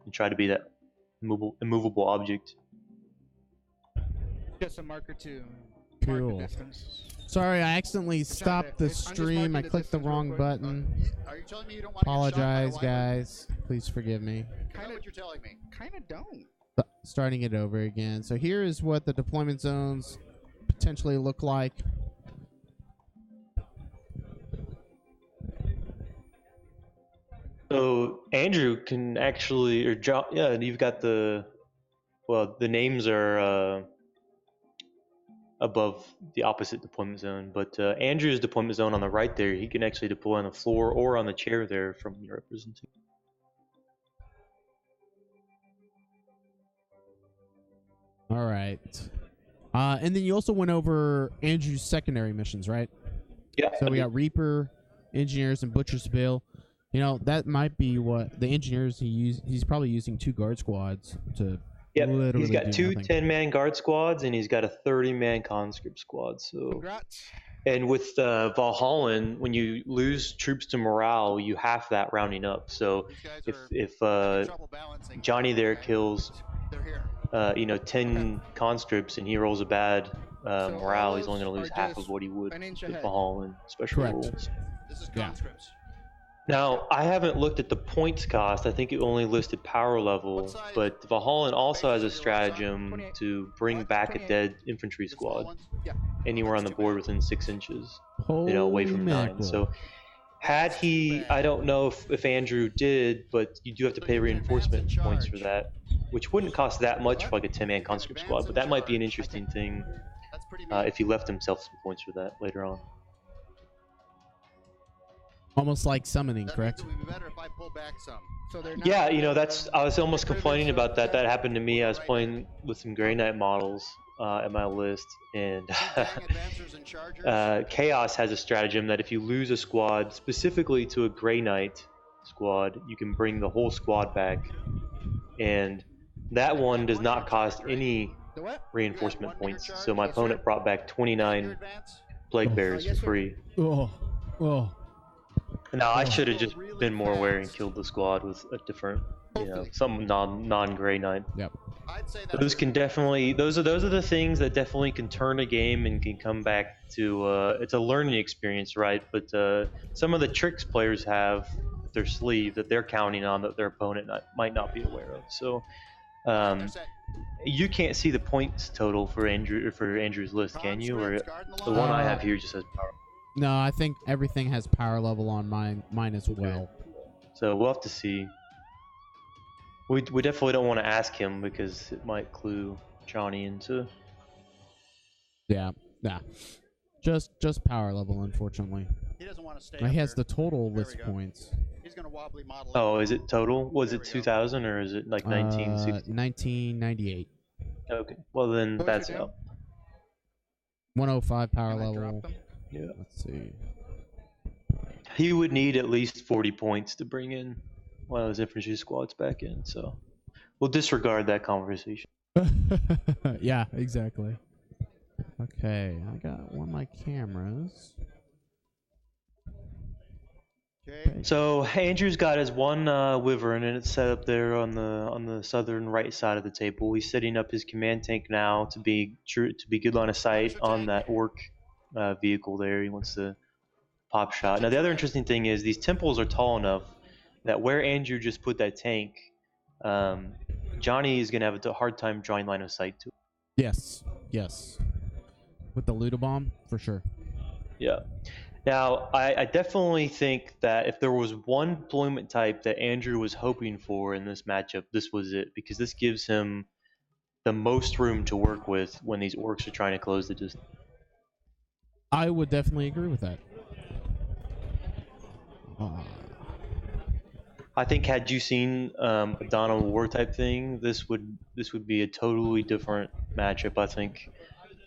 and try to be that immovable object. Just a marker to Cool. mark the distance. Sorry, I accidentally stopped the I'm just stream. marking I the clicked the distance real wrong quick. button. Are you telling me you don't want to get shot by a Apologize, wyvern? guys. Please forgive me. Is that what you're telling me? Kind of don't. Starting it over again. So here is what the deployment zones potentially look like. So Andrew can actually, or John, yeah, you've got the names are above the opposite deployment zone, but Andrew's deployment zone on the right there, he can actually deploy on the floor or on the chair there from your representation. All right. And then you also went over Andrew's secondary missions, right? Yeah. So we got Reaper, Engineers, and Butcher's Bill. You know, that might be what the Engineers he's probably using 2 guard squads to literally he's got do 2 nothing. 10-man guard squads, and he's got a 30-man conscript squad. So, Congrats. and with Valhallan, when you lose troops to morale, you half that rounding up. So These guys if are having trouble balancing. Johnny there Okay. kills They're here. 10 conscripts and he rolls a bad morale, all he's only those going to lose are half just of what he would an with inch ahead. Valhallan special Correct. rules. This is Yeah. conscripts. Now, I haven't looked at the points cost. I think it only listed power level, What size? but Valhallan also has a Basically, your left side? stratagem 28. to bring What? back a 28. dead infantry The small squad ones? anywhere on the That's too board bad. within 6 inches, Holy away from 9. mackerel. So, had he, I don't know if Andrew did, but you do have to So pay you can reinforcement advance in points for charge. that, which wouldn't cost that much What? for like a 10-man conscript squad, advance but in that might be an charge. interesting thing That's pretty mean. if he left himself some points for that later on. Almost like summoning, That correct? means it would be better if I pull back some. So they're not. Yeah, that's. I was almost complaining about that. That happened to me. I was Right. playing with some Grey Knight models at my list, and Two gang advancers and chargers. Chaos has a stratagem that if you lose a squad, specifically to a Grey Knight squad, you can bring the whole squad back, and that one does not cost any The what? reinforcement one points. bigger So my charge? Yes, sir. opponent brought back 29 advance. Plague Bears yes, for sir. free. Oh. Now I Oh. should have just Really been more aware and fast. killed the squad with a different, some non Grey Knight. Yep. I'd say that. Those can definitely those are the things that definitely can turn a game and can come back to it's a learning experience, right? But some of the tricks players have up their sleeve that they're counting on that their opponent might not be aware of. So you can't see the points total for Andrew's list, can you? Or the one I have here just says power. No, I think everything has power level on mine as well. So we'll have to see. We definitely don't want to ask him because it might clue Johnny into. Yeah. Just power level, unfortunately. He doesn't want to stay. He up has there. the total There we list go. points. He's gonna wobbly model. Oh, is it total? Was There it we go. 2000 or is it like 1960? 1998. Okay, well then What that's would you do? out. 105 power Can I level. drop them? Yeah, Let's see. he would need at least 40 points to bring in one of those infantry squads back in. So we'll disregard that conversation. Yeah, exactly. Okay, I got one of my cameras. Okay. So Andrew's got his one Wyvern, and it's set up there on the southern right side of the table. He's setting up his command tank now to be good line of sight on that Ork vehicle there. He wants to pop shot. Now the other interesting thing is these temples are tall enough that where Andrew just put that tank, Johnny is gonna have a hard time drawing line of sight to it. Yes. With the Luda bomb, for sure. Yeah. Now, I definitely think that if there was one deployment type that Andrew was hoping for in this matchup, this was it, because this gives him the most room to work with when these orcs are trying to close the distance. I would definitely agree with that. I think had you seen a Dawn of War type thing, this would be a totally different matchup. I think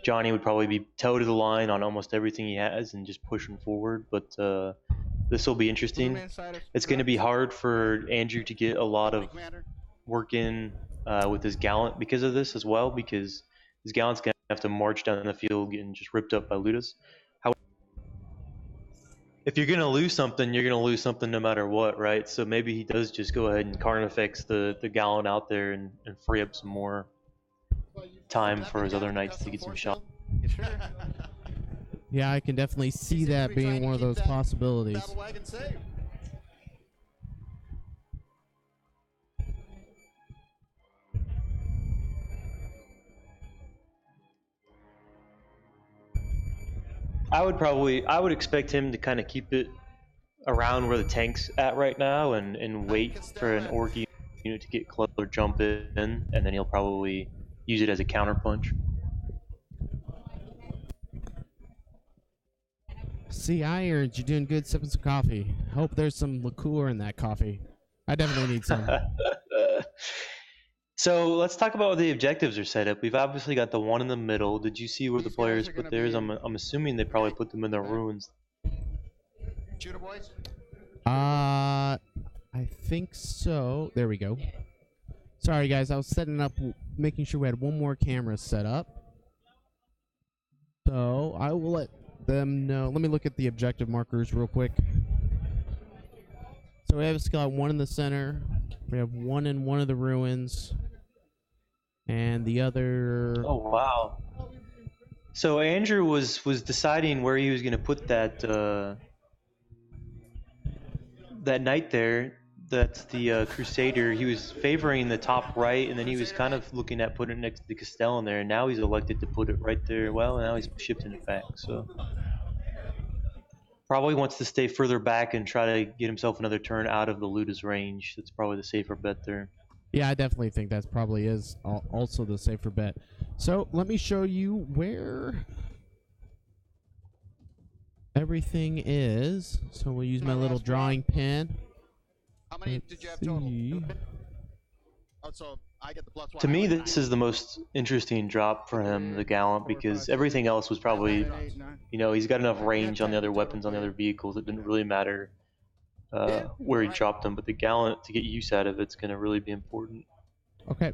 Johnny would probably be toe to the line on almost everything he has and just pushing forward. But this will be interesting. It's going to be hard for Andrew to get a lot of work in with his Gallant because of this as well, because his Gallant's going to have to march down the field getting just ripped up by Ludus. if you're gonna lose something, you're gonna lose something no matter what, right? So maybe he does just go ahead and Carnifex the Gallant out there and free up some more time for his other knights to get some shots. Yeah, I can definitely see that being one of those possibilities. Battle wagon safe. I would expect him to kind of keep it around where the tank's at right now and wait for an Orc unit to get close or jump in, and then he'll probably use it as a counterpunch. See, Irons, you're doing good sipping some coffee. Hope there's some liqueur in that coffee. I definitely need some. So let's talk about what the objectives are set up. We've obviously got the one in the middle. Did you see where the These guys players are put gonna theirs? be- I'm assuming they probably put them in their ruins. Shooter boys. I think so. There we go. Sorry, guys. I was setting up, making sure we had one more camera set up. So I will let them know. Let me look at the objective markers real quick. So we have got one in the center. We have one in one of the ruins. And the other... Oh wow! So Andrew was deciding where he was going to put that that knight there. That's the Crusader. He was favoring the top right, and then he was kind of looking at putting it next to the Castellan there. And now he's elected to put it right there. Well, now he's shifting it back. So probably wants to stay further back and try to get himself another turn out of the Luda's range. That's probably the safer bet there. Yeah, I definitely think that probably is also the safer bet. So let me show you where everything is. So we'll use my little drawing pen. How many Let's did you have total? see. Oh, so I get the +1. To me, this is the most interesting drop for him, the Gallant, because everything else was probably, 7, 8, 9. you know, he's got enough range on the other weapons on the other vehicles. It didn't really matter where he dropped them, but the Gallant, to get use out of it's going to really be important. Okay.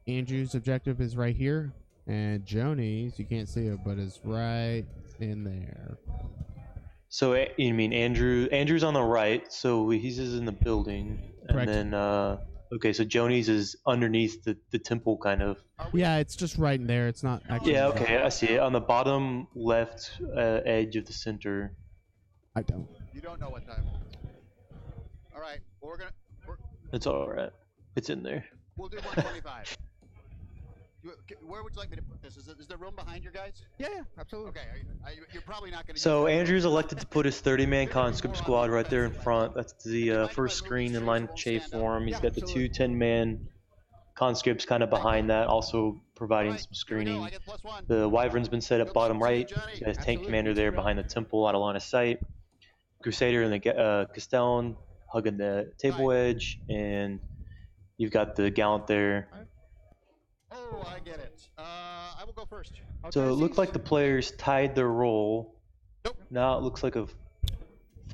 Andrew's objective is right here, and Jony's, you can't see it, but is right in there. So you mean Andrew's on the right, so he's in the building, Correct. and then okay, so Jony's is underneath the temple kind of. Yeah, it's just right in there. It's not actually. Yeah, okay, I see it on the bottom left edge of the center. I don't. You don't know what time. All right. Well, It's all right. It's in there. we'll do 125. Where would you like me to put this? Is there room behind your guys? Yeah, absolutely. Okay. You're probably not going to. So Andrew's elected to put his 30-man conscript squad right there in front. That's the first screen in line of chafe for him. He's got the two 10-man conscripts kind of behind that, also providing some screening. The Wyvern's been set up bottom right. He's got his tank commander there behind the temple out of line of sight. Crusader and the Castellan hugging the table edge, and you've got the Gallant there. Oh, I get it. I will go first. So it looked like the players tied their roll. Nope. Now it looks like a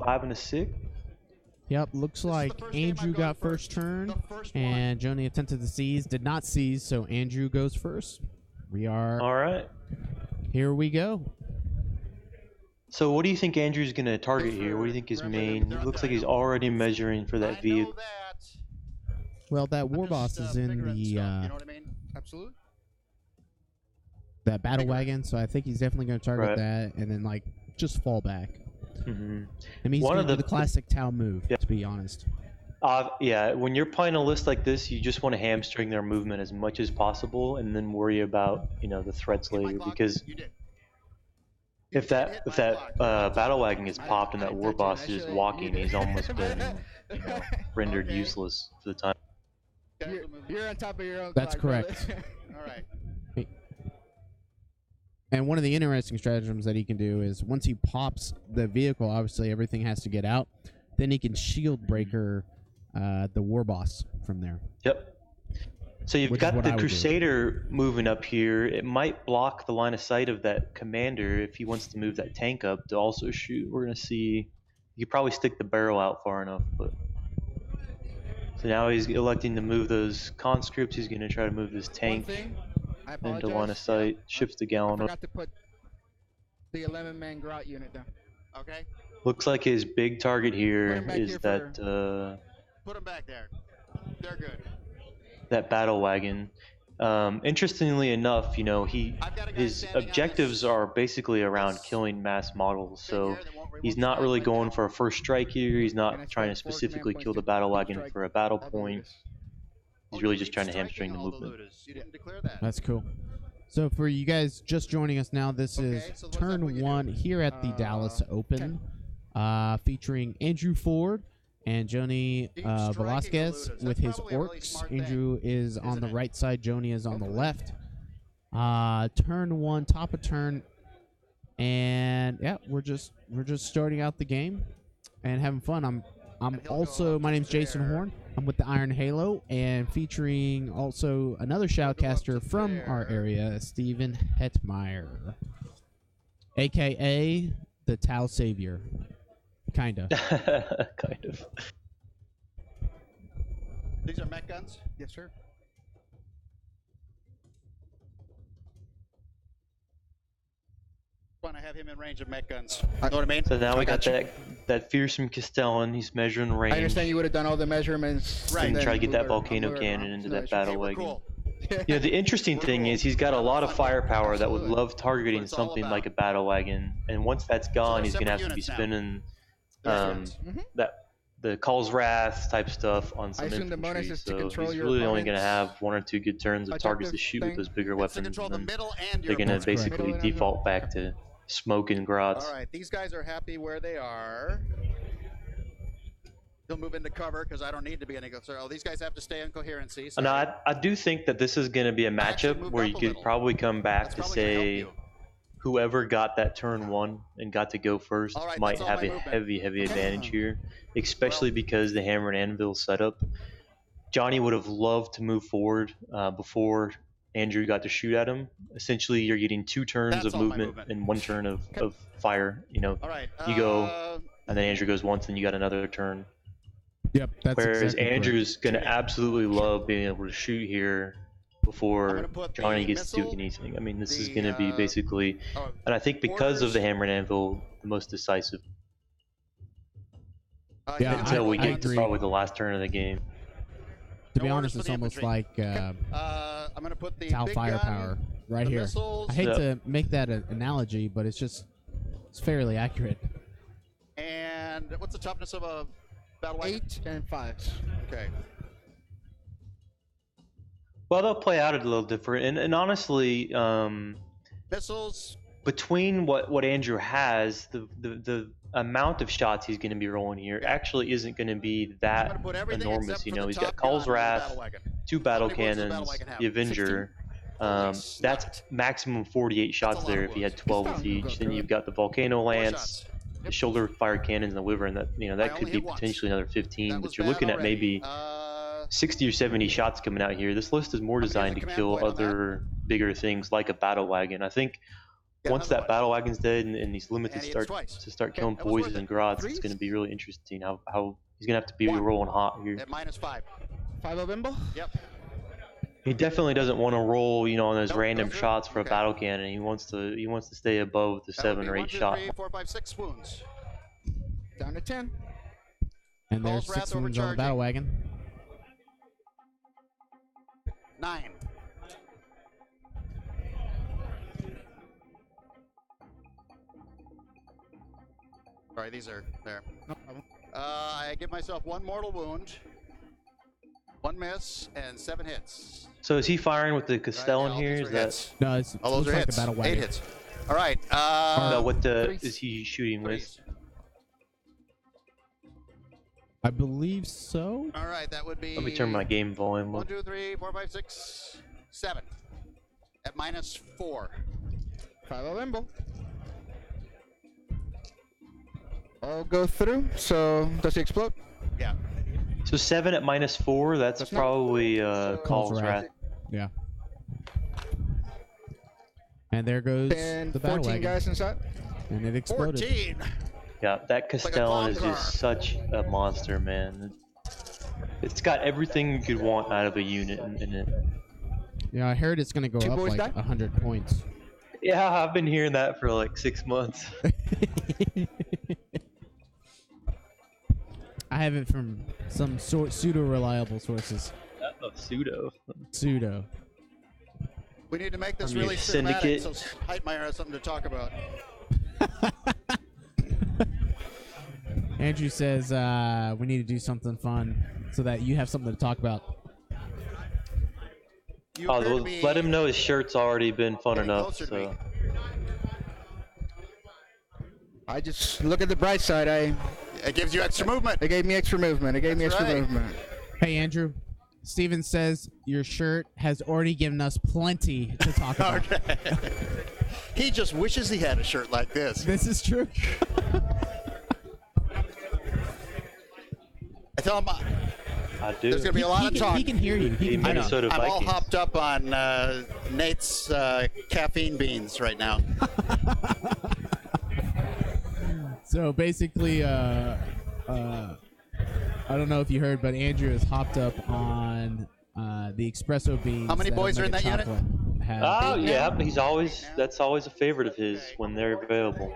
5 and a 6. Yep, looks like the first game Andrew I've gone got first turn, The first one. and Jony attempted to seize, did not seize, so Andrew goes first. We are. All right. Here we go. So what do you think Andrew's going to target here? What do you think his main? It looks like he's already measuring for that I vehicle. know that. Well, that war I'm boss just, is in figuring the stuff, you know what I mean? Absolutely. that battle Figure it. wagon, so I think he's definitely going to target Right. that, and then like just fall back. Mm-hmm. I mean, he's One going of to do the- the classic Tau move, Yeah. to be honest. Yeah, when you're playing a list like this, you just want to hamstring their movement as much as possible, and then worry about the threats Hit my later. clock? Because You did. if that battle wagon gets popped and that war boss is just walking, he's almost been rendered Okay. useless for the time. Okay, You're on top of your own. That's clock, brother. correct. All right. And one of the interesting stratagems that he can do is once he pops the vehicle, obviously everything has to get out. Then he can shield breaker the war boss from there. Yep. So you've Which is got what the I would do. Crusader moving up here. It might block the line of sight of that commander if he wants to move that tank up to also shoot. We're gonna see. You could probably stick the barrel out far enough, but so now he's electing to move those conscripts. He's gonna try to move this One tank thing, I into line of apologize. sight. Shifts the I Gallant up. forgot to put the 11-man Grot unit down. Okay. Looks like his big target Put here him back is here that Put them back there. They're good. that battle wagon. Interestingly enough, you know, I've got a guy his standing on objectives this- are basically around this killing mass models. thing So here that won't he's remove not strike really right going now. for a first strike here. He's And not I trying to spent 4 specifically command kill the points to battle keep wagon strike for a battle all the point. looters. He's Oh, really you just keep trying to striking hamstring the all movement. looters. You didn't declare that. That's cool. So for you guys just joining us now, this Okay, is so what does that turn put you to? 1 here at the Dallas Open, featuring Andrew Ford and Jony Keep striking the Velazquez looters. with That's his probably a really Orks. smart thing, Andrew is on isn't the it? right side, Jony is on the left. Turn 1, top of turn, and yeah, we're just starting out the game and having fun. I'm And he'll go also, up my to name's Jason there. Horn. I'm with the Iron Halo and featuring also another shoutcaster to from our there. area, Steven Hetmeyer, aka the Tau Savior, kinda. Kind of. These are mech guns? Yes, sir. Want to have him in range of mech guns. You know what I mean? So now we got you. that fearsome Castellan. He's measuring range. I understand you would have done all the measurements. Right. And then try to get that lure- volcano lure cannon around. into No that issue. battle Hey, we're wagon. cool. You know, the interesting thing is he's got a lot of firepower that would Absolutely. love targeting That's what it's all something about. like a battle wagon, and once that's gone, they're he's gonna have separate to be units now. spinning Yes, that the Call's Wrath type stuff on some I assume the bonus infantry. is to So control he's your really only gonna opponent's have 1 or 2 good turns of targets to objective shoot with thing. those bigger It's to weapons, control and the then middle and they're your gonna That's correct. basically Middle and default back to smoke and grots. All right, these guys are happy where they are. He'll move into cover because I don't need to be any. Oh, these guys have to stay in coherency. And sorry. I do think that this is going to be a actually matchup moved where up you a could little. probably come back That's to probably gonna help say you. whoever got that turn 1 and got to go first All right, might that's all have my a movement. heavy advantage here, especially because the hammer and anvil setup. Jony would have loved to move forward before Andrew got to shoot at him. Essentially, you're getting 2 turns That's of all my movement movement. and 1 turn of fire. You know, All right. You go, and then Andrew goes once, and you got another turn. Yep, that's Whereas exactly correct. Andrew's gonna absolutely love being able to shoot here I'm before gonna put Jony the gets to do missile, anything. I mean, this is the, gonna be basically, oh, and I think because of orders. the hammer and anvil, the most decisive Yeah, until we I get to agree. probably the last turn of the game. To be No honest, orders it's for the almost infantry. like I'm gonna put the Tau big firepower gun, right the here. missiles, I hate Yeah. to make that an analogy, but it's fairly accurate. and what's the toughness of a battle wagon? 8 and 5s. Okay. Well, they'll play out a little different, and honestly, Missiles. between what Andrew has, the amount of shots he's going to be rolling here actually isn't going to be I'm that gonna put everything enormous. except You for know, the he's top got Call's gun in the Wrath, battle wagon. 2 battle How many bullets does the cannons, battle wagon have? the Avenger. That's snot. maximum 48 shots lot there of if you had bullets. 12 It's with fine, we'll go each. Then through you've it. got the Volcano 4 Lance, shots. the shoulder fire cannons, and the Wyvern. That I that could only be hit once. potentially another 15. That But was you're bad looking at already. maybe 60 or 70 shots coming out here. This list is more How many designed has to the kill command point on other bigger things like a battle wagon. I think Yeah, once another that one. battle wagon's dead and these limited And he hits start twice. to start Okay, killing that was worth poisons it. and grots, it's Threes? going to be really interesting how he's going to have to be One. rolling hot here. At -5. 5 of Bimbo? Yep. He definitely doesn't want to roll, you know, on those Nope, random go through. shots for Okay. a battle cannon. He wants to stay above the That would 7 be or 1, 8 2, shot. 3, 4, 5, 6 wounds. Down to 10. And there's Call's Wrath 6 wounds on the overcharging. battle wagon. 9. Sorry, these are there. No problem. I give myself 1 mortal wound, 1 miss, and 7 hits. So is he firing with the Castellan all here? these Is are that hits. No, it's All those looks are like hits. a battle 8 wagon. hits. All right. no, what threes. is he shooting with? threes. I believe so. All right, that would be. Let me turn my game volume 1, up. 2, 3, 4, 5, 6, 7. At -4. 5 of Bimbo. I'll go through. So, does he explode? Yeah. So 7 at -4. That's That's not- probably Call's Wrath. Wrath. Yeah. And there goes And the battle 14 wagon. guys inside. And it exploded. 14. Yeah, that Castellan is conqueror. just such a monster, man. It's got everything you could want out of a unit in it. Yeah, I heard it's going to go 2 up boys like die? 100 points. Yeah, I've been hearing that for like 6 months. I have it from some pseudo-reliable sources. Oh, pseudo. Pseudo. We need to make this From your really syndicate. cinematic so Heitmeyer has something to talk about. Andrew says we need to do something fun so that you have something to talk about. You Oh, appear to well, be let him know his shirt's already been fun getting enough. closer to me. So. I just look at the bright side. It gives you extra movement. It gave me extra movement. It gave me That's extra right. movement. Hey, Andrew. Steven says your shirt has already given us plenty to talk about. Okay. He just wishes he had a shirt like this. This is true. I tell him I do. there's going to be a lot of talk. He can hear you. He The can hear you. Minnesota I'm all Vikings. hopped up on Nate's caffeine beans right now. So basically, I don't know if you heard, but Andrew is hopped up on the espresso beans. How many boys are in that unit? Oh yeah, but that's always a favorite of his when they're available.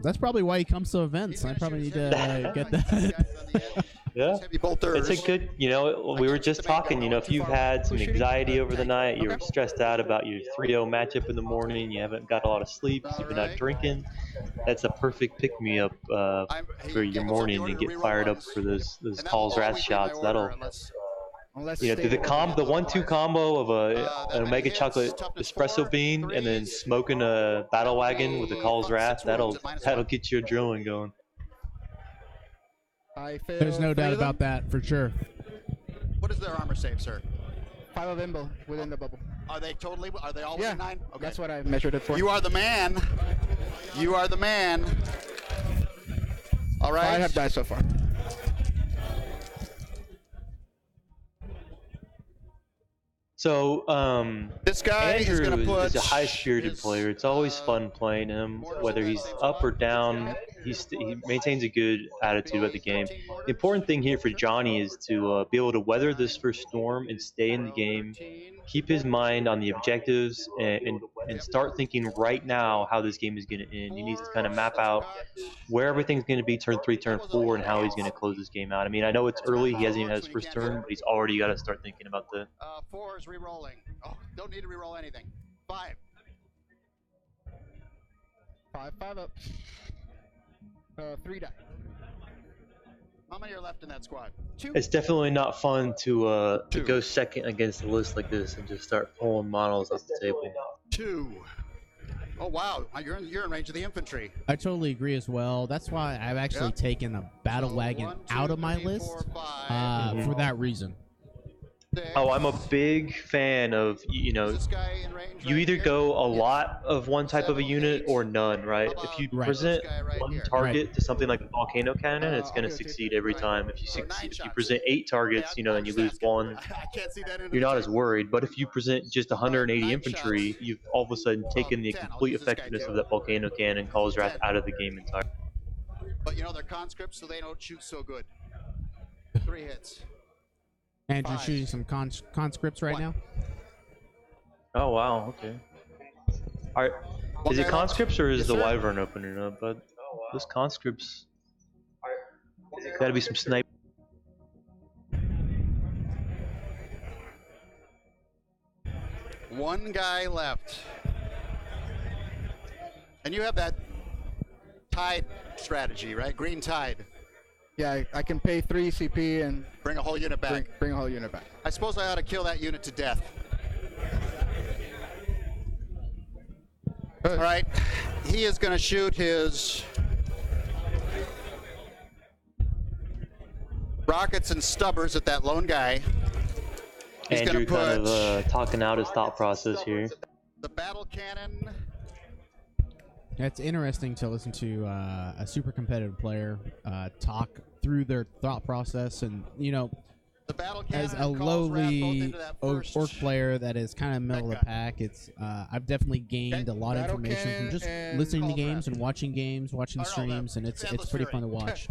That's probably why he comes to events. I probably need to get that. Yeah, Heavy bolters. it's a good. We were just talking. If you've had some anxiety over the night, you're stressed out about your 3-0 matchup in the morning, you haven't got a lot of sleep, you've been out drinking. That's a perfect pick-me-up for your morning to get fired up for those calls wrath shots. That'll. Through the 1-2 combo of an Omega chocolate espresso bean and then smoking a battle wagon with a Call's Wrath, that'll get your adrenaline going. There's no doubt about that for sure. What is their armor save, sir? 5 of Imbo within the bubble. Are they all Yeah, within 9? Okay. that's what I measured it for. You are the man. You are the man. All right. 5 have died so far. So, This guy Andrew is going to put is a high-spirited his, player. It's always fun playing him, whether he's up or down. He maintains a good attitude about the game. The important thing here for Jony is to be able to weather this first storm and stay in the game, keep his mind on the objectives, and start thinking right now how this game is going to end. He needs to kind of map out where everything's going to be turn 3, turn 4, and how he's going to close this game out. I mean, I know it's early. He hasn't even had his first turn, but he's already got to start thinking about the 4 is re-rolling. Oh, don't need to re-roll anything. 5. 5 up. 3 die. How many are left in that squad? 2. It's definitely not fun to go second against a list like this and just start pulling models off the table. 2. Oh wow, you're in range of the infantry. I totally agree as well. That's why I've actually taken a battle So wagon 1, 2, out of my 3, list 4, 5, for that reason. 6. Oh, I'm a big fan of, Is this guy in range you right either here? go a lot of one type of a 7, unit 8. or none, right? How If you about Right. present this guy right one here? target to something like a volcano cannon, it's going to I'll go succeed every time. If you So 9 if you shots. present 8 targets, Yeah, then I'm you just lose asking. one. I can't see that. You're not as worried. But if you present just 180 9 infantry, shots. you've all of a sudden taken the 10. I'll complete use this guy effectiveness too. of that volcano cannon and Call's Wrath 10. out of the game entirely. But they're conscripts, so they don't shoot so good. 3 hits. Andrew 5. shooting some conscripts right 1. now. Oh wow, okay. All right, One is it guy left. conscripts or is Yes, the sir. wyvern opening up? But those conscripts, got to be some snipe. One guy left. And you have that tide strategy, right? Green tide. Yeah, I can pay 3 CP and Bring a whole unit back. bring a whole unit back. I suppose I ought to kill that unit to death. All right. He is going to shoot his rockets and stubbers at that lone guy. He's gonna Andrew kind put of talking out his thought process here. the battle cannon. It's interesting to listen to a super competitive player talk through their thought process, and The battle cannon as a and Call's Wrath both lowly into that orc first. player that is kind of middle of the guy. pack, it's I've definitely gained a lot of Battle information from cannon just and listening to Call's games Wrath. and watching games, watching Or no, streams, and it's Sandless pretty Fury. fun to watch.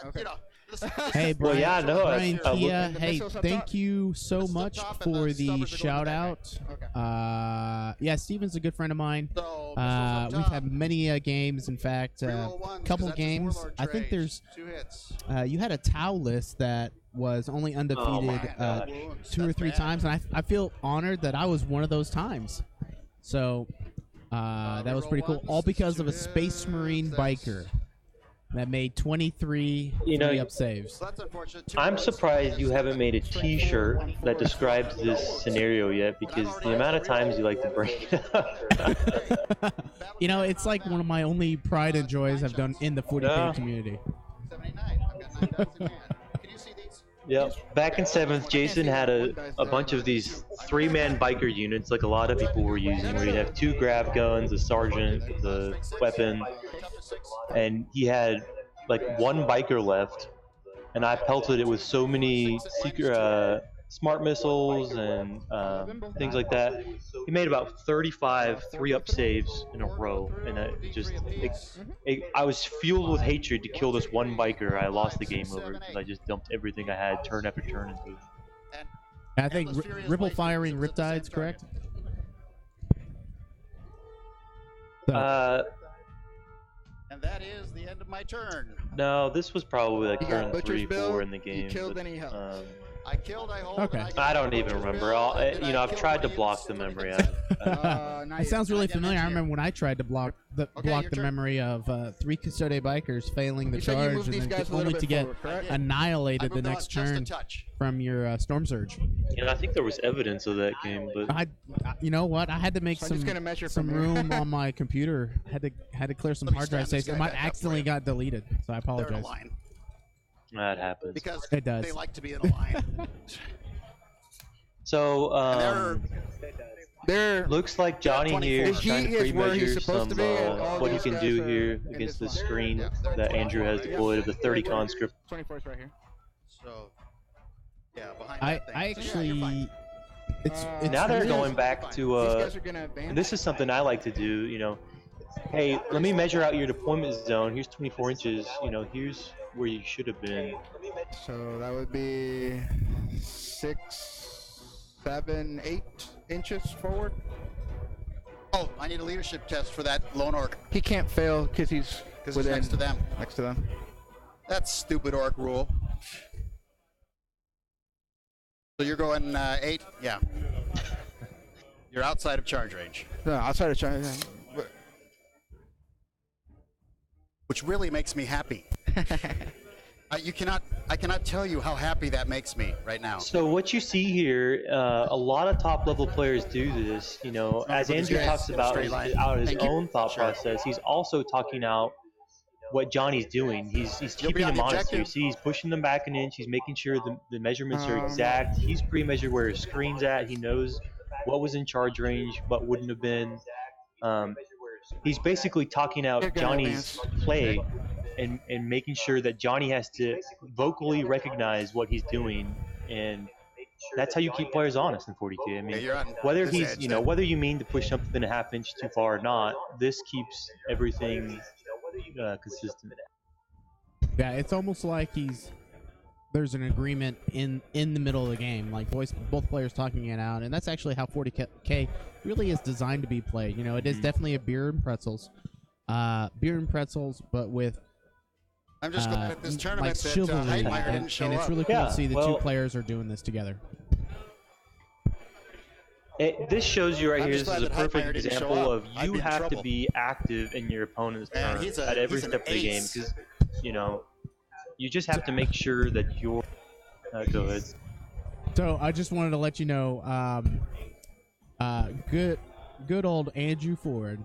Okay. This Hey, Well, Brian, yeah, no, Brian I look- Kia, And the hey, missiles up thank top? you so Missiles up much top and the for the stubbers are going to shout that guy. out. Okay. Yeah, Steven's a good friend of mine. So missiles up We've top. had many games. In fact, Reroll one, 'cause couple that's a games. warlord I think trait. there's. 2 hits. You had a Tau list that was only undefeated gosh. 2 or 3 times, and I feel honored that I was one of those times. So that was pretty cool. reroll All ones, because two of a Space hits, Marine that's- biker that made 23 You know, 3-up saves. So that's unfortunate. 2 I'm rolls, surprised you minus haven't 7. made a T-shirt that describes this scenario yet, because the amount of times you like to bring it up. You know, it's like one of my only pride and joys I've done in the 40K Yeah. community. 79. I've got 9 dice in hand. Can you see these? Yep. Back in 7th, Jason had a bunch of these 3-man biker units, like a lot of people were using, where you'd have 2 grab guns, a sergeant, the weapon, and he had like 1 biker left, and I pelted it with so many secret smart missiles and things like that. He made about 35 3-up saves in a row, and I was fueled with hatred to kill this 1 biker. I lost the game over because I just dumped everything I had turn after turn into it. I think Ripple Firing Riptide's correct? So, And that is the end of my turn. No, this was probably like You got turn Butcher's 3, Bill, 4 in the you game. killed, but, then he helped. I killed, I hold. Okay. and I don't get even Butcher's remember. Bill, and then I I've kill tried to one block units, the so then memory. it sounds really I get familiar. I mentioned. remember when I tried to block the your the turn. memory of 3 Custode bikers failing the You said you charge moved and these then guys a little only bit to get forward, correct? I annihilated the moved out next just a turn touch. from your Storm Surge. You know, I think there was evidence of that game, but You know what? I had to make So I'm just some gonna measure some from here. room on my kind had to clear some Let me hard stand drive this space. guy It might back up for accidentally you. got deleted, so I They're in a apologize. line that happens. because It does. they like to be in a line. So, And They're looks like Johnny here is He trying to is where he's pre-measure supposed some to be, and all what he these can guys do are here in against this the line. screen Yeah, they're that 24. Andrew has deployed of the 30 conscript. 24's right here. so, yeah, behind I that thing. I So, yeah, you're actually fine. it's Now they're really- going back These to guys are gonna advance. and this is something I like to do. You know, hey, let me measure out your deployment zone. Here's 24 inches. You know, here's where you should have been. So that would be 6, 7, 8 inches forward. Oh, I need a leadership test for that lone orc He can't fail because he's because he's within next to them. next to them. That's stupid orc rule. So you're going 8? Yeah. You're outside of charge range, No, outside of China. which really makes me happy. I cannot tell you how happy that makes me right now. So what you see here, a lot of top level players do this. You know, as Andrew Yes, talks about straight line. out his Thank you. own thought Sure. process, he's also talking out what Johnny's doing. He's You'll be keeping on them the honest here. objective. See, he's pushing them back an inch. He's making sure the measurements are exact. He's pre-measured where his screen's at. He knows what was in charge range, what wouldn't have been. He's basically talking They're out gonna Johnny's advance. play and making sure that Johnny has to vocally recognize what he's doing, and that's how you keep players honest in 40K. I Yeah, mean, you're on whether this he's edge you know then. whether you mean to push something a half inch too far or not, this keeps everything consistent. Yeah, it's almost like there's an agreement in the middle of the game, like both players talking it out, and that's actually how 40K really is designed to be played. You know, it is definitely a beer and pretzels, but with I'm just glad at this like tournament that chivalry, Heitmeyer and, didn't show and it's up. really cool Yeah, to see the well- two players are doing this together. This shows you right I'm here. just This is a glad that perfect Heitmeyer didn't show example up. of I'd you be in have to trouble. be active in your opponent's And turn he's at every he's an step of the game, ace. because you know you just have to make sure that you're. Go ahead. So I just wanted to let you know, good old Andrew Ford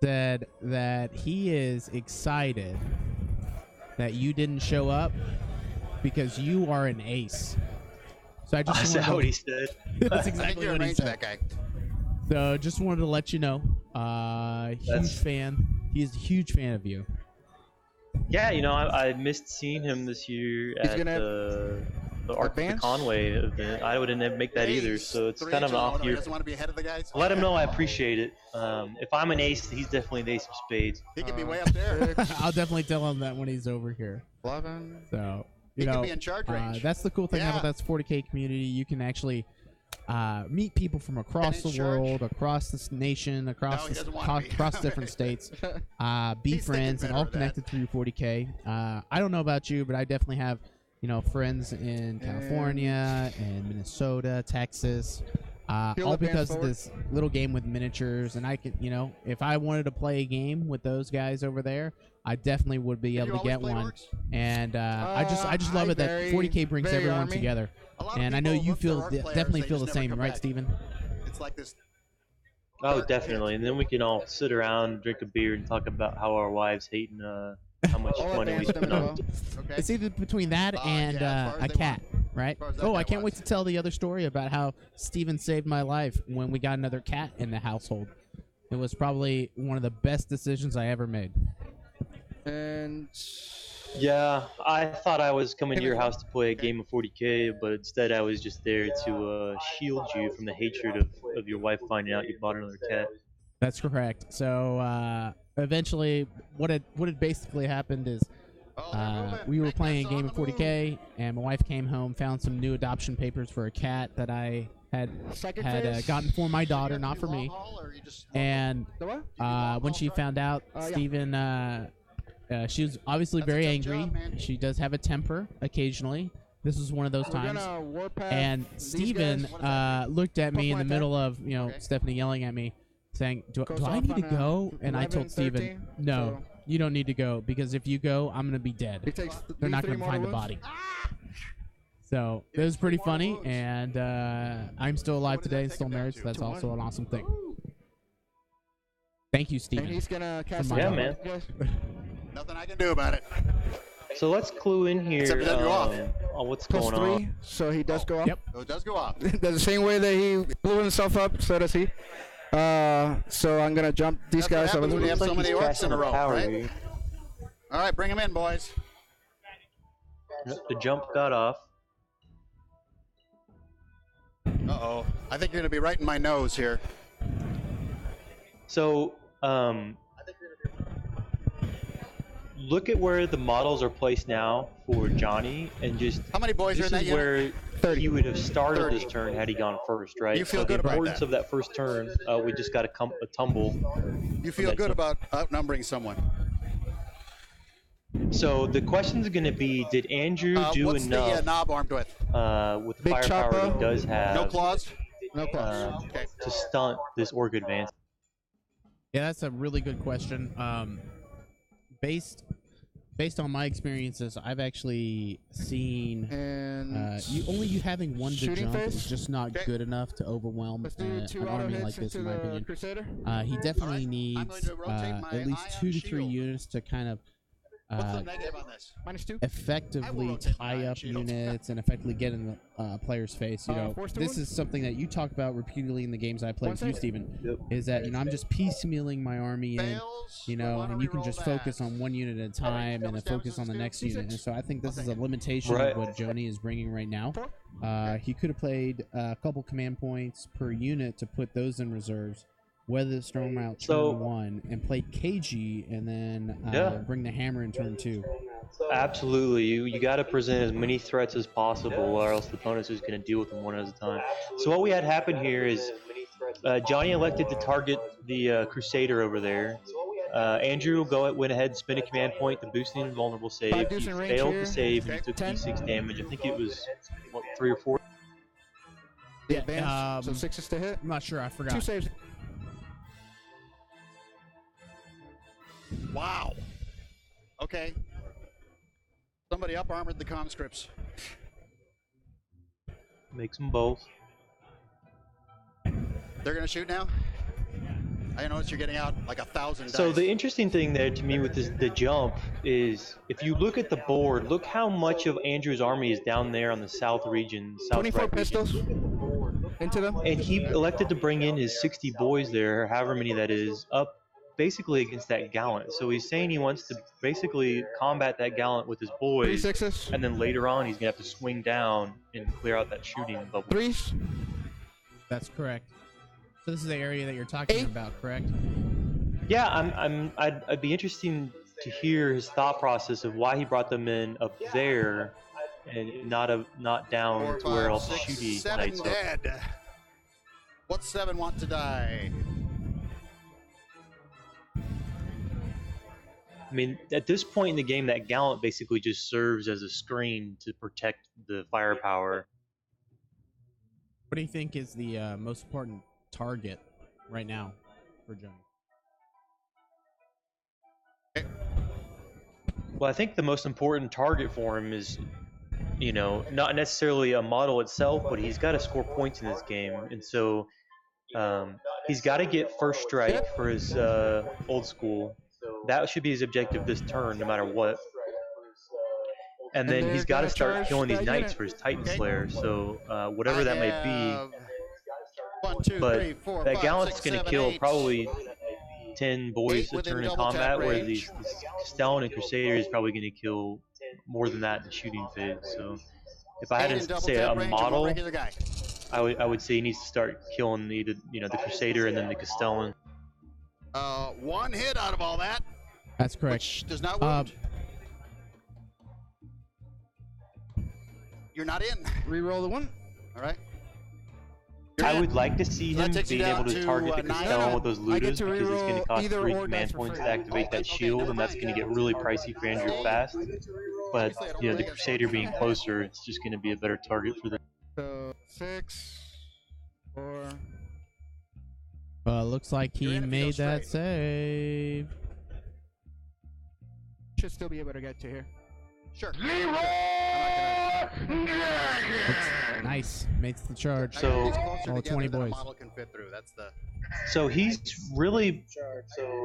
said that he is excited that you didn't show up because you are an ace. So I just Is that wanted what to, he said? that's I think exactly you're what in he range of said. that guy. So just wanted to let you know, huge That's- fan. He's a huge fan of you. Yeah, you know, I missed seeing him this year He's at gonna the Ark the advance? Conway event. I wouldn't make that either, so it's 3 kind of an inches. off Oh, no, he year. doesn't want to be ahead of the guys. Let him know I appreciate it. If I'm an ace, he's definitely an ace of spades. He could be way up there. 6, I'll definitely tell him that when he's over here. 11. So He you could know, be in charge range. that's the cool thing Yeah. about that 40K community. You can actually meet people from across the Church? world, across this nation, No, across he this, doesn't want to be. across different states, be He's thinking friends, and better all of that. connected through 40K. I don't know about you, but I definitely have, friends in California and Minnesota, Texas. All because of this little game with miniatures, and I can, if I wanted to play a game with those guys over there, I definitely would be able to get one. And I just love it that 40K brings everyone Army. together. A lot of And I know people you look for feel Orc players, definitely they feel the just never same, come right, back. Steven? It's like this. Oh, definitely. And then we can all sit around, drink a beer, and talk about how our wives hate and how much I'll money we advance them spend as on. well. Okay. It's either between that and yeah, as far as a they cat, right? As far as that Oh, I guy can't wait wants. to tell the other story about how Steven saved my life when we got another cat in the household. It was probably one of the best decisions I ever made. And Yeah, I thought I was coming to your house to play a game of 40K, but instead I was just there to shield you from the hatred of your wife finding out you bought another cat. That's correct. So eventually, what had basically happened is Oh, they're moving. we were Big playing a cat's game on of the 40K, and my wife came home, found some new adoption papers for a cat that I had second had phase. gotten for my So you daughter, have to not do for long me. haul, or you just And The what? when she found out, Yeah. Steven, she was obviously That's a very tough angry. job, man. She does have a temper occasionally. This was one of those We're times. gonna warpath And these Steven guys. What does that looked at me in Something the like middle of, Okay. Stephanie yelling at me, saying, do Goes I off need to on, go? And I 11, told Steven, 13, no, so- you don't need to go, because if you go, I'm going to be dead. He takes They're not going going to find the body. So it was pretty funny, wounds. and I'm still alive what does today that and take still him down married, to? so that's 2-1. also an awesome thing. Thank you, And Steven. he's gonna cast my Yeah, it man. on you guys. Nothing I can do about it. So let's clue in here Except that you're off. on what's Plus going on. 3, so he does go up. Yep. Oh, it does go off. The same way that he blew himself up, so does he. So I'm gonna jump these That's what guys. happens when you have Looks so like many he's orcs casting in a the row, power right? here. All right, bring them in, boys. Yep, the jump got off. Uh-oh. I think you're going to be right in my nose here. So, look at where the models are placed now for Jony, and just How many boys are this in that is unit? where 30. he would have started 30. this turn had he gone first, right? You feel so good the about importance that? of that first turn, we just got a tumble. You feel That's good a- about outnumbering someone. So the question's going to be: did Andrew do What's the enough knob armed with? with the Big firepower chopper? he does have No claws? No claws. Okay. to stunt this orc advance? Yeah, that's a really good question. Based on my experiences, I've actually seen And you having one to Shooting jump phase? is just not Okay. good enough to overwhelm let's do an 2 auto army hits like this, into in my the opinion. Crusader. He definitely I'm needs going to rotate my at least ion 2 to 3 shield. units to kind of What's the negative on this? -2. I effectively will rotate my tie ion up shield. units and effectively get in the player's face. Force to This wound? is something that you talk about repeatedly in the games I play One with you, second. Steven. Yep. Is that I'm just piecemealing my army in, Fails. We wanna and you can reroll just that. focus on one unit at a time and then focus on the next unit. And so I think this is a limitation Right. of what Jony is bringing right now. Four. He could have played a couple command points per unit to put those in reserves, weather the storm out turn So- 1, and play KG, and then Yeah. bring the hammer in turn 2. Absolutely, you got to present as many threats as possible, or else the opponent's just going to deal with them one at a time. So what we had happen here is Jony elected to target the Crusader over there. Andrew went ahead and spin a command point to boost the invulnerable save. He decent range failed here. to save and he Okay. took 10. D6 damage. I think it was 3 or 4. The Yeah, advance, so 6 is to hit. I'm not sure. I 2 forgot. saves. Wow. Okay. Somebody up armored the conscripts. Makes them both. They're going to shoot now? I notice you're getting out like 1,000 So dice. the interesting thing there to me with the jump is, if you look at the board, look how much of Andrew's army is down there on the south region, south 24 right region. pistols into them. And he elected to bring in his 60 boys there, however many that is, up basically against that gallant. So he's saying he wants to basically combat that gallant with his 3 boys, 6s. and then later on he's going to have to swing down and clear out that shooting bubble. 3s. That's correct. So this is the area that you're talking 8. about, correct? Yeah, I'd be interesting to hear his thought process of why he brought them in up there and not down 4, to where 5, all the 6, shooty 7 knights are. dead. What's 7 want to die? I mean, at this point in the game, that gallant basically just serves as a screen to protect the firepower. What do you think is the most important target right now for Jony? Well, I think the most important target for him is, not necessarily a model itself, but he's got to score points in this game, and so he's got to get first strike for his old school. That should be his objective this turn, no matter what. And then he's got to start killing these knights for his Titan Slayer. So whatever that may be, 1, 2, but 3, 4, that 5, gallant's 6, going to 7, kill 8. probably 10 boys a within turn in double tap combat, where range. these Castellan and Crusader is probably going to kill more than that in the shooting phase. So if I 8 in had to double say tap a range and one model, regular guy. I would say he needs to start killing the Crusader and then the Castellan. 1 hit out of all that, That's correct. which does not wound. You're not in. Reroll the 1. All right. I would like to see So that him takes you being down able to to, target the 9. Castellan with those I get looters to because it's going to reroll cost either 3 or command dice for points free. to activate that shield, and that's going to get really pricey for Andrew fast. But the Crusader being closer, it's just going to be a better target for the. So 6, 4. Looks like he You're in if you go made that straight. save. Should still be able to get to here. Sure. Nice. Makes the charge. So- all 20 boys. Model can fit through. That's the. So he's really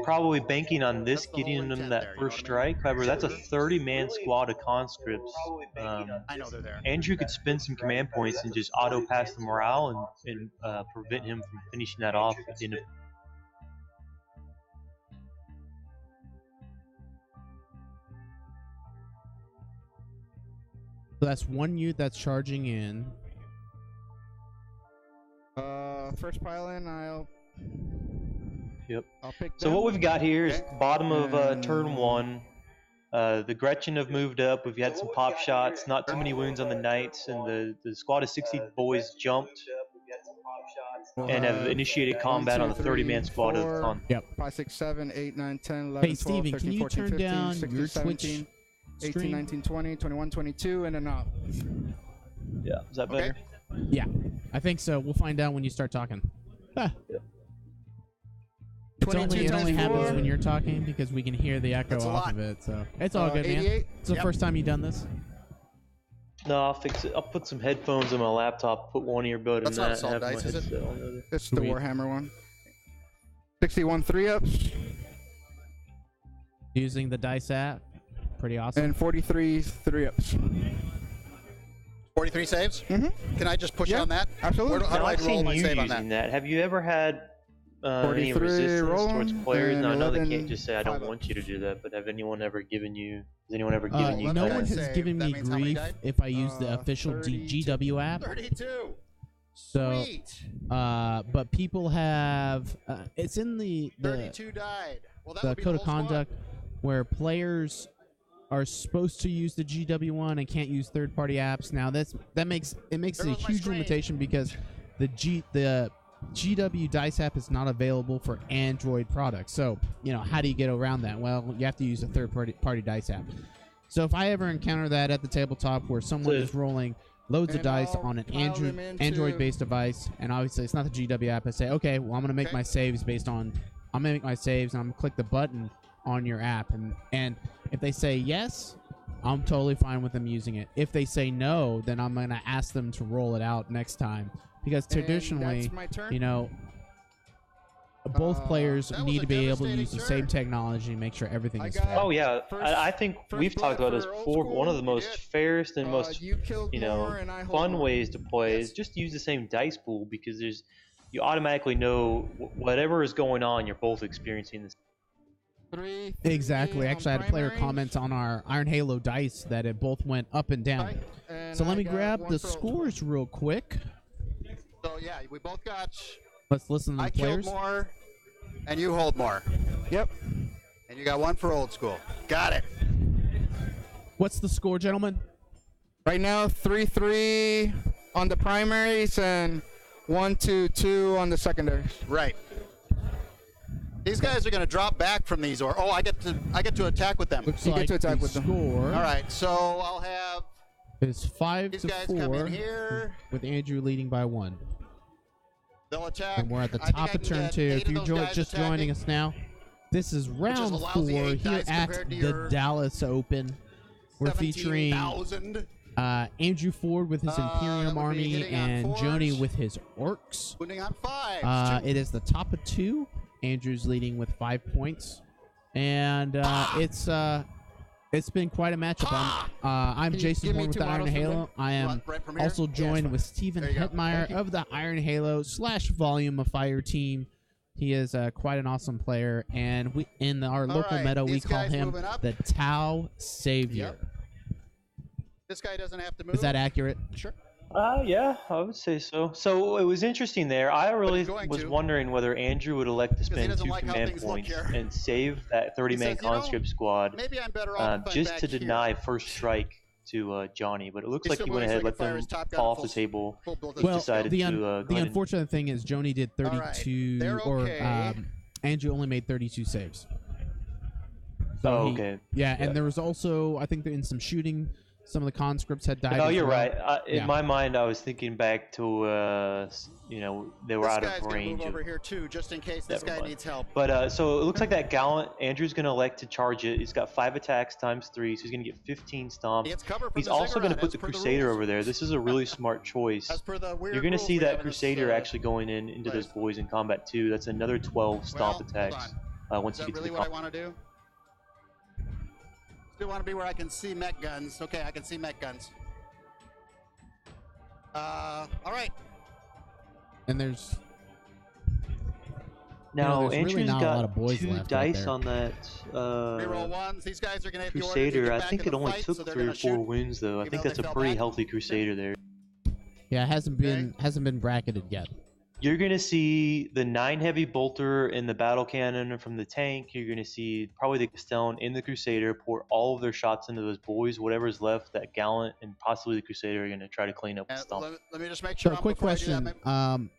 probably banking on this That's the getting whole him intent that there, you know first what I mean? strike. However, that's a 30-man squad of conscripts. I know they're there. Andrew could spend some command points and just auto pass the morale and prevent him from finishing that off at the end of. So that's 1 unit that's charging in. First pile in, I'll pick So them. what we've got here is bottom of And- turn 1. The Gretchen have moved up. We've had some pop shots, not too many wounds on the knights, and the squad of 60 boys jumped We'll and have initiated combat on the 30-man squad of the con. 5, 6, 7, 8, 9, 10, 11, Hey, 12, Steven, 13, can you 14, turn 15, down 16, your 17, Twitch 18, stream? 19, 20, 21, 22, and then up. Yeah, is that better? Yeah, I think so. We'll find out when you start talking. It 22 only times happens 4. when you're talking because we can hear the echo That's a off lot. of it. So it's all good, man. 88. It's the Yep. first time you've done this. No, I'll fix it. I'll put some headphones on my laptop, put one earbud in That's not that, assault and have my dice, is it? headset on the other. It's the Sweet. Warhammer one. 61 3-ups Using the dice app. Pretty awesome. and 43 3-ups. 43 saves. Mm-hmm. Can I just push Yeah, on that? absolutely. How do Now, I I've roll seen my you save on using that? that. Have you ever had any 43 resistance roll towards players? and Now, I know they 11 can't just say, I don't 5-ups. want you to do that, but has anyone ever given you that? No let one me has save. given That me means how many grief died? if I use the official 32. GW app. 32. So, Sweet. but people have. It's in the 32 died. Well, that the would be code the of whole conduct where players are supposed to use the GW1 and can't use third-party apps. Now that makes There a goes my huge screen. limitation because the GW Dice app is not available for Android products. So how do you get around that? Well, you have to use a third-party dice app. So if I ever encounter that at the tabletop where someone is rolling loads of And dice I'll on an pile them into- Android-based device, and obviously it's not the GW app, I say, okay, well I'm gonna make Okay. my saves based on. I'm gonna make my saves, and I'm gonna click the button on your app, and if they say yes, I'm totally fine with them using it. If they say no, then I'm gonna ask them to roll it out next time because And traditionally, that's my turn. both players that was need a to be able to devastating use the turn. same technology and make sure everything I is got- fair. Oh yeah, First- I think first we've talked about blood this for old before. school, One of the we most did. fairest and most you killed more and I hold fun more. ways to play is just use the same dice pool because you automatically know whatever is going on. You're both experiencing this. 3, Exactly. 3 Actually, I on had a player primary. comment on our Iron Halo dice that it both went up and down. Right, and So let I me got grab one the for old scores real quick. So yeah, we both got. Let's listen to I the players. killed more, and you hold more, Yep. and you got one for old school. Got it. What's the score, gentlemen? Right now, 3-3 on the primaries and 1-2 on the secondaries. Right. These guys are going to drop back from these, or I get to attack with them. Looks You get like to attack the with them. score All right, so I'll have is these guys come 5-4 in here. with Andrew leading by 1. They'll attack. And we're at the I think top I of can turn get 2. 8 If of you're those guys just attacking, joining us now, this is round a lousy 4 8 here dice at compared to the your Dallas Open. We're featuring 17,000. Andrew Ford with his Imperium that would be Army hitting on and 4s. Jony with his Orks. Wounding on 5s. It is the top of 2. Andrew's leading with 5 points, and it's been quite a matchup. I'm Can you Jason give me Horn with 2 the Iron models from Halo. there? I am Right from here? also Yeah, it's joined fine. with Stephen There you go. Hetmeyer Thank you. of the Iron Halo / Volume of Fire team. He is quite an awesome player, and we in our local right, meta we these call guys him moving up. the Tau Savior. Yep. This guy doesn't have to move. Is that accurate? Sure. Yeah, I would say so. So it was interesting there. I really he's going was to. wondering whether Andrew would elect to he spend doesn't 2 like how command things look points here. and save that 30-man says, "You know, conscript squad Maybe I'm better off if I'm just back to here." deny first strike to Jony. But it looks He's like still he went moving so ahead, he let can fire them his top gun fall off full- the table. full build He Well, decided the to go the ahead unfortunate thing is Jony did All right, 32, they're okay. or Andrew only made 32 saves. So Oh, he- okay. Yeah, Yeah. and there was also, I think, in some shooting, some of the conscripts had died. Oh, as you're well. right. In Yeah. my mind, I was thinking back to, they were This out guy's of gonna range. move Of, over here too, just in case this Never guy mind. needs help. but so it looks like that Gallant, Andrew's going to elect to charge it. He's got 5 attacks times 3, so he's going to get 15 stomp. He gets cover from He's the also going to ziggurat, put as the per the Crusader rules. over there. This is a really smart choice. As per the weird You're going to rules see we that have in this, Crusader actually going into place. those boys in combat too. That's another 12 stomp Well, attacks hold once Is you that get really to the what I want to do? Still want to be where I can see mech guns. Okay, I can see mech guns. All right. And there's Now, there's really Andrew's not a lot got of boys 2 left out dice there. on that Reroll ones. These guys are going to have the order to Crusader. get I back think in it the only fight, took so they're 3 or gonna 4 shoot. wounds though. I even think though that's they a fell pretty back. healthy Crusader there. yeah, it hasn't been bracketed yet. You're going to see the 9 heavy bolter in the battle cannon from the tank. You're going to see probably the Castellan in the Crusader pour all of their shots into those boys. Whatever's left, that Gallant and possibly the Crusader are going to try to clean up the stomp. Let me just make sure. So, quick before I do that, question: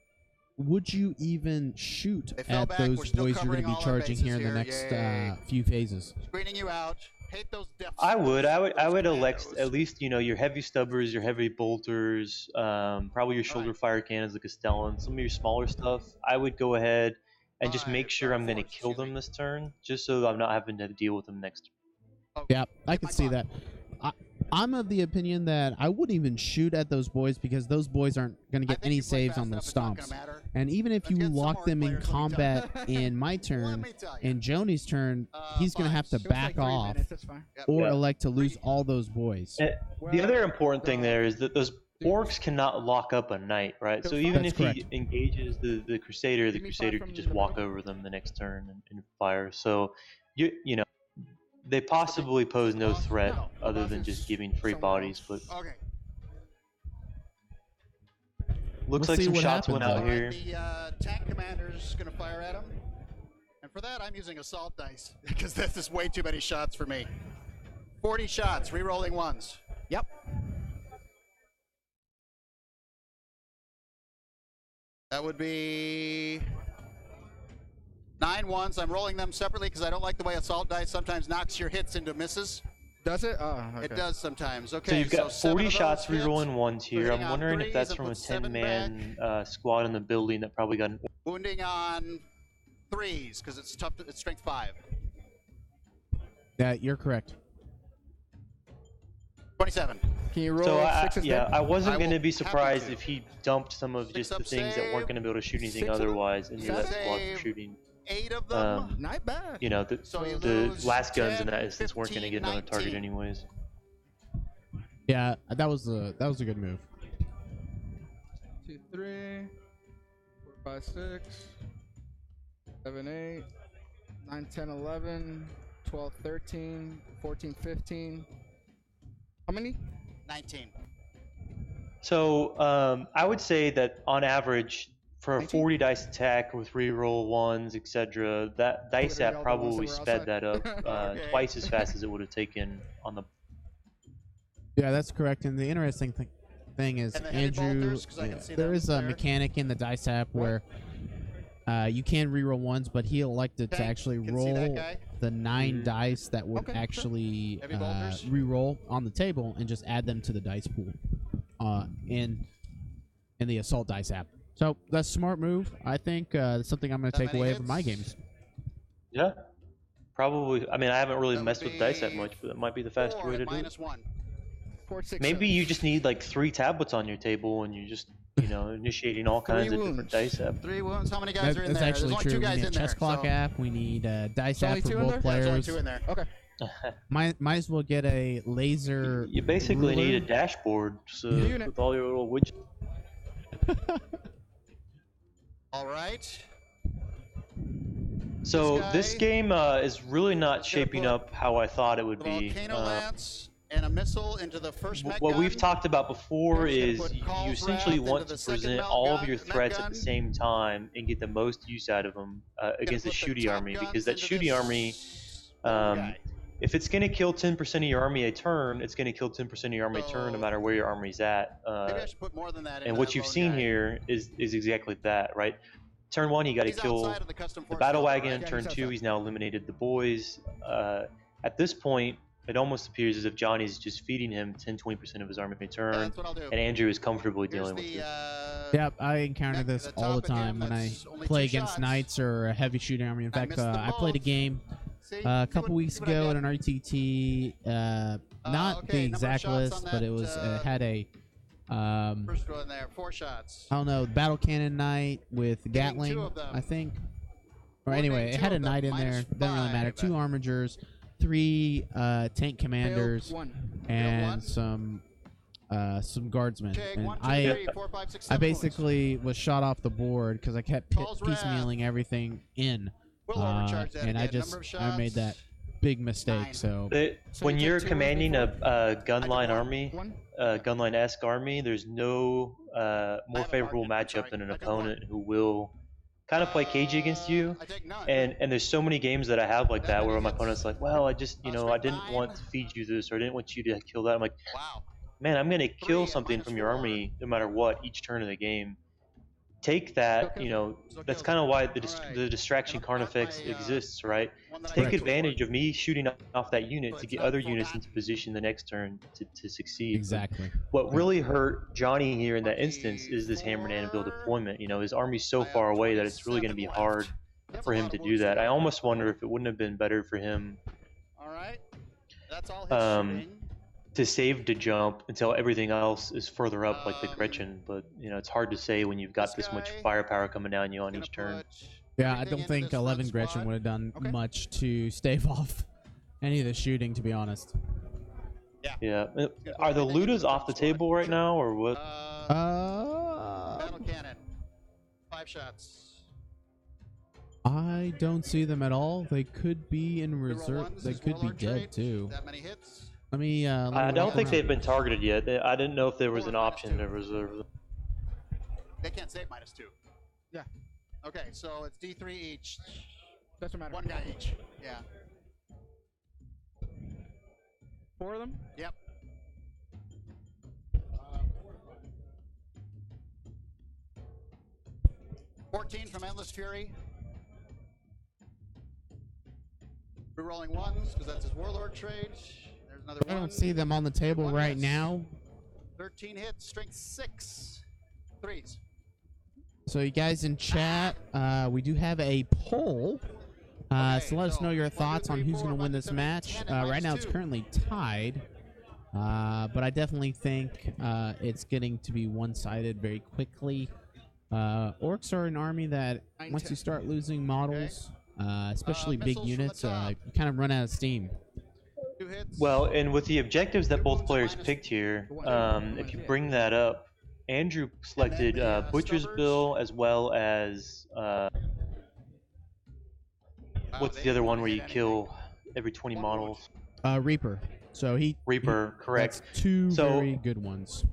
would you even shoot They fell at back. We're those still boys you're going covering to be all our charging bases here in the here. next Yay. few phases? screening you out. Hate those death. I would those elect commandos. at least your heavy stubbers, your heavy bolters, probably your shoulder Alright. fire cannons, the Castellan, some of your smaller stuff. I would go ahead and just make Alright, sure I'm going to force, kill excuse them me. this turn, just so I'm not having to deal with them next. Oh, Yeah, I get can my see clock. that. I'm of the opinion that I wouldn't even shoot at those boys because those boys aren't going to I get think any you play saves fast on enough, those it's not gonna stomps. matter. And even if Let's you get some lock more them in players, let me tell combat you. in my Let turn, me tell you. in Jony's turn, he's going to have to fives. back off or Yeah. elect to lose all those boys. The other important thing there is that those Orks cannot lock up a knight, right? So even That's if he correct. engages the Crusader, the Give me five Crusader from can just the walk middle. over them the next turn and fire. So you know they possibly pose no threat No, the other boss than is just giving free somewhere bodies. But Okay. looks We'll like see some what shots went happens, out though. here. The tank commander's going to fire at him. And for that, I'm using assault dice because this is way too many shots for me. 40 shots, re-rolling ones. Yep. That would be 9 ones. I'm rolling them separately because I don't like the way assault dice sometimes knocks your hits into misses. Does it? Oh, okay. It does sometimes. Okay, So you've got 7 40 of those shots hits. re-rolling ones We're here. hitting I'm on wondering if threes that's and from a put 7 10-man squad in the building that probably got an Wounding on 3s because it's tough. It's strength 5. Yeah, you're correct. 27. Can you roll So sixes yeah, then? I wasn't I going to will be happy surprised to. if he dumped some of 6 just the up things that weren't save. going to be able to shoot anything 6 of them? otherwise, and you're that Save. squad for shooting. 8 of them. Not bad. The So you the lose last guns 10, in that instance weren't going to 15, get another target 19. anyways. Yeah, that was a good move. 2, 3, 4, 5, 6, 7, 8, 9, 10, 11, 12, 13, 14, 15. How many? 19. So I would say that on average, for a 19? 40 dice attack with reroll ones, etc., that dice Put it app all the ones probably that were sped outside. that up Okay. twice as fast as it would have taken on the. Yeah, that's correct. And the interesting thing is, And the heavy Andrew, bolters, 'cause I can see there them is a there. mechanic in the dice app where you can reroll ones, but he elected to Okay, actually can see that roll guy. the 9 dice that would Okay, sure. actually Heavy bolters. reroll on the table and just add them to the dice pool in the assault dice app. So that's a smart move. I think that's something I'm going to That take many away from my hits? games. Yeah, probably. I mean, I haven't really That would messed with dice that be much, but that might be the faster 4 way to at do it. -1. 4, 6, Maybe 7. you just need like 3 tablets on your table, and you're just, initiating all kinds of different wounds. dice apps. 3 wounds. How many guys are in That's there? actually There's only true. 2 We guys need a in chess there. clock so. app. We need a dice There's only app for 2 in both there? Yeah, there's only players. 2 in there. Okay. Might as well get a laser. You basically need a ruler. dashboard Unit. with all your little widgets. All right. So This this guy game is really not gonna shaping put up how I thought it would The be. volcano lance and a missile into the first mech What gun. we've talked about before He's gonna is put you Call's essentially Wrath want into to the second present melt all of gun- your mech threats at gun. the same time and get the most use out of them against the put the shooty top army, guns because that into shooty this army, little guy. if it's going to kill 10% of your army a turn, it's going to kill 10% of your army a turn no So- matter where your army's at. Maybe I should put more than that And into what that you've lone seen guy. here is exactly that, right? Turn 1, you got to He's kill outside of the custom the force battle field, wagon. right? Yeah, Turn he's 2, outside. he's now eliminated the boys. At this point, it almost appears as if Johnny's just feeding him 10-20% of his army a Yeah, turn, that's what I'll do. and Andrew is comfortably Here's dealing with the, it. Yep, I encounter Neck this at the all the top again, time when I that's only play 2 against shots. knights or a heavy shooting army. In I fact, missed them I played a both. game See? a See couple what- weeks see what I ago get? at an RTT. Not okay, the number of exact shots on list, but it that, was had a First one there, 4 shots. I don't know, battle cannon knight with Hitting Gatling, 2 of them. I think. Or Hitting anyway, it 2 had a of them, knight in there. Doesn't really matter. -5. 2 armigers, 3 tank commanders, Failed 1. and one. some guardsmen. Okay, And 1, 2, I 3, 4, 5, 6, I 7 basically was shot off the board because I kept Call's Wrath. piecemealing everything in, We'll overcharge that and I again. just Number of I made that shots. big mistake. 9. So So When you take you're 2 commanding a gunline 1. army, 1. gunline-esque army, there's no more have a favorable market, matchup sorry. than an I took opponent who will kind of play cagey against you. I take none. And there's so many games that I have like That that many where my hits? opponent's like, well, I just, I straight didn't 9? want to feed you this, or I didn't want you to kill that. I'm like, Wow. man, I'm gonna 3 kill and something from your -4. army no matter what each turn of the game. Take that, Okay. So that's kills kind of it. why Alright. the distraction And I've got carnifex my, exists, right? One that I Take can advantage afford. of me shooting off that unit So to it's get not other full units damage. into position the next turn to succeed. exactly. What really hurt Johnny here in that 24. instance is this hammer and anvil deployment. His army's so far away that it's really going to be 27 hard left. That's for a him lot to of do wounds that. there. I almost wonder if it wouldn't have been better for him All right. That's all his shooting. to save to jump until everything else is further up, like the Um, Gretchen. But it's hard to say when you've got this this much guy firepower coming down you on Gonna each turn. put Yeah, I everything don't into think this front 11 Gretchen squad. would have done Okay. much to stave off any of the shooting, to be honest. Yeah. put Are the everything into Ludas the off the front table squad. right now, or what? Battle cannon. 5 shots. I don't see them at all. They could be in Reroll reserve. ones They is could be warlord dead trait. too. That many hits. Let me. Let me I don't walk think around. they've been targeted yet. I didn't know if there was Or an minus option 2. to reserve them. They can't save -2. Yeah. Okay, so it's D3 each. Doesn't matter. 1 guy each. Yeah. 4 of them? Yep. $14 from Endless Fury. Rerolling 1s, because that's his Warlord trade. There's another I 1. don't see them on the table 1 right hits. now. 13 hits, strength 6. 3s. So you guys in chat, we do have a poll. Okay, So let us so know your 1, 2, thoughts 3, on who's 4, going to 5, win this 7, match. 10, and Right now it's -2. currently tied. But I definitely think it's getting to be one-sided very quickly. Orcs are an army that once you start losing models, especially big missiles from the units, top. you kind of run out of steam. 2 hits. Well, and with the objectives that both players Minus- picked here, one. if you bring that up, Andrew selected the, Butcher's Stubbers. Bill as well as Wow, what's they the other didn't one where hit you anything. kill every 20 One more. models? Reaper. So Reaper, correct. That's 2 So- very good ones.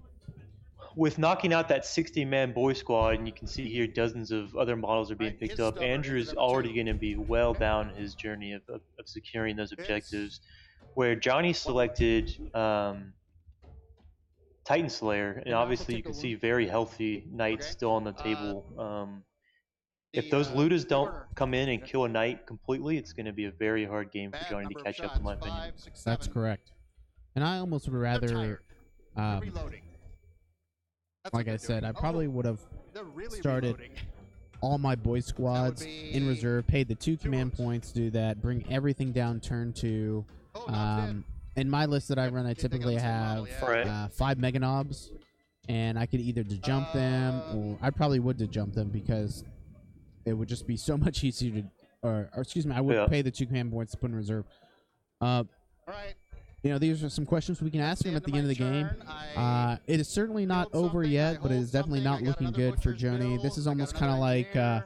With knocking out that 60-man boy squad, and you can see here dozens of other models are being Right, picked his up, stubborn Andrew is is number already 2. going to be well down his journey of securing those objectives. Where Johnny selected Titan Slayer, and obviously you can see very healthy knights Okay. still on the table. If those Ludas don't come in and kill a knight completely, it's going to be a very hard game for Bad Jony to number of catch up, shots, in my opinion. 5, 6, That's 7. correct. And I almost would They're rather, tired. They're reloading. That's like what I they're said, doing. I probably would have They're really started reloading. all my boy squads in be reserve, paid the 2 command Orks. points, do that, bring everything down turn 2. Oh, not dead. In my list that I run, I Can't think of typically the same have model, yeah. Right. 5 Mega Knobs, and I could either jump them, or I probably would jump them because it would just be so much easier to, or excuse me, I would Yeah. pay the 2 command points to put in reserve. All right. You know, these are some questions we can ask him at the end of the game. I It is certainly not build over something, yet, I but it hold is definitely something, I not got looking another good for butcher's Jony. bill, This is I got almost kind of another like engineer.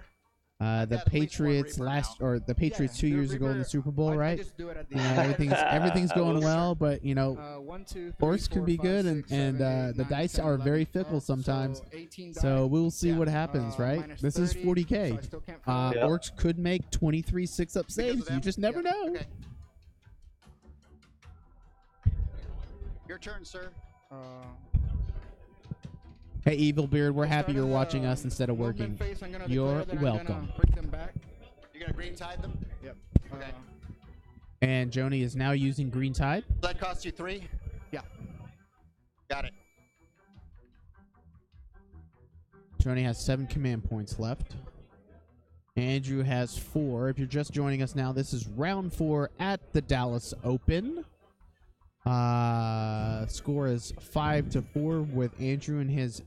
the got at least one Patriots Reaper last, now. or the Patriots 2 years ago in the Super Bowl, right? just do it at the You know, end. everything's going Well, well, but you know, 1, 2, 3, Orks can 4, be 5, good, 6, and 7, 8, the 9, dice 10, are 11, very 12, fickle sometimes. So 18 So dice. we'll see Yeah. what happens, right? Minus This is 30, 40K. so I still can't fill it. Yeah. Orks could make 23 6-up Because of saves. You them? just never Yeah. know. Okay. Your turn, sir. Uh, Hey, Evil Beard, we're we'll happy start you're at the watching us instead of movement working. phase. I'm gonna You're declare that I'm welcome. gonna bring them back. You're gonna green tide them. Yep. Okay. And Jony is now using Green Tide. Does that cost you 3? Yeah. Got it. Jony has 7 command points left. Andrew has 4. If you're just joining us now, this is round 4 at the Dallas Open. Score is 5-4 with Andrew and his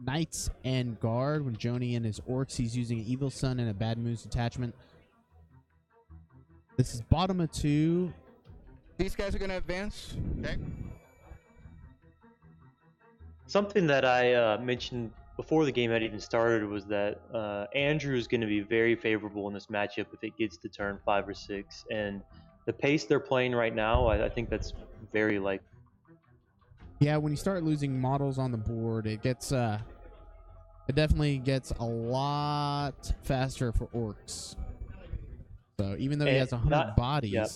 Knights and Guard. When Jony and his Orcs, he's using an Evil Sun and a Bad Moose attachment. This is bottom of 2. These guys are gonna advance. Okay. Something that I mentioned before the game had even started was that Andrew is going to be very favorable in this matchup if it gets to turn 5 or 6. And the pace they're playing right now, I think that's very likely. Yeah, when you start losing models on the board, it gets it definitely gets a lot faster for Orcs. So even though he has 100 bodies, Yep.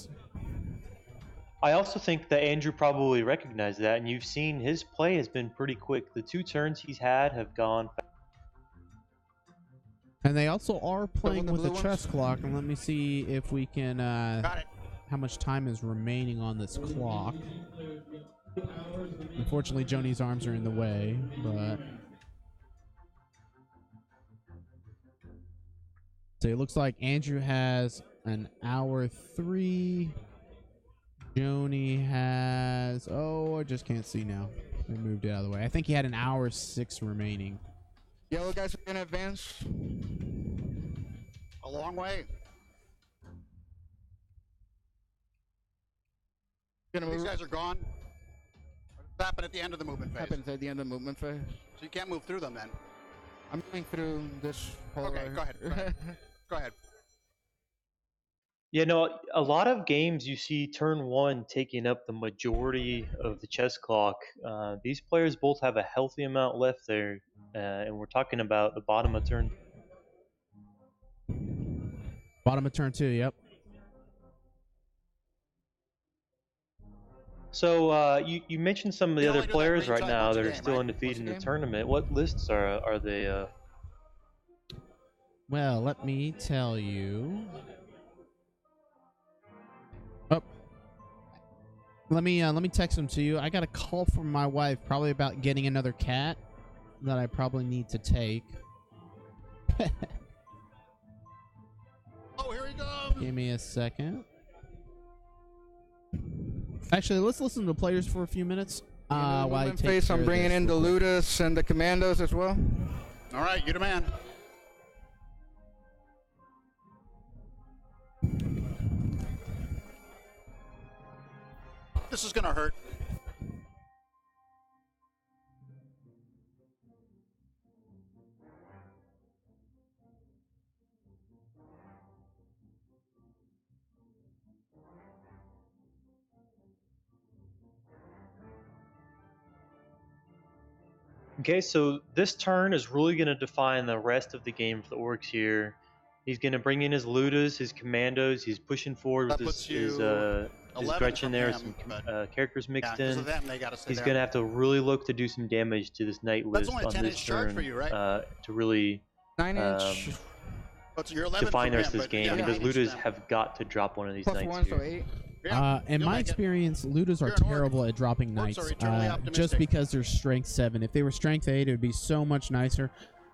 I also think that Andrew probably recognized that, and you've seen his play has been pretty quick. The 2 turns he's had have gone. and they also are playing the with a blue chess clock. And let me see if we can Got it. how much time is remaining on this clock. Unfortunately, Jony's arms are in the way, but so it looks like Andrew has an hour 3. Jony has, I just can't see now. They moved it out of the way. I think he had an hour 6 remaining. Yellow guys are gonna advance. A long way. Gonna These move. guys are gone. What's happened at the end of the movement phase? Happens at the end of the movement phase. So you can't move through them then. I'm going through this hole. Okay, right go ahead. here. Go ahead. Go ahead. Yeah, no, a lot of games you see turn 1 taking up the majority of the chess clock. These players both have a healthy amount left there, and we're talking about the bottom of turn. Bottom of turn 2, yep. So you mentioned some of the They other only do that players green right tide now once a that are game, still right? undefeated in Once a the game? tournament. What lists are they? Well, let me tell you. Oh, let me text them to you. I got a call from my wife, probably about getting another cat that I probably need to take. Oh, here he goes. Give me a second. Actually, let's listen to the players for a few minutes. While I Movement take phase. care I'm of bringing this in the real quick. Ludus and the Commandos as well. All right, you demand. This is gonna hurt. Okay, so this turn is really going to define the rest of the game for the Orcs here. He's gonna bring in his Ludas, his Commandos. He's pushing forward That with puts his you 11 Gretchen from there, him, some but- characters Yeah, mixed because in. of them, they got to stay He's there. gonna have to really look to do some damage to this Night That's Wisp only a on 10-inch this charge turn for you, right? to really 9-inch But you're 11 define from the rest him, of this but game yeah, because 9-inch Ludas them. have got to drop one of these plus knights 1, so here. 8. Yeah, In you'll my make it. Ludas are You're an orc. terrible at dropping Orcs knights. are eternally Just optimistic. because they're strength 7. If they were strength 8, it would be so much nicer.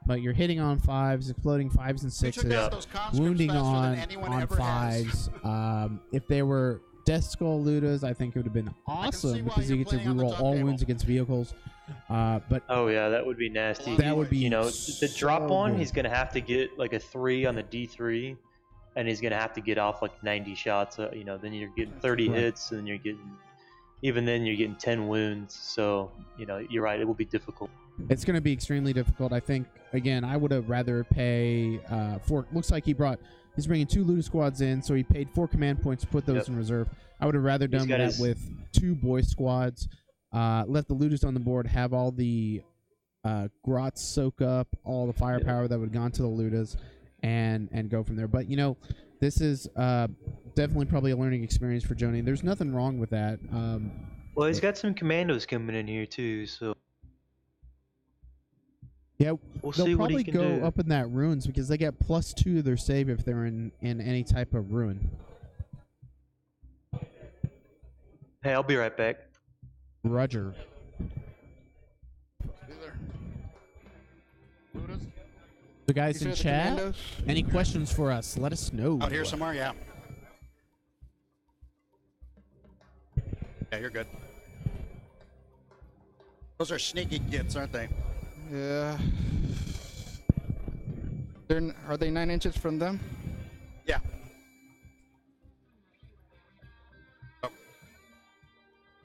But you're hitting on 5s, exploding 5s and We took 6s, out those conscripts wounding faster on than anyone ever 5s. If they were Death Skull Ludas, I think it would have been see awesome why because you you're get to playing on the reroll top all table. wounds against vehicles. But Oh yeah, that would be nasty. that would be You know, the drop so one, good. he's gonna have to get like a 3 on the D3, and he's gonna have to get off like 90 shots. You know, then you're getting 30 Right. hits, and then you're getting, even then you're getting 10 wounds. So you know, you're right, it will be difficult. It's going to be extremely difficult. I think, again, I would have rather pay looks like he's bringing 2 Luda squads in, so he paid 4 command points to put those Yep. in reserve. I would have rather He's done got that his- with 2 boy squads, let the Ludas on the board have all the grots soak up all the firepower that would have gone to the Ludas and go from there. But, you know, this is definitely probably a learning experience for Jony. There's nothing wrong with that. Well, he's got some commandos coming in here too, so Yeah, we'll they'll see what probably he can go do. up in that ruins because they get +2 to their save if they're in any type of ruin. Hey, I'll be right back. Roger. So guys in You see the chat, commandos? any questions for us? Let us know. Out here somewhere, yeah. Yeah, you're good. Those are sneaky gits, aren't they? Yeah. Are they 9 inches from them? Yeah.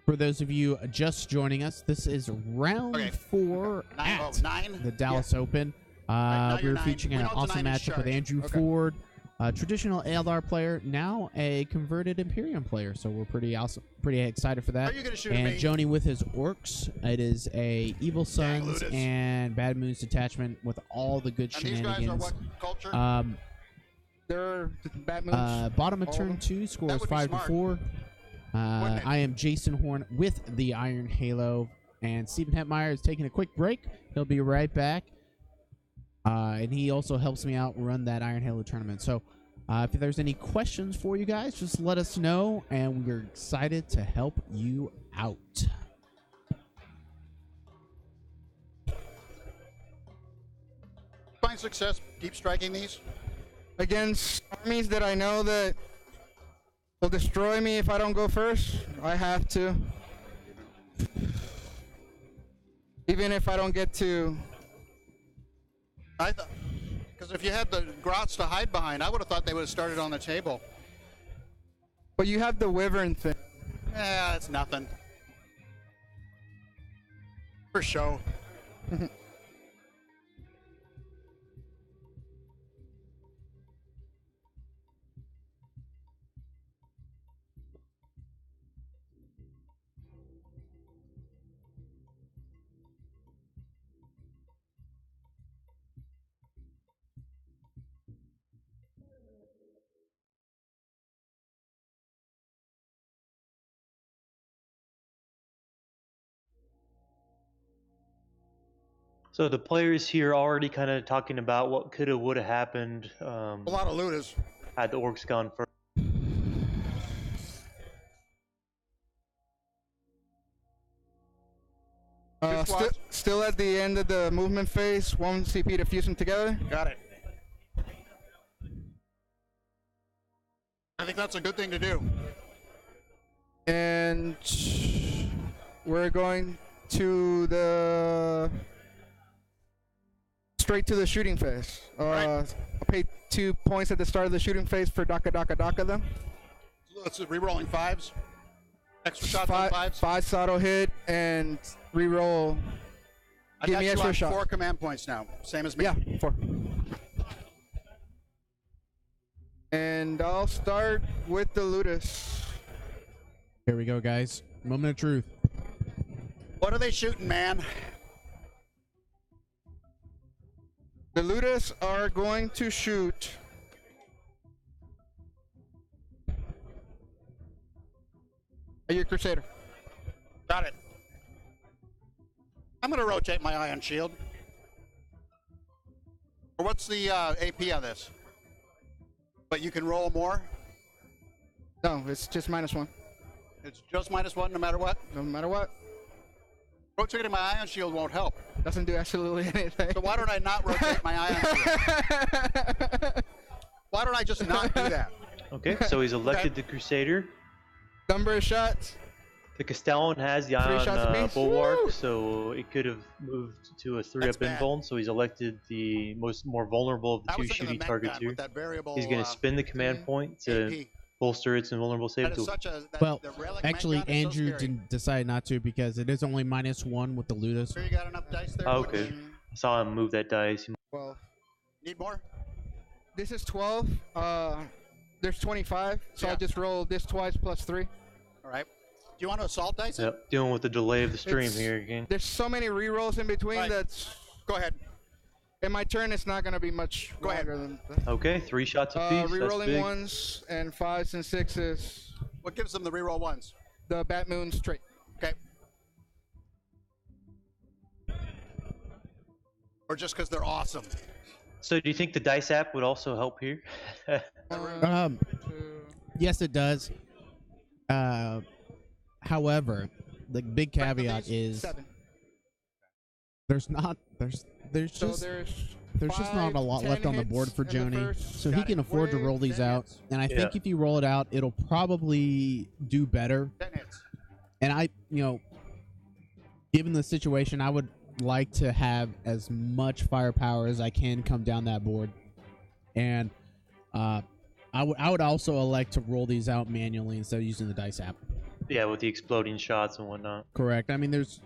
For those of you just joining us, this is round Okay. 4 Nine, at nine? the Dallas Open. now We you're were 9. featuring We an know it's a awesome 9-inch matchup with charge. Andrew Okay. Ford, a traditional ALR player, now a converted Imperium player. So we're pretty excited for that. Are you gonna shoot And me? Jony with his Orks. It is a Evil Sons Ludus. and Bad Moons detachment with all the good And these guys are shenanigans. what culture? They're bad moves. Bottom of All of turn them? 2 scores That would be 5 to smart. 4. Wouldn't it? I am Jason Horn with the Iron Halo, and Stephen Hetmeyer is taking a quick break. He'll be right back. And he also helps me out run that Iron Halo tournament. So if there's any questions for you guys, just let us know, and we're excited to help you out. Find success, keep striking these. Against armies that I know that will destroy me if I don't go first, I have to. Even if I don't get to. I thought, because if you had the grots to hide behind, I would have thought they would have started on the table. But you have the wyvern thing. Yeah, it's nothing. For show. So the players here already kind of talking about what could have, would have happened A lot of looters. had the Orcs gone first. Two squads. Still at the end of the movement phase, 1 CP to fuse them together. Got it. I think that's a good thing to do. And we're going to the straight to the shooting phase. Right. I'll pay 2 points at the start of the shooting phase for Daka them. Let's re-rolling 5s. Extra shots on 5s. 5 auto hit and reroll. I give got me you extra on shot. 4 command points now. Same as me. Yeah, 4. And I'll start with the Ludus. Here we go, guys. Moment of truth. What are they shooting, man? The Ludus are going to shoot Hey, your Crusader. Got it. I'm going to rotate my ion shield. Or what's the AP on this? But you can roll more? No, it's just -1. It's just -1 no matter what? No matter what. Rotating my ion shield won't help. Doesn't do absolutely anything. So why don't I not rotate my ion shield? Why don't I just not do that? Okay, so he's elected the Crusader. Number of shots. The Castellan has the 3 shots ion apiece. bulwark, Woo! so it could have moved to a 3-up That's bad. invuln. So he's elected the more vulnerable of the I 2 was thinking shooting the mech targets gun here. with that variable, He's going to spin the command point to AP. bolster its invulnerable save That is tool. such a, that, Well, the relic mech actually, gun is so Andrew scary. didn't decide not to because it is only -1 with the Ludus. Sure you got enough dice there? Oh, okay. I saw him move that dice. 12. Need more? This is 12. There's 25, so I Yeah. just rolled this twice plus 3. All right. Do you want to assault dice it? Yep, dealing with the delay of the stream It's- here again. There's so many rerolls in between Right. that's. Go ahead. In my turn, it's not gonna be much Go ahead. longer than. Okay, 3 shots apiece. That's Rerolling big. 1s and 5s and 6s. What gives them the reroll ones? The Bat Moon's trait. Okay. Or just because they're awesome? So do you think the dice app would also help here? Um, 2, yes, it does. However, the big caveat is 7. there's so So there's just not a lot 10 left on the hits board for in the Jony, first. so he Got can it. afford to Wait, roll these 10 out. hits. And I Yeah. think if you roll it out, it'll probably do better. 10 hits. And given the situation, I would like to have as much firepower as I can come down that board. And I would also elect to roll these out manually instead of using the dice app. Yeah, with the exploding shots and whatnot. Correct. I mean, there's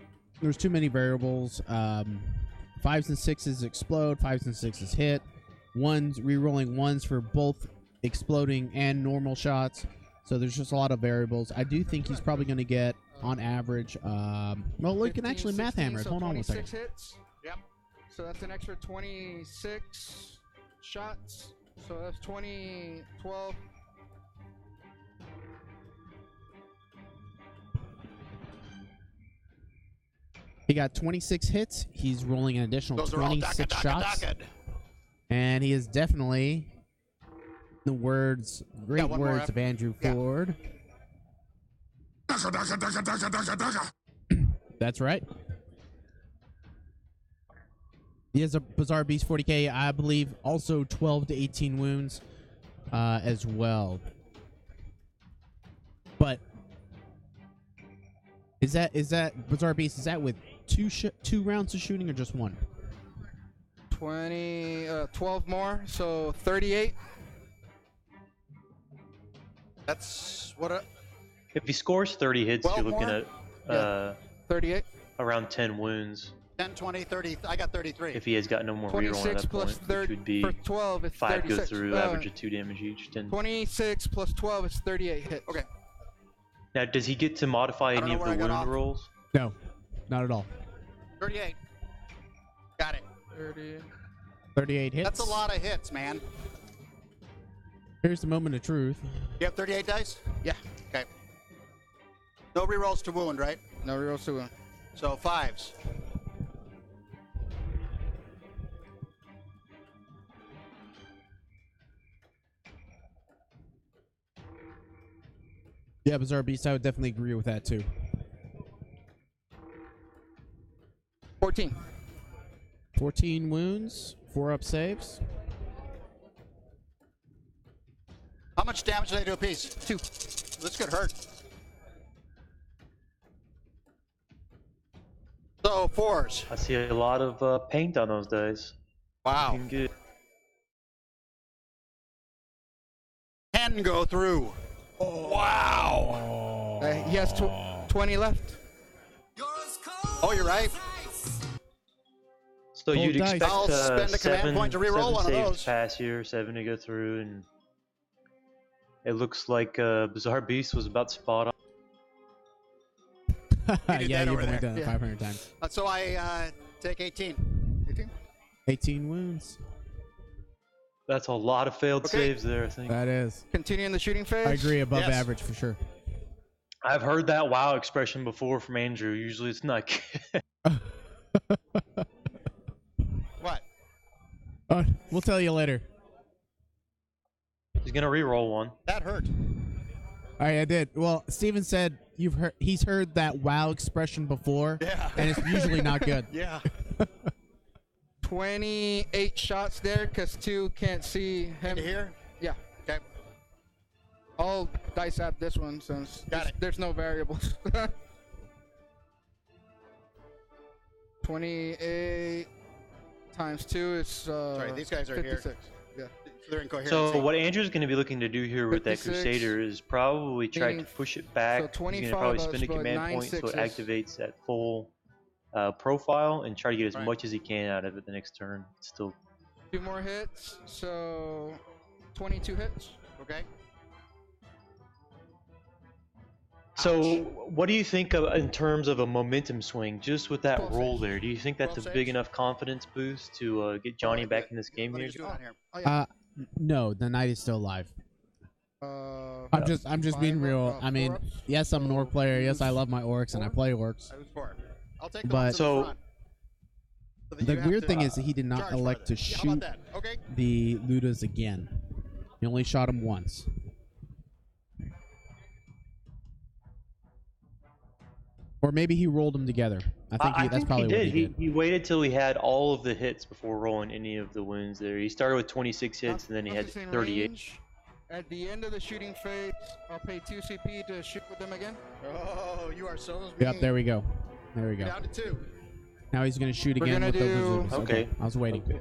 too many variables. 5s and 6s explode. 5s and 6s hit. Rerolling 1s for both exploding and normal shots. So there's just a lot of variables. I do think he's probably going to get, on average, well, we can 15, actually math 16, hammer it. so Hold on one 26 second. hits. Yep. So that's an extra 26 shots. So that's 20, 12. He got 26 hits. He's rolling an additional Those are all 26 shots. DACA. And he is definitely the great one more words up. of Andrew Yeah. Ford. That's right. He has a Bizarre Beast 40k, I believe, also 12 to 18 wounds as well. But is that Bizarre Beast? Is that with two rounds of shooting or just one? 12 more, so 38. That's what If he scores 30 hits, 12 you're looking more? at 38. around 10 wounds. 10, 20, 30. I got 33. If he has got no more rerolling at 26 that plus point, 30 which would be for 12 is 5 go 36. through, average of 2 damage each. 10. 26 plus 12 is 38 hits. Okay. Now, does he get to modify don't any know of where the I got wound off. rolls? No, not at all. 38. Got it. 30. 38 hits. That's a lot of hits, man. Here's the moment of truth. You have 38 dice? Yeah. Okay. No rerolls to wound, right? No rerolls to wound. So 5s. Yeah, Bizarre Beast, I would definitely agree with that too. 14. 14 wounds, 4 up saves. How much damage do they do a piece? 2. This could hurt. So 4s. I see a lot of paint on those dice. Wow. Looking good. 10 go through. Wow. He has 20 left. Oh, you're right. So Full you'd dice. expect I'll spend a command 7, point to reroll 7 one of saves those. pass here, 7 to go through, and it looks like Bizarre Beast was about spot on. did Yeah, that you've over only there. done it Yeah. 500 times. So I take 18. 18. 18 wounds. That's a lot of failed Okay. saves there, I think. That is. Continuing the shooting phase. I agree, above Yes. average for sure. I've heard that wow expression before from Andrew. Usually it's not good. What? We'll tell you later. He's gonna re-roll one. That hurt. All right, I did. Well, Steven said he's heard that wow expression before, Yeah. and it's usually not good. Yeah. 28 shots there, because 2 can't see him. Here? Yeah. Okay. I'll dice out this one since there's no variables. 28 times 2 is Sorry, these guys are 56. here. Yeah. They're incoherent. So what Andrew's going to be looking to do here with that 56, Crusader is probably try to meaning- push it back. so He's going 25 to probably of spend a us, but command 9 point so it sixes. activates that full profile and try to get as Right. much as he can out of it the next turn. Still, 2 more hits, so 22 hits. Okay. so what do you think of, in terms of a momentum swing, just with that 12 roll saves. there? Do you think that's a 12 big saves. enough confidence boost to get Jony Good. back in this game What here? are you doing here? Oh, yeah. No, the knight is still alive. I'm just 5 being up, real. I mean, 4 ups. yes, I'm an orc player. Yes, I love my orcs and I 4? play orcs. I was 4. I'll take the But- ones in So- the front. So that The you have weird to, thing is that he did not charge elect to farther. Yeah, how shoot about that? Okay. the Ludas again. He only shot him once. Or maybe he rolled them together. I think that's probably what he did. He waited till he had all of the hits before rolling any of the wounds there. He started with 26 hits and then he had Practicing 38. range. At the end of the shooting phase, I'll pay 2 CP to shoot with them again. Oh, you are so mean. Yep, there we go. There we go. Down to 2. Now he's going to shoot We're again gonna with the do- Ludas. Okay. I was waiting. Okay.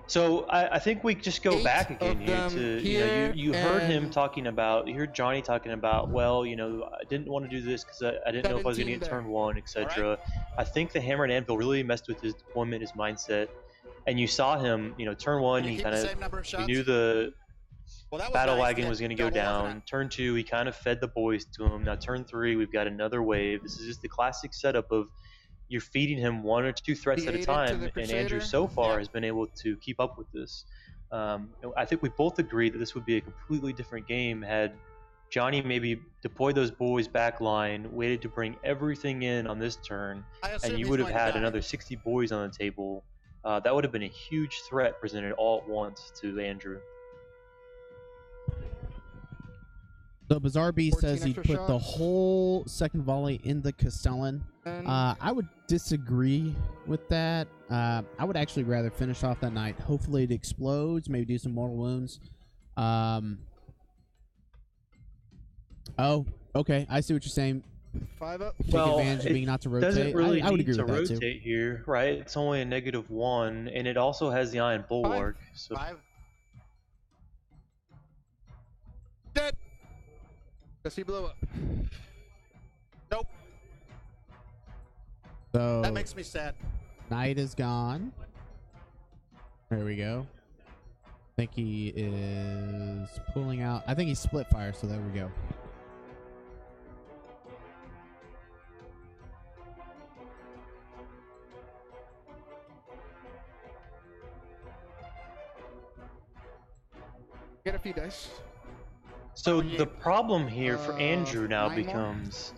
So I think we just go 8 back again of here them to here, you heard him and- talking about, you heard Jony talking about, well, I didn't want to do this because I didn't know if I was going to 17 get there. turn 1, etc. I think the hammer and anvil really messed with his deployment, his mindset, and you saw him, turn 1 Can you he keep kind the of same number of shots? he knew the Well, that was battle nice. wagon Get was going to go double, wasn't down. it? Turn 2, he kind of fed the boys to him. Now turn 3, we've got another wave. This is just the classic setup of you're feeding him 1 or 2 threats The at a 8 into time, the and Andrew Crusader. so far Yeah. has been able to keep up with this. I think we both agreed that this would be a completely different game had Jony maybe deployed those boys back line, waited to bring everything in on this turn, I assume and you he's would have going to had die. another 60 boys on the table. That would have been a huge threat presented all at once to Andrew. So Bizarre Beast 14 says he'd extra put the shots. whole second volley in the Castellan. And I would disagree with that. I would actually rather finish off that knight. Hopefully it explodes. Maybe do some mortal wounds. Oh, okay. I see what you're saying. 5 up. Take advantage of being not to rotate. Doesn't really I would need agree to with that rotate too. here, right? It's only a -1, and it also has the Iron Bulwark. So 5. Dead. Does he blow up? Nope. So That makes me sad. knight is gone. There we go. I think he is pulling out. I think he's split fire, so there we go. Get a few dice. So the problem here for Andrew now 9 more? becomes,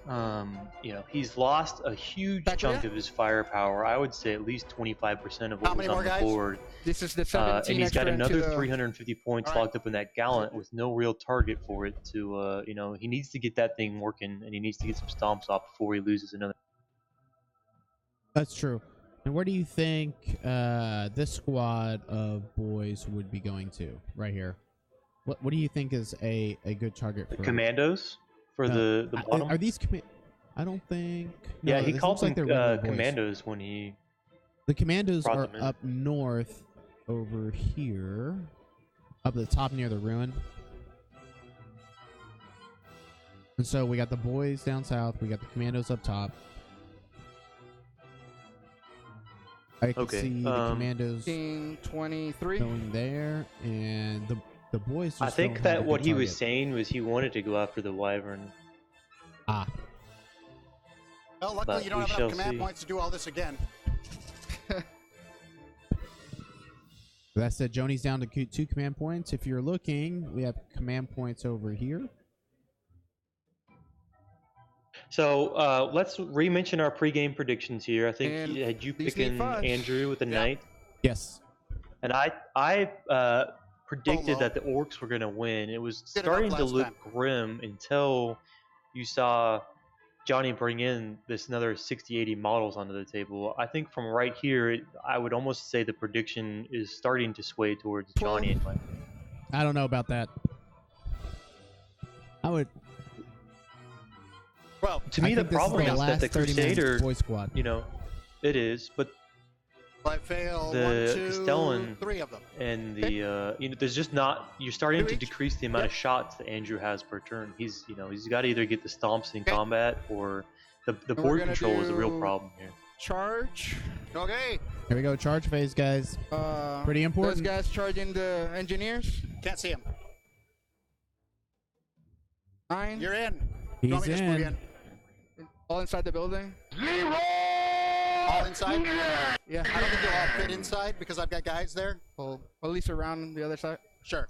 he's lost a huge Back chunk there? of his firepower. I would say at least 25% of what How was many on more the guys? board. This is the 17 And he's got extra into another the 350 points All right. locked up in that gallant with no real target for it to, he needs to get that thing working and he needs to get some stomps off before he loses another. That's true. And where do you think this squad of boys would be going to? Right here. What do you think is a good target for Commandos for the bottom? Are these I don't think. No, Yeah, he this called looks like them they're regular boys. commandos when he. The commandos brought are them in. up north over here. Up at the top near the ruin. And so we got the boys down south. We got the commandos up top. I can Okay, see the commandos 23. going there, and the boys. Just I think don't have a that what good he was target. saying was he wanted to go after the wyvern. Ah, Well, luckily But you don't we have shall enough command see. points to do all this again. that said, Jony's down to 2 command points. If you're looking, we have command points over here. So let's re-mention our pregame predictions here. I think And had you these picking need fives. Andrew with the Yeah. knight, Yes. and I predicted low. that the Orks were going to win. It was Did enough starting to last look time. grim until you saw Jony bring in this another 60, 80 models onto the table. I think from right here, I would almost say the prediction is starting to sway towards Jony. In my opinion. I don't know about that. I would. Well, To me, I the think this problem is the is that last the 30-man Crusader, boy squad. you know, it is, but I fail The 1, 2, Castellan 3 of them. and the you know, there's just not. You're starting to Reach. decrease the amount of shots that Andrew has per turn. He's got to either get the stomps in Okay. combat or the we're board gonna control is a real do- problem here. Charge. Okay. Here we go. Charge phase, guys. Pretty important. Those guys charging the engineers. Can't see him. 9. You're in. He's You want me to just move you in. All inside the building. All inside? Yeah. I don't think you'll all fit inside because I've got guys there. Well, at least around the other side. Sure.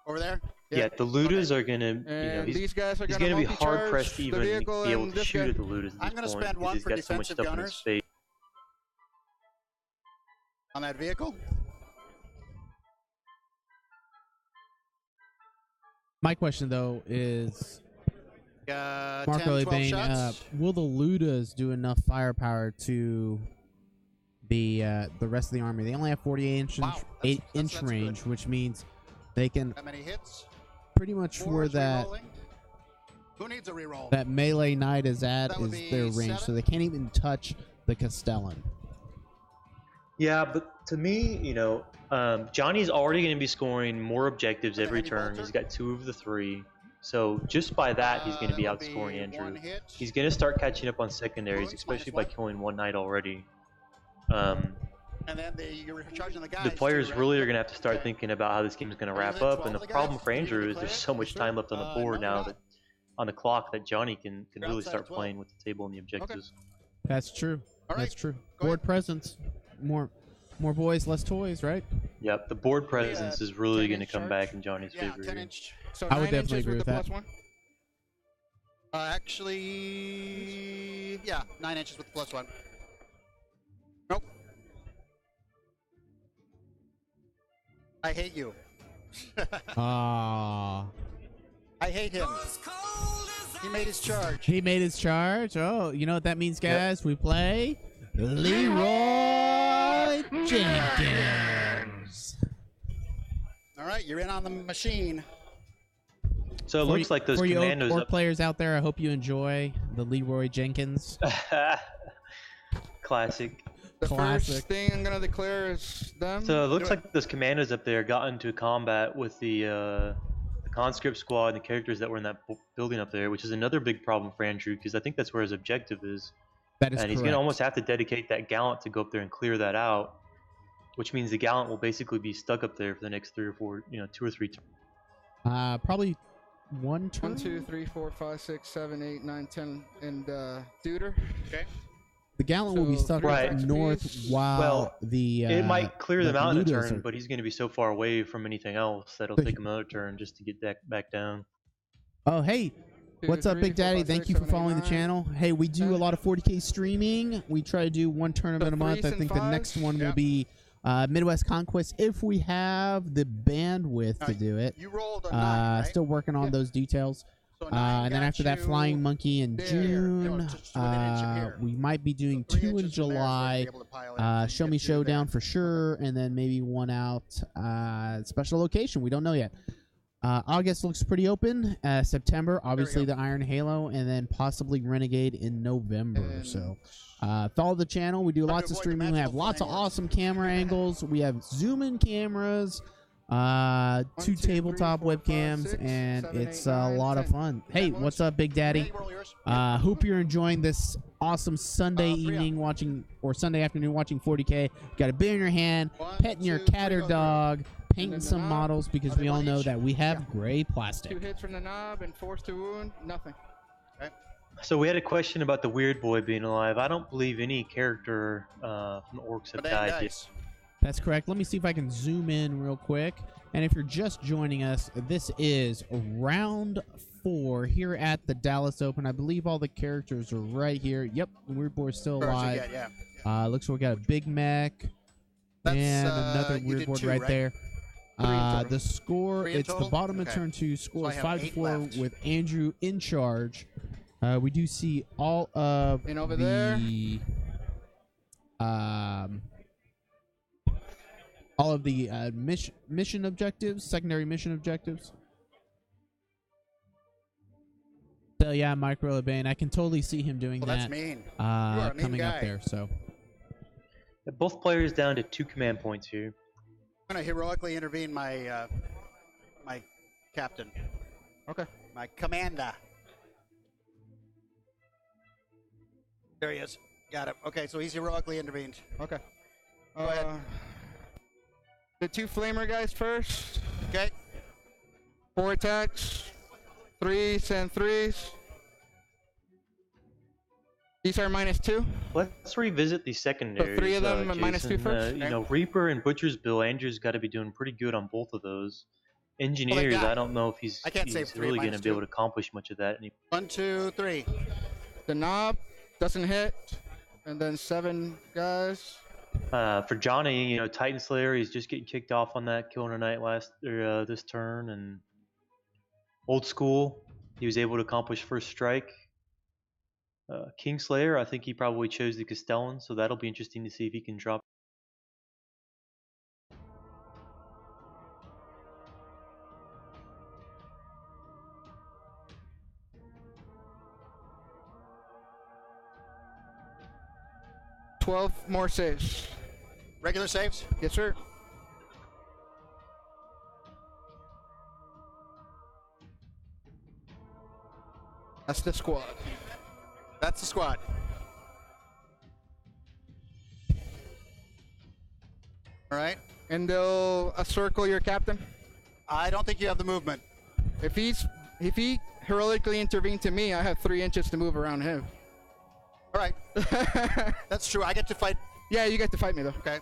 Over there? Yeah, the looters are gonna. And He's these guys are he's gonna gonna be multi-charge hard pressed to the even be vehicle able and to this shoot guy. at the looters at I'm this gonna point spend because one he's for got so much defensive stuff in his gunners. face. On that vehicle? My question though is, 10, Marco 12 Bane, shots. will the Ludas do enough firepower to the rest of the army? They only have 48 inch, Wow, 8-inch that's range, good. which means they can How many hits? pretty much 4 where is that rerolling. Who needs a reroll? that melee knight is at That would is be their range, so 7? they can't even touch the Castellan. Yeah, but to me, Johnny's already going to be scoring more objectives With a every heavy turn. bolter? He's got 2 of the 3. So just by that, he's going to be That would outscoring Andrew. 1 hit. He's going to start catching up on secondaries, Wounds, especially by minus 1. killing one knight already. And then you're charging the guys. The players too, right? really are going to have to start Okay. thinking about how this game is going to Are you wrap within up. 12 And the of the problem guys? for Did you Andrew is declare there's it? so You much sure? time left on the No, board you're now not. that on the clock that Johnny can You're really outside start of 12. playing with the table and the objectives. That's true. All That's right, true. go Board ahead. presence, more boys, less toys, right? Yep, the board presence is really 10 going to inch come charge? back in Johnny's Yeah, favor 10 here. inch. So I would 9 definitely inches agree with with the that. +1. Actually, yeah, 9 inches with the +1. Nope. I hate you. Ah, I hate him. He made his charge. he made his charge. Oh, you know what that means, guys? We play Leroy Jenkins. All right, you're in on the machine. So it looks like those for you commandos Ork up. players out there, I hope you enjoy the Leroy Jenkins. Classic. The Classic. first thing I'm gonna declare is them. So it looks Do it. like those commandos up there got into combat with the conscript squad and the characters that were in that building up there, which is another big problem for Andrew because I think that's where his objective is. That is And he's correct. going to almost have to dedicate that gallant to go up there and clear that out, which means the gallant will basically be stuck up there for the next 3 or 4, 2 or 3 turns. Probably one turn. 1, 2, 3, 4, 5, 6, 7, 8, 9, 10, and Deuter. Okay. The gallant will be So stuck three up attacks north apiece. while Well, the it might clear them the out in a Ludas turn, are- but he's going to be so far away from anything else that it'll So take he- him another turn just to get back down. Oh, hey, 2, what's up, 3, Big 4, Daddy? 5, Thank 6, you for 7, 8, following the 9. channel. Hey, we do a 10. lot of 40K streaming. We try to do one tournament a month. I 3s and think the 5s? next one will Yeah. be Midwest Conquest if we have the bandwidth to do it. You rolled a 9, right? Still working on Yeah. those details. So 9 And then got after that, you Flying Monkey in there. June. No, just within an inch of here. We might be doing So 3 2 in inches from there is where July. you'll be able to pile in and Show get Me through Showdown there. for sure, and then maybe one out. Special location, we don't know yet. August looks pretty open. September, obviously go. the Iron Halo, and then possibly Renegade in November. And- So follow the channel. We do Try to lots of avoid the streaming. We have magical lots of flame. awesome camera angles. We have zoom-in cameras, 2 2, 3, tabletop 4, 5, wacams, 6, and 7, it's 8, a 9, lot of 10. fun. Hey, That what's was- up, Big Daddy? Okay, roll yours. Hope you're enjoying this awesome Sunday 3 evening watching, or Sunday afternoon watching 40K. Got a beer in your hand, 1, petting your 2, cat 3, or go. dog, painting then the some knob. models because Are they we all one know each? that we have Yeah. gray 2 plastic. hits from the knob and force to wound. Nothing. So we had a question about the Weird Boy being alive. I don't believe any character from the Orks have But then died yet. dice. That's correct. Let me see if I can zoom in real quick. And if you're just joining us, this is round 4 here at the Dallas Open. I believe all the characters are right here. Yep, Weird Boy's still alive. Yeah. Looks like we got a Big Mac That's, and another you Weird did Board 2, right right? there. 3 in total. The score, 3 in it's the total? bottom of Okay. turn 2. Score So is I have 5-4 8 left. with Andrew in charge. We do see all of And over the all of the mission objectives, secondary mission objectives. So yeah, Micro Bane, I can totally see him doing Well, that. that's mean. You are a mean Coming guy. up there. So Both players down to 2 command points here. I'm going to heroically intervene my my captain. Okay. My commander. There he is. Got it. Okay, so he's heroically intervened. Okay. Go ahead. The 2 flamer guys first. Okay. 4 attacks. 3s and 3s. These are -2. Let's revisit the secondaries. 3 of them at -2 Jason. first? You know, Reaper and Butcher's Bill, Andrew's got to be doing pretty good on both of those. Engineers, got- I don't know if he's I can't save 3 really at going to be -2. able to accomplish much of that. 1, 2, 3. The knob doesn't hit. And then 7 guys. For Jony, you know, Titan Slayer, he's just getting kicked off on that killing a knight this turn, and old school, he was able to accomplish first strike. Kingslayer, I think he probably chose the Castellan, so that'll be interesting to see if he can drop. $12 more saves. Regular saves? Yes, sir. That's the squad. That's the squad. All right. And they'll circle your captain. I don't think you have the movement. If he heroically intervened to me, I have 3 inches to move around him. All right. That's true. I get to fight. Yeah, you get to fight me though. Okay.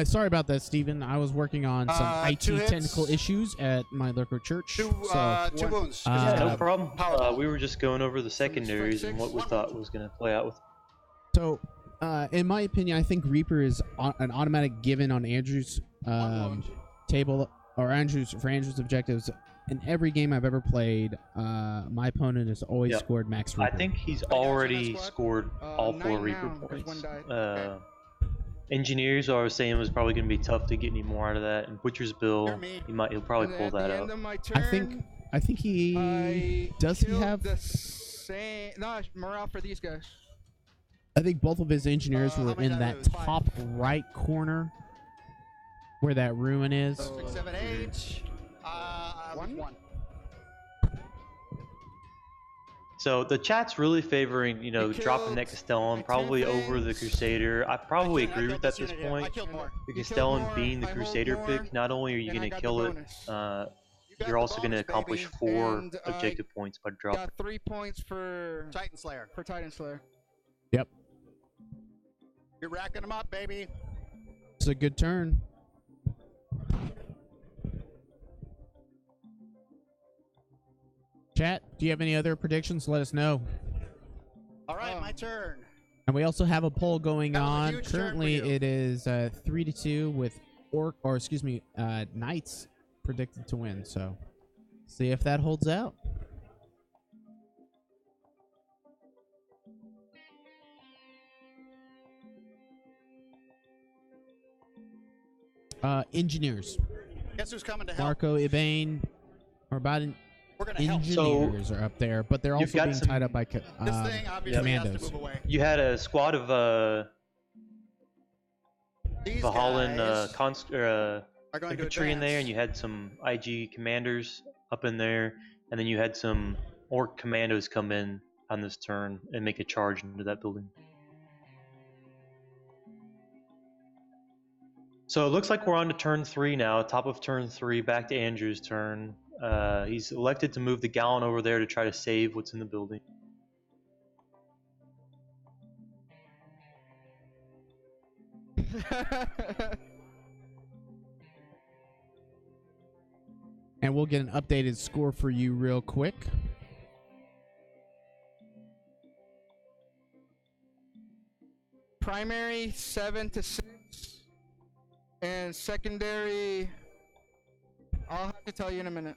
sorry about that, Steven. I was working on some IT 2 hits. technical issues at my local church. 2 one. wounds. Yeah, no Uh, problem. Powerball. We were just going over the secondaries and what we thought was going to play out with. So, in my opinion, I think Reaper is an automatic given on Andrew's table, or for Andrew's objectives. In every game I've ever played, my opponent has always Yep. scored max Reaper. I think he's guys on that already squad? scored all 4 9 Reaper now, 'cause points. one died. Okay. Engineers, I was saying, was probably going to be tough to get any more out of that. And Butcher's Bill, You're mean. he'll probably And pull at that the out. end of my turn, I think he I does. He killed have. the same. No, morale for these guys. I think both of his engineers How were many in did I that lose? 5. top right corner, where that ruin is. 6, 7, 8. I lose 1. So the chat's really favoring, You dropping that killed Castellan my probably 10 over the things. Crusader. I probably I agree built with that at this this unit here. I point. killed more. The You killed Castellan more, being the I hold Crusader more, pick, not only are you and going I to got kill the it, bonus. You got you're the also going to bonus, accomplish baby. 4 And I objective points by dropping. Got 3 points for Titan Slayer. Titan Slayer. Yep, You're racking them up, baby. it's a good turn. Chat, do you have any other predictions? Let us know. All right, Oh. my turn. And we also have a poll going That was a on. huge turn for Currently, you. it is 3-2 with Knights predicted to win. So, see if that holds out. Engineers. Guess who's coming to help? Marco Ibane, or about We're gonna help. engineers are up there, but they're You've also got being some- tied up by This thing obviously has commandos. to move away. You had a squad of These Valhallan guys are going to infantry in there, and advance. you had some IG commanders up in there, and then you had some Ork commandos come in on this turn and make a charge into that building. So it looks like we're on to turn 3 now, top of turn 3, back to Andrew's turn. He's elected to move the Gallon over there to try to save what's in the building. And we'll get an updated score for you real quick. Primary 7-6, and secondary, I'll have to tell you in a minute.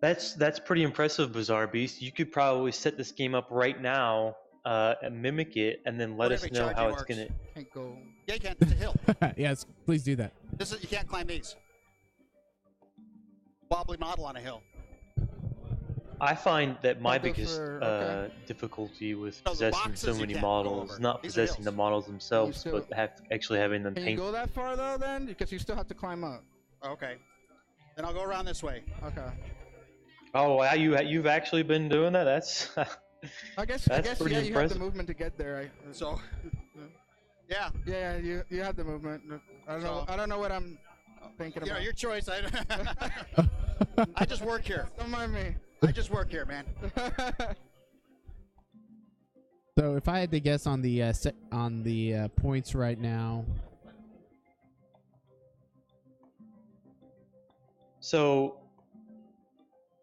That's pretty impressive, Bizarre Beast. You could probably set this game up right now and mimic it, and then let us know how it's gonna. Can't go. Yeah, you can't. It's a hill. Yes, please do that. You can't climb these. Wobbly model on a hill. I find that my I'll go biggest for- okay. difficulty with No, the possessing boxes so you many can't go models, over. not These are possessing the hills. models themselves, still- but actually having them Can you paint. go that far though then? Because you still have to climb up. Okay. Then I'll go around this way. Okay. Oh, wow, you've actually been doing that? That's I guess That's pretty yeah, you have impressive. the movement to get there. So, yeah. Yeah, you have the movement. I don't know what I'm thinking You know, about. your choice. I just work here. Don't mind me. I just work here, man. So if I had to guess on the points right now, So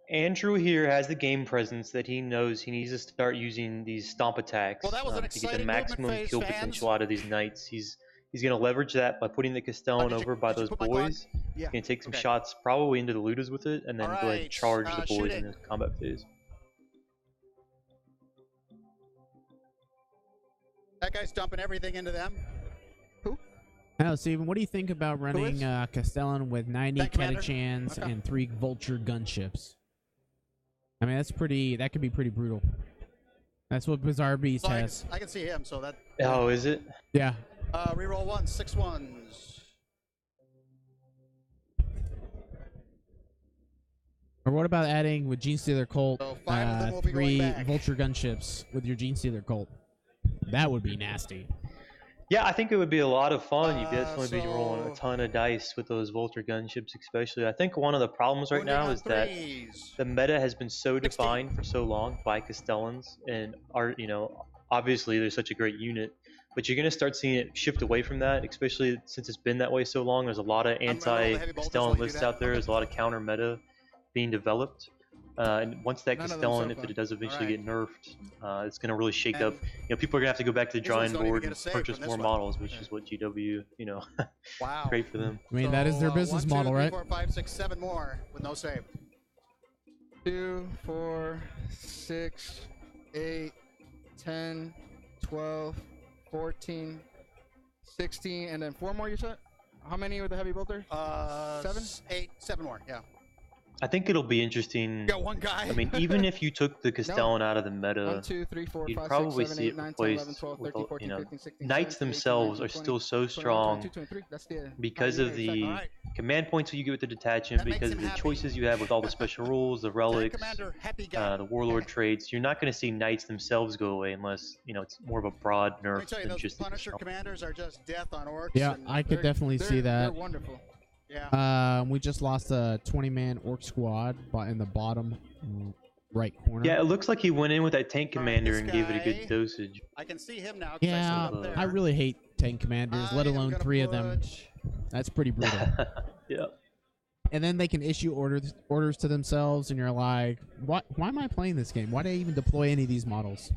Andrew here has the game presence that he knows he needs to start using these stomp attacks Well, that was an to get the exciting maximum movement phase, kill fans. potential out of these knights. He's going to leverage that by putting the Castellan did you- over by did you those put my clock? boys. Yeah. He's going to take some Okay. shots probably into the looters with it, and then go ahead Alright, and charge the shoot boys in it. the combat phase. That guy's dumping everything into them. now Steven, what do you think about running is? Castellan with 90 That commander? Ketachans Okay. and 3 Vulture gunships? I mean, that could be pretty brutal. That's what Bizarre Beast So has. I can see him. So that. Oh, is it? Yeah. Reroll 1, 6 ones. Or what about adding with Gene Stealer Colt So 5 of them will be going 3 back. Vulture gunships with your Gene Stealer Colt? That would be nasty. Yeah, I think it would be a lot of fun. You'd definitely be rolling a so- ton of dice with those Vulture gunships, especially. I think one of the problems right Wounded now on is that threes. the meta has been so 16. defined for so long by Castellans, and obviously they're such a great unit, but you're going to start seeing it shift away from that, especially since it's been that way so long. There's a lot of gonna roll the heavy bolters while anti-Castellan you do lists that. out there. Okay. There's a lot of counter meta being developed. And once that None of them Castellan, so if far. it does eventually Alright. get nerfed, it's going to really shake And up. People are going to have to go back to the these ones drawing don't even board get a and save purchase from this more one. models, which Okay. is what GW, Wow. great for them. I mean, that is their So, business 1, 2, model, 3, right? 4, 5, 6, 7 more with no save. 2, 4, 6, 8, 10, 12, 14, 16, and then 4 more you said? How many with the heavy bolter? 7? 8, 7 more. Yeah. I think it'll be interesting. You got one guy. I mean, even if you took the Castellan out of the meta, 1, 2, 3, 4, you'd 5, probably 6, 7, see 8, it 9, 10, 11, replaced 12, with 13, 14, 15, 16, knights 17, 18, themselves 19, are 20, still so 21, strong 22, 23. That's the because of the All right. command points that you get with the detachment, That makes because of him the happy. choices you have with all the special rules, the Tank relics, commander, happy guy. the warlord traits. You're not going to see knights themselves go away unless it's more of a broad Let me nerf tell you, than those just the Punisher Castellan. commanders are just death on orcs. Yeah, and I could They're- definitely see They're that. wonderful. yeah. We just lost a 20-man orc squad in the bottom right corner. Yeah, it looks like he went in with that tank All right, commander this and gave it a guy- good dosage. I can see him now. 'cause Yeah, I saw him up I there. really hate tank commanders, let I am alone gonna 3 of them. put- That's pretty brutal. Yeah. And then they can issue orders to themselves, and you're like, why am I playing this game? Why did I even deploy any of these models?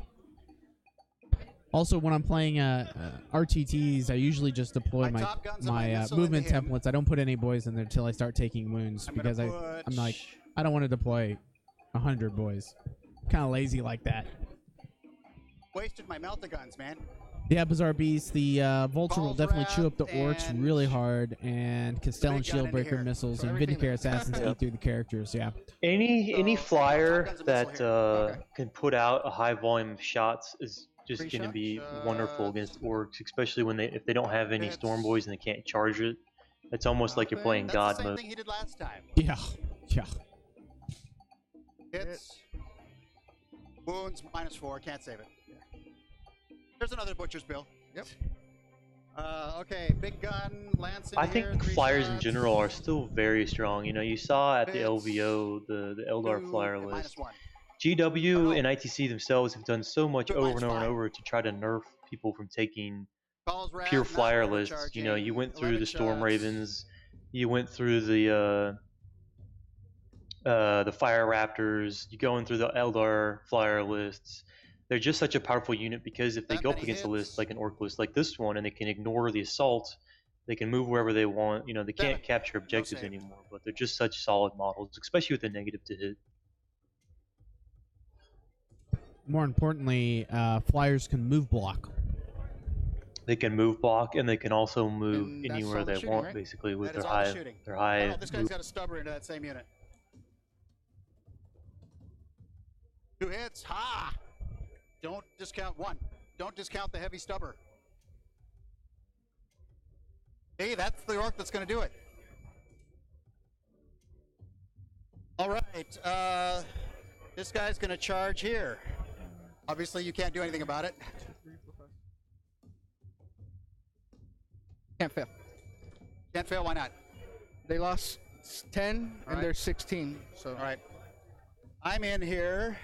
Also, when I'm playing RTTs, I usually just deploy My my top guns and my missile movement into him. templates. I don't put any boys in there until I start taking wounds I'm gonna because put- I'm like, I don't want to deploy 100 boys. Kind of lazy like that. wasted my melta-guns, man. Yeah, Bizarre Beast, the Vulture will Balls definitely chew up the wrapped orcs and really hard, and Castellan big gun into Shieldbreaker here. missiles So and everything Vindicare that- Assassins Okay. eat through the characters, yeah. Any So, flyer Top Gun's a that missile here. Okay. can put out a high volume of shots is just 3 going to shots? be wonderful against orcs, especially if they don't have any Hits. storm boys and they can't charge it. It's almost like you're playing That's God the same mode. thing he did last time. Yeah, yeah. Hits. Wounds, -4. Can't save it. There's another butcher's bill. Yep. Okay, big gun, lance in I here, think 3 flyers in shots. general are still very strong. You saw at the Hits. LVO the Eldar 2 flyer and list. -1. GW and ITC themselves have done so much Good over line's and over and fine. over to try to nerf people from taking Calls Raz, pure not flyer lists. overcharging, You know, you went through 11 the Storm shots. Ravens, you went through the Fire Raptors, you going through the Eldar flyer lists. They're just such a powerful unit because if they That go up many against a list hits. like an Orc list like this one and they can ignore the assault, they can move wherever they want. You know, they can't 7. capture objectives save. anymore, but they're just such solid models, especially with the negative to hit. More importantly, flyers can move block. They can move block and they can also move And that's anywhere all the they shooting, want, right? basically, with That is their all the high, shooting. their high. Oh, this guy's move. got a stubber into that same unit. 2 hits. Ha! Don't discount 1. Don't discount the heavy stubber. Hey, that's the Orc that's going to do it. All right. This guy's going to charge here. Obviously, you can't do anything about it. Can't fail. Can't fail. Why not? They lost 10 and Alright. they're 16. So All right. I'm in here.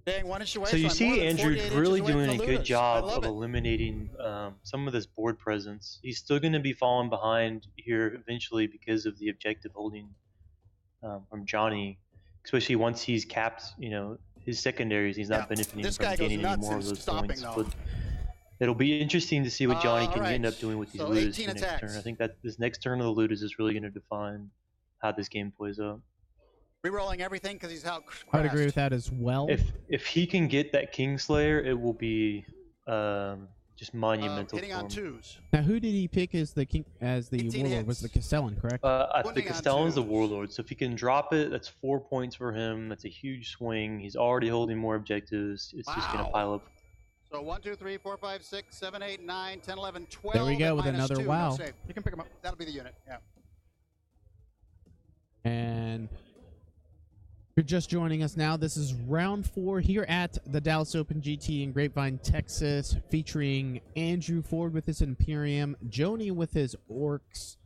Dang, 1 inch away. So you I'm more see than Andrew 48 really inches away doing from a the good Ludas. job I love of it. eliminating some of this board presence. He's still going to be falling behind here eventually because of the objective holding from Jony, especially once he's capped, you know, his secondaries. He's not Yeah. benefiting This from guy goes gaining any nuts more and of those stopping, points. though. But it'll be interesting to see what Jony can alright. end up doing with these So Ludas 18 next attacks. turn. I think that this next turn of the Ludas is really going to define how this game plays out. Rerolling everything because he's out. I would agree with that as well. If he can get that Kingslayer, it will be just monumental Hitting for on him. 2s. Now, who did he pick as the king, as the 18 warlord? Was hits. the Castellan, correct? The Wounding on Castellan's the 2s. warlord, so if he can drop it, that's 4 points for him. That's a huge swing. He's already holding more objectives. It's just going Wow. to pile up. So 1, 2, 3, 4, 5, 6, 7, 8, 9, 10, 11, 12. There we go and with minus another 2, no wow. save. you can pick them up. That'll be the unit. Yeah. And if you're just joining us now, this is round 4 here at the Dallas Open GT in Grapevine, Texas, featuring Andrew Ford with his Imperium, Jony with his Orks.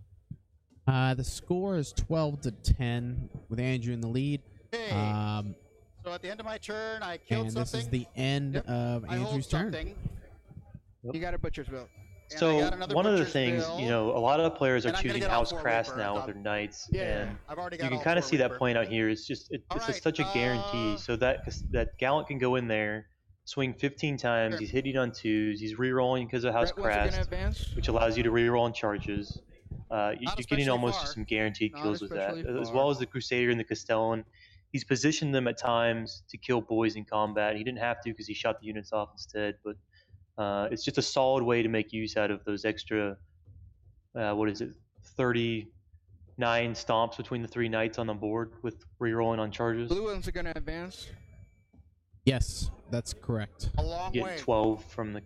The score is 12-10 with Andrew in the lead. Hey. Um, So at the end of my turn, I killed and this something. is the end Yep. of I hold Andrew's turn. something. You got a butcher's bill. And I So got another one of the butcher's things, bill, you know, a lot of players are and I'm gonna choosing get all House 4 Crass Reaper. now with their knights, Yeah. and I've already got you can all kind of 4 see that Reaper. playing out here. It's just it's Alright, such a guarantee. So that Gallant can go in there, swing 15 times. Sure. He's hitting on 2s. He's re-rolling because of House Brett, once you're Crass, gonna advance, which allows you to re-roll on charges. You're getting especially almost far. just some guaranteed Not kills with that, especially as far. well as the Crusader and the Castellan. He's positioned them at times to kill boys in combat. He didn't have to because he shot the units off instead, but it's just a solid way to make use out of those extra, 39 stomps between the 3 knights on the board with re-rolling on charges. blue ones are gonna advance. Yes, that's correct. A long You way. get 12 from the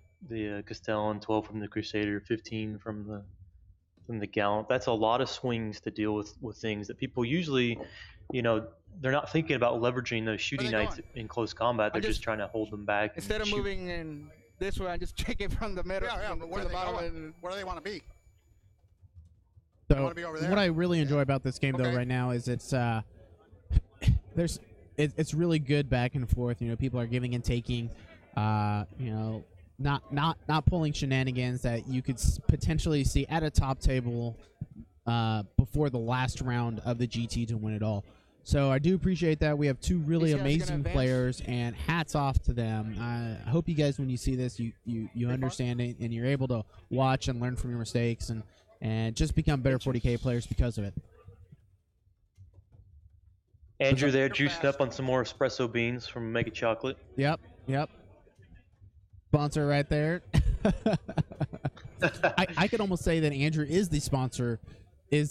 Castellan, 12 from the Crusader, 15 from the Gallant. That's a lot of swings to deal with things that people usually, you know, they're not thinking about leveraging those shooting they knights going? in close combat. They're just- just trying to hold them back. Instead and of shoot. moving in this way, I just take it from the middle Yeah, to but where the are they bottom. going? And Where do they want to be? So wanna be over there? what I really enjoy about this game though Okay. right now is it's it's really good back and forth. You know, people are giving and taking. You know, not pulling shenanigans that you could potentially see at a top table before the last round of the GT to win it all. So I do appreciate that. We have 2 really These guys are gonna amazing advance. players, and hats off to them. I hope you guys, when you see this, you understand it and you're able to watch and learn from your mistakes and just become better 40K players because of it. Andrew there, You're juicing up on some more espresso beans from Mega Chocolate. Yep. Sponsor right there. I could almost say that Andrew is the sponsor, is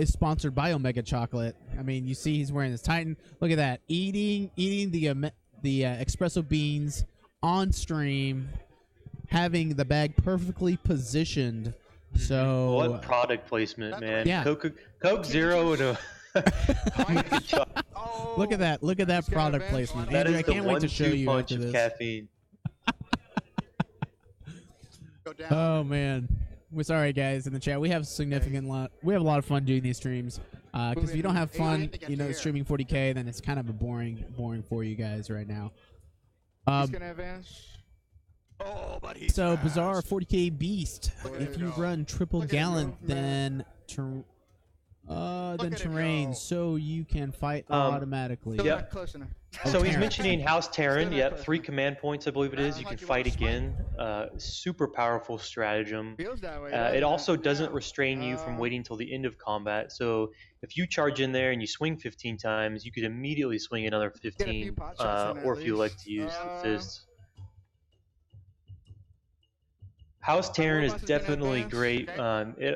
sponsored by Omega Chocolate. I mean, you see he's wearing his Titan. Look at that, eating the espresso beans on stream, having the bag perfectly positioned. So What product placement, man? Yeah. Coke Zero and a Mega Chocolate. Oh, look at that He's got product advantage. placement. That Andrew, is I can't the wait to show 1-2 you punch after of this. caffeine. Go down. Oh man. We're sorry, guys, in the chat. We have we have a lot of fun doing these streams. Because if you don't have fun, streaming 40K, then it's kind of a boring for you guys right now. He's gonna advance. Oh, but he's So fast. Bizarre 40K Beast. Look at If him you go. run triple Look at him gallant, go. then at him terrain, go. so you can fight automatically. Still Yep. not close enough. So he's Terran. mentioning House Terran. Still Yep, not 3 command points, I believe it is. You Like can you fight wanna swing. again. Super powerful stratagem. Feels that way. It doesn't also it? doesn't restrain you from waiting until the end of combat. So if you charge in there and you swing 15 times, you could immediately swing another Get a few 15, pot shots in at or if you like least. to use the Uh, fists. House Terran is Robots is gonna definitely advance, great. okay.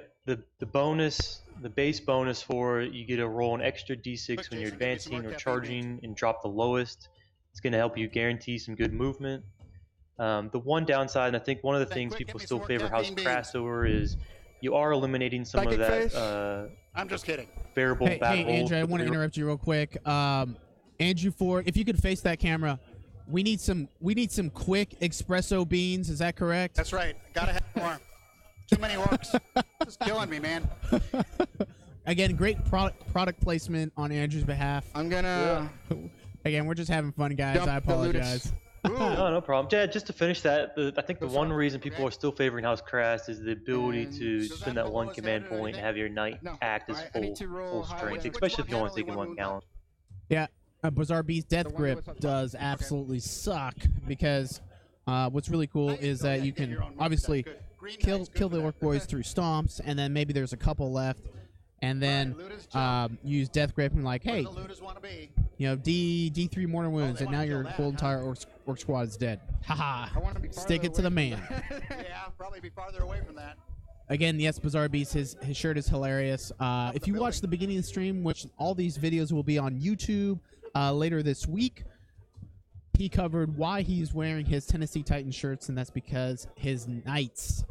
The base bonus for it, you get to roll an extra d6 Look, when you're Jason, give me some advancing more or caffeine charging and drop the lowest. It's going to help you guarantee some good movement. The one downside, and I think one of the Thank things quick, people give me still some more favor House caffeine beans. Crass over is you are eliminating some Psychic of face? that I'm just kidding. variable Hey, bad rolls. Andrew, I want to interrupt you real quick. Andrew Ford, if you could face that camera, we need some quick espresso beans. Is that correct? That's right. Gotta have more. Too many orcs. Just killing me, man. Again, great product placement on Andrew's behalf. I'm gonna. Again, we're just having fun, guys. Dump I the Ludus. apologize. No, no problem. Yeah, just to finish that, I think the Go one for it. reason people are still favoring House Crass is the ability And to does spend that that go one lowest command handed or point and anything? have your knight No, act as I need to roll full high strength, damage. especially if you only Which take one one handle gallant. Yeah, Bizarre Beast Death The one Grip with the- does okay. absolutely suck because what's really cool Nice, is go that ahead, you get can your own mark. obviously Good. Green kill knight's good kill for the that. orc boys through stomps, and then maybe there's a couple left, and then Alright, Ludus jump. use Death Grip and like, hey, Where the Ludus want to be? D3 mortar wounds, they and now wanna your kill that, whole huh? entire orc squad is dead. Haha. I want to be Stick farther it to the away man. from that. Yeah, probably be farther away from that. Again, yes, Bizarre Beast, his shirt is hilarious. If the you watch building. the beginning of the stream, which all these videos will be on YouTube later this week, he covered why he's wearing his Tennessee Titans shirts, and that's because his knights,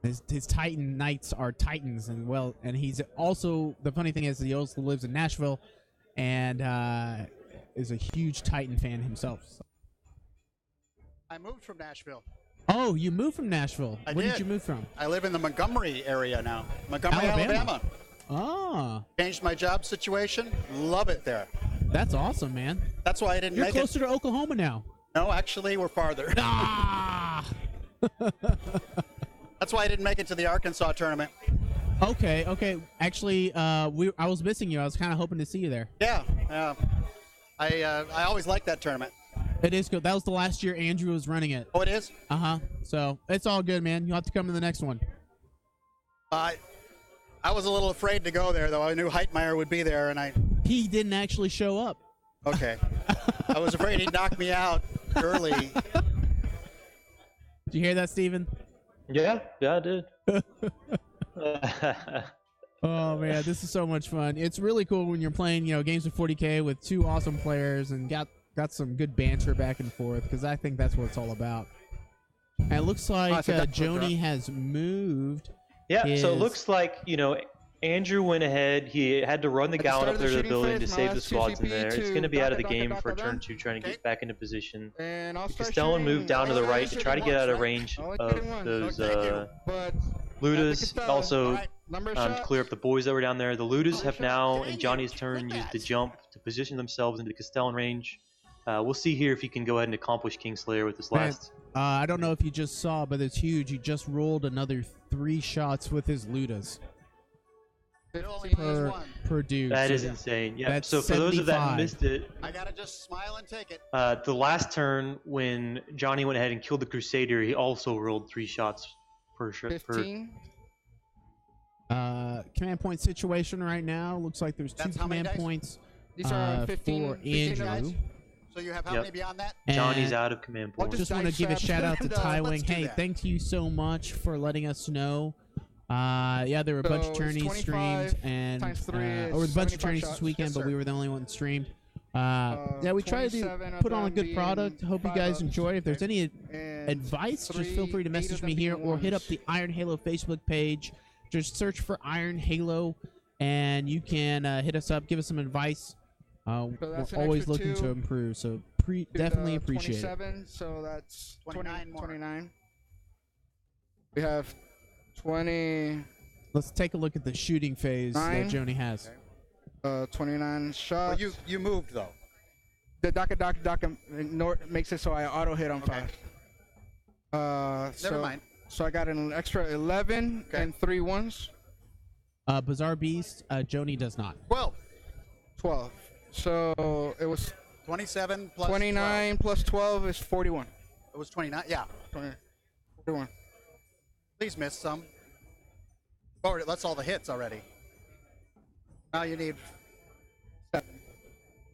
his Titan knights are Titans, and he's also, the funny thing is he also lives in Nashville, and is a huge Titan fan himself. So. I moved from Nashville. Oh, you moved from Nashville. I Where did did. you move from? I live in the Montgomery area now. Montgomery, Alabama. Alabama. Ah, Changed my job situation. Love it there. that's awesome, man. That's why I didn't You're make closer to Oklahoma now. it. No, actually, we're farther. Ah. That's why I didn't make it to the Arkansas tournament. Okay. Actually, I was missing you. I was kind of hoping to see you there. Yeah, I always liked that tournament. It is good. That was the last year Andrew was running it. Oh, it is? So it's all good, man. You'll have to come to the next one. I was a little afraid to go there, though. I knew Heitmeyer would be there, and He didn't actually show up. okay. I was afraid he'd knock me out early. Did you hear that, Steven? Yeah, I did. Oh man, this is so much fun. It's really cool when you're playing, games of 40K with two awesome players and got some good banter back and forth, because I think that's what it's all about. And it looks like so that's what Jony has moved. Yeah, so it is- looks like, Andrew went ahead. He had to run the At the gallant start up of there the to the shooting building to phase, my save the last squads in CCP there. It's to going to be out of the dot, game dot, for dot, turn dot. 2, trying to Okay. get back into position. And I'll You can start still shooting. move down to the I'll right to shoot try to it get out of once, range right? Only of getting one. those Oh, thank you. But Ludus. Castello. Also, Alright. number to shot. clear up the boys that were down there. The Ludus have now, Dang in it. Johnny's turn, Look at used the that. jump to position themselves into Castellan range. We'll see here if he can go ahead and accomplish Kingslayer with this Man, last. I don't know if you just saw, but it's huge. He just rolled another 3 shots with his Ludas It only per, needs one. per dude. That So is insane. Yeah. that's So for those of that 75. who missed it, I gotta just smile and take it. the last turn when Johnny went ahead and killed the Crusader, he also rolled 3 shots per shot. 15. Command point situation right now. Looks like there's 2 That's how many command dice? points These are for 15 Andrew. dice. So you have how Yep. many beyond that? Johnny's And out of command I'll points. just want to dice give a trap shout out to and, Ty let's Wing. do Hey, that. thank you so much for letting us know. Yeah, there were a bunch of So it's tourneys 25 streamed, and times 3 there is were a bunch of 75 tourneys shots. this weekend, Yes, but sir. we were the only ones streamed. Yeah, we try to 27 of put on a them good being product. Hope you 5 guys ups. enjoyed. If there's any And advice, just feel free to 8 message of me them here being or hit up ones. the Iron Halo Facebook page. Just search for Iron Halo, and you can hit us up, give us some advice. We're that's an always extra looking 2 to improve, so to definitely the appreciate it. 27, so that's 29 more. 29. We have 20, Let's take a look at the shooting phase that Jony has. 29 shots. Well, you moved though. The DACA makes it so I auto hit on Okay. 5. Never mind. So I got an extra 11 Okay. and 3 ones. Bizarre Beast, Jony does not. 12. So it was 27 plus 29 plus 12 is 41. 12. It was 29. Yeah. 41. Please miss some. Oh, that's all the hits already. Now you need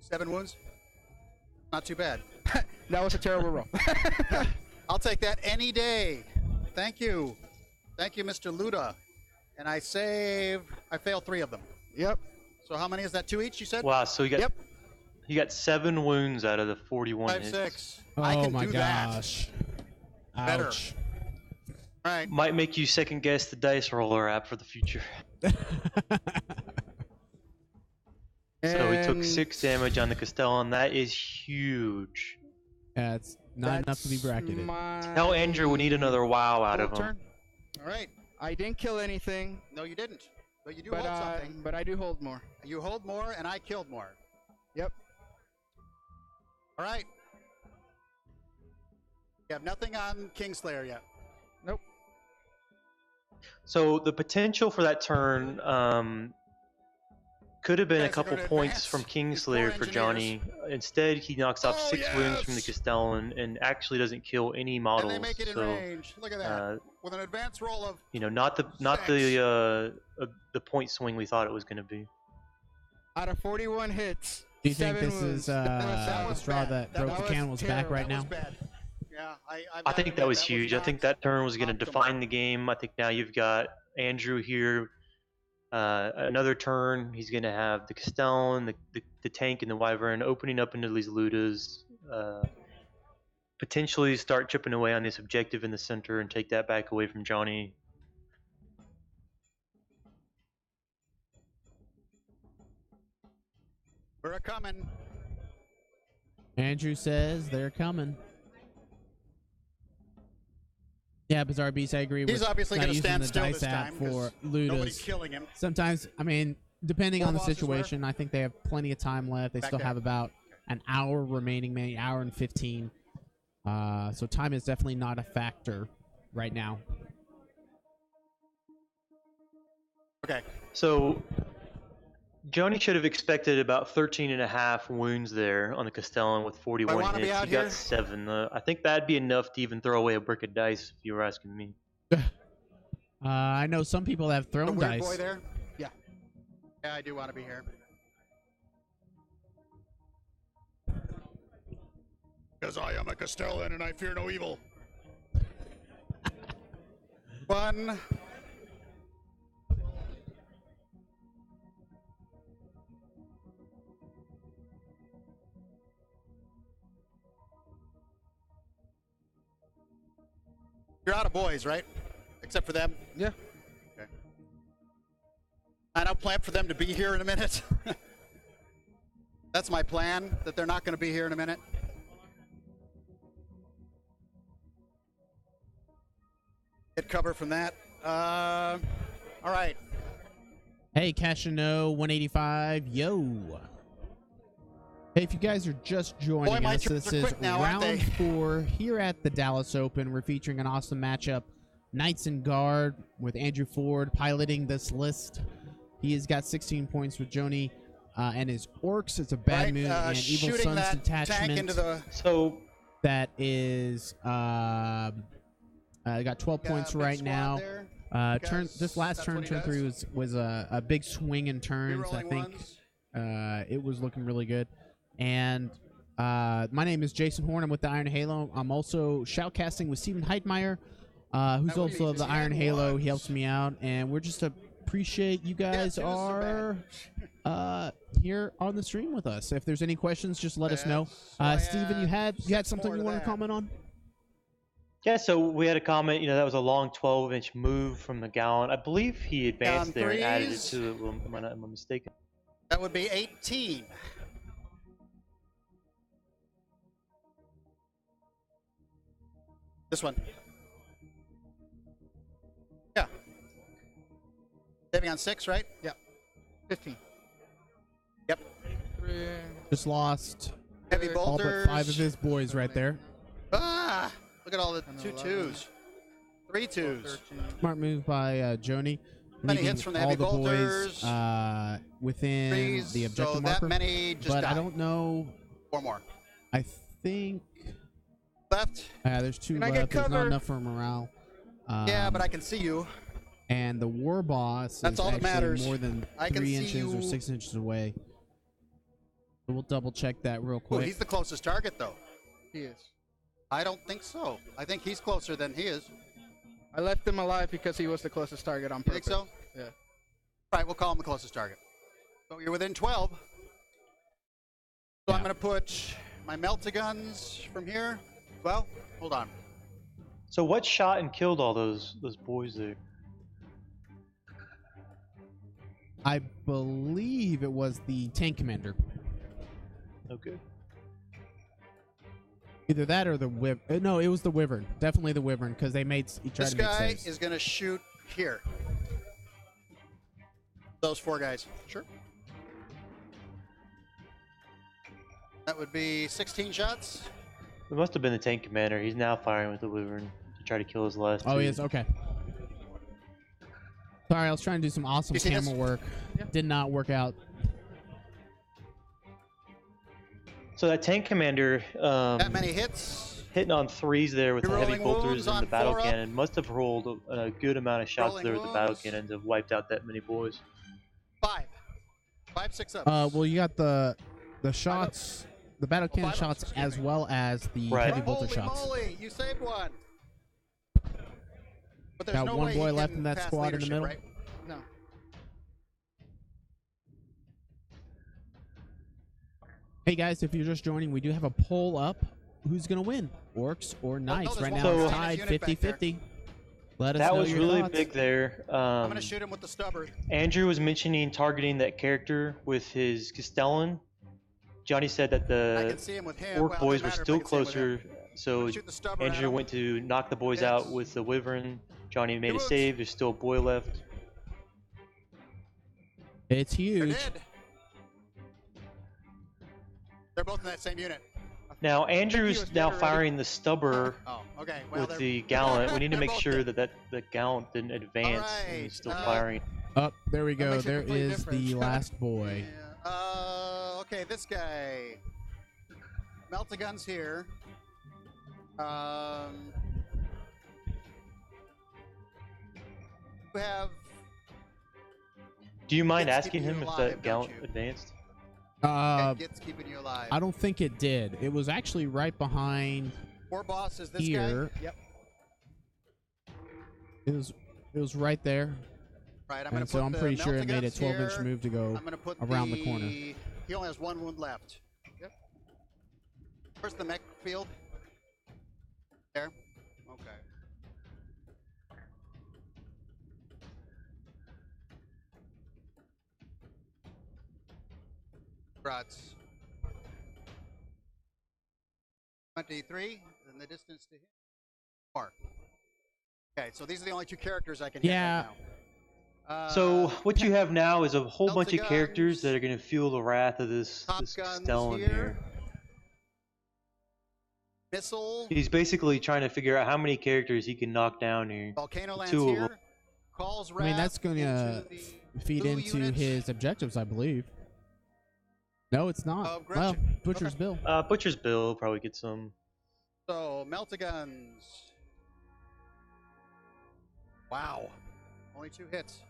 7 wounds. Not too bad. That was a terrible roll. I'll take that any day. Thank you. Thank you, Mr. Luda. And I failed 3 of them. Yep. So how many is that? 2 each, you said? Wow, so Yep. you got 7 wounds out of the 41 5, hits. 6. Oh I can my do gosh. Better. Ouch. that. All right. Might make you second guess the dice roller app for the future. So he took And 6 damage on the Castellan. That is huge. Yeah, it's not enough to be bracketed. Tell Andrew we need another wow out of him. Turn. All right. I didn't kill anything, No, you didn't. But you do but hold something. but I do hold more. You hold more, and I killed more. Yep. All right. You have nothing on Kingslayer yet. Nope. So the potential for that turn could have been a Guys are couple gonna points advance. from These Kingslayer poor for Jony. Instead, he knocks off Oh, 6 wounds from the yes! Castellan and actually doesn't kill any models. And they make it in so, range. Look at that. With an advance roll of not the point swing we thought it was going to be. Out of 41 hits, Do you think 7 this wounds. is that the was straw bad. that That broke the was camel's back terrible. right that was now? bad. Yeah, I think that was huge. I think that turn was going to optimal. define the game. I think now you've got Andrew here. Another turn, he's going to have the Castellan, the tank, and the Wyvern opening up into these Ludas. Potentially start chipping away on this objective in the center and take that back away from Jony. We're a coming. Andrew says they're coming. Yeah, Bizarre Beast, I agree with He's obviously not going to using stand the still dice this app time for 'cause nobody's Ludas. killing him. Sometimes, I mean, depending Four on the bosses situation, I think they have plenty of time left. They Back still there. have about an hour remaining, maybe hour and 15. So time is definitely not a factor right now. Okay. So Jony should have expected about 13 and a half wounds there on the Castellan with 41 wanna be hits. out He got here? 7. I think that'd be enough to even throw away a brick of dice if you were asking me. I know some people have The thrown weird dice. boy there? Yeah. Yeah, I do want to be here. Because I am a Castellan and I fear no evil. 1. You're out of boys, right? Except for them? Yeah. Okay. And I'll plan for them to be here in a minute. That's my plan, that they're not going to be here in a minute. Get cover from that. All right. Hey, Cashano 185, yo. Hey, if you guys are just joining Boy, my us, turns this are is quick now, aren't round they? 4 here at the Dallas Open. We're featuring an awesome matchup. Knights and Guard with Andrew Ford piloting this list. He has got 16 points with Jony and his Orks. It's a Bad Right, Moon and Evil shooting Sun's that tank detachment. into the So That is got 12 points big right squad now. there. Turn Because this last that's turn what he turn does. 3 was a big swing in turns. I Rerolling think ones. it was looking really good. And my name is Jason Horn. I'm with the Iron Halo. I'm also shoutcasting with Steven Heitmeyer, who's That would also be of the 10 Iron Halo. He ones. helps me out, and we're just appreciate you guys twos are are here on the stream with us. If there's any questions, just let us Yeah, know. so I Steven, you had six something more you to wanted to that. comment on? yeah, so we had a comment. That was a long 12-inch move from the Gallant. I believe he advanced there and added it threes. to it. Am I mistaken? That would be 18. This one. Saving on 6, right? Yep. 15. Yep. 3. Just lost Heavy all bolters. but 5 of his boys right there. Ah! Look at all the And 2 11. 2s. 3 2s. 13. Smart move by Jony. Many leaving hits from the all heavy the bolters. boys within Threes, the objective so marker. that many just but died. I don't know. 4 more. I think Left. there's 2 Can I get left. There's not cover? enough for morale. Yeah, but I can see you. And the war boss That's is all that actually matters. more than I can 3 see inches or you. 6 inches away. So we'll double check that real Oh, quick. he's the closest target, though. He is. I don't think so. I think he's closer than he is. I left him alive because he was the closest target on You purpose. think so? Yeah. Right, we'll call him the closest target. So you're within 12. So I'm Yeah. going to put my melt-a-guns from here. Well, hold on. So what shot and killed all those boys there? I believe it was the tank commander. Okay. Either that or the wyvern. No, it was the wyvern. Definitely the wyvern because he tried This to make guy saves. is going to shoot here. Those 4 guys. Sure. That would be 16 shots. It must have been the tank commander. He's now firing with the wyvern to try to kill his last Oh, two. he is? Okay. Sorry, I was trying to do some awesome You see this? camera work. Yeah. Did not work out. So that tank commander That many hits. hitting on 3s there with You're the heavy rolling bolters wounds and on the battle 4 up. cannon must have rolled a good amount of shots Rolling there with the battle wounds. cannon to have wiped out that many boys. 5. 5, 6 up. Well, you got the shots, the battle cannon 5 shots, excuse as me. well as the Right. heavy bolter Holy shots. moly, you saved one. But there's Got no one way boy he left can in that pass squad in the leadership, middle. right? No. Hey guys, if you're just joining, we do have a poll up. Who's gonna win, Orks or Knights? there's Right one now more it's guy tied in his unit back there. 50-50. Let us That know was your really thoughts. big there. I'm going to shoot him with the stubber. Andrew was mentioning targeting that character with his Castellan. Johnny said that I the can see him with him. Orc Well, it boys doesn't were matter if I still can see him with closer, him. so Shoot the stubber at Andrew him. went to knock the boys Hits. out with the wyvern. Johnny made a wounds. save. There's still a boy left. It's They're huge. dead. They're both in that same unit. Now was Andrew's dead now already. firing the stubber Oh, okay. Well, with they're- the gallant. We need to they're make both sure dead. that the gallant didn't advance and Alright, he's still uh, firing. Oh, there we That go. makes a There complete is difference. the last boy. Yeah. Okay, this guy. Melt-a-guns here. You have. Do you mind It's asking keeping him you if alive, that don't gallant you? advanced? Gets keeping you alive. I don't think it did. It was actually right behind 4 bosses. This here. guy. Yep. It was right there. Right. I'm gonna And so put I'm the pretty sure it made a melt-a-guns 12-inch here. move to go I'm gonna put around the corner. He only has 1 wound left. Yep. Where's the mech field? There. Okay. Rods. 23, and the distance to hit. 4. Okay, so these are the only 2 characters I can hit Yeah. right now. So what you have now is a whole bunch of Melt-a-guns. characters that are going to fuel the wrath of this Top guns Castellan here. here. Missile. He's basically trying to figure out how many characters he can knock down here. Volcano lands 2 of here. them. Calls I mean, that's going to into feed blue into units. his objectives, I believe. No, it's not. Oh, Well, Gretchen. Butcher's Okay. Bill. Butcher's Bill will probably get some. So, melt-a-guns. Wow. Only 2 hits.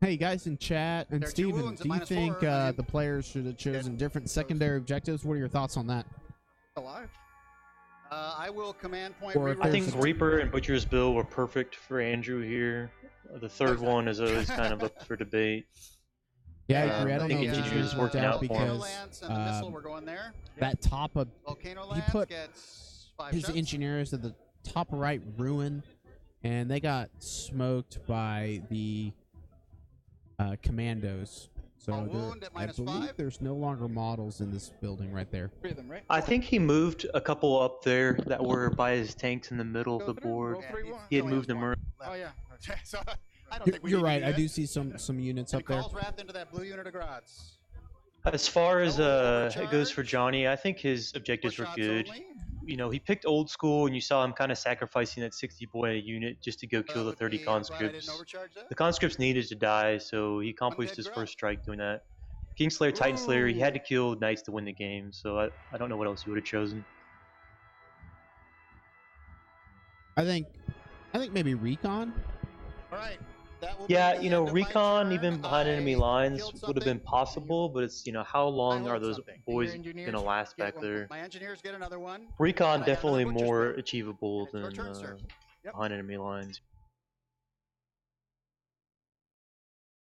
Hey, guys in chat, and There are 2 Steven, wounds at do you -4. think I mean, the players should have chosen different Those- secondary objectives? What are your thoughts on that? Alive. I will command point Or if I there's think a- reroll. Reaper and Butcher's Bill were perfect for Andrew here. The third one is always kind of up for debate. Yeah, I Yeah, agree. I I don't think know if engineers engineers worked working out out for him. Volcano because lance and the missile, we're going there. that top of Volcano he lance put gets 5 his shots. engineers at the top right ruin, and they got smoked by the commandos. So A there- wound at I -5. believe there's no longer models in this building right there. 3 of them, right? I think he moved a couple up there that were by his tanks in the middle of Go the through, board. roll 3-1. He had only moved has them one around. left. Oh, yeah. So, I don't think we You're need to right. do I that. do see some units And up there. calls wrapped into that blue unit of Grots. As far as it goes for Overcharge. Johnny, I think his Four objectives were shots good. only. You know, he picked old school, and you saw him kind of sacrificing that 60 boy unit just to go That kill the would 30 be- I'm glad I didn't conscripts. overcharge that. The conscripts needed to die, so he accomplished dead his Grot. first strike doing that. Kingslayer, Titan Slayer, he had to kill knights to win the game, so I don't know what else he would have chosen. I think maybe recon. All right. That will be Yeah, the you know, end of my recon turn. even behind enemy I lines killed would have been something. possible, but it's, you know, how long I are hold those something. boys Your engineers gonna last Get back one- there? My engineers get another one. Recon And I got definitely another butcher's more bill. achievable And it's your than turn, sir. Yep. behind enemy lines.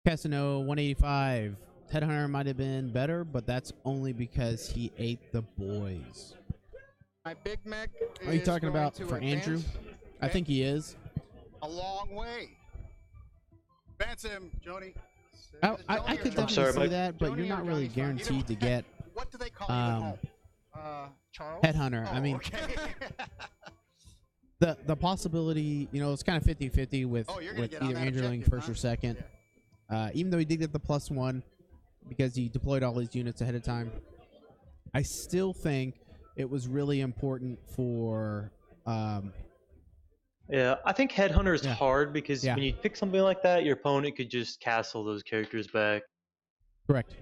Casino 185. Headhunter might have been better, but that's only because he ate the boys. My Big Mac. Are you is talking going about to for advance. Andrew? I think he is. A long way. Advance him, Jony. I could I'm definitely sorry, see my- that, but Jony you're or not really Johnny's fine. guaranteed to get What do they call you at home? Charles. Headhunter. I Oh, mean, okay. the possibility, you know, it's kind of 50-50 with, Oh, you're gonna with get on either that Andrew going objective, first huh? or second. Even though he did get the +1 because he deployed all his units ahead of time, I still think it was really important for. Yeah, I think Headhunter is Yeah. hard because Yeah. when you pick something like that, your opponent could just castle those characters back. Correct.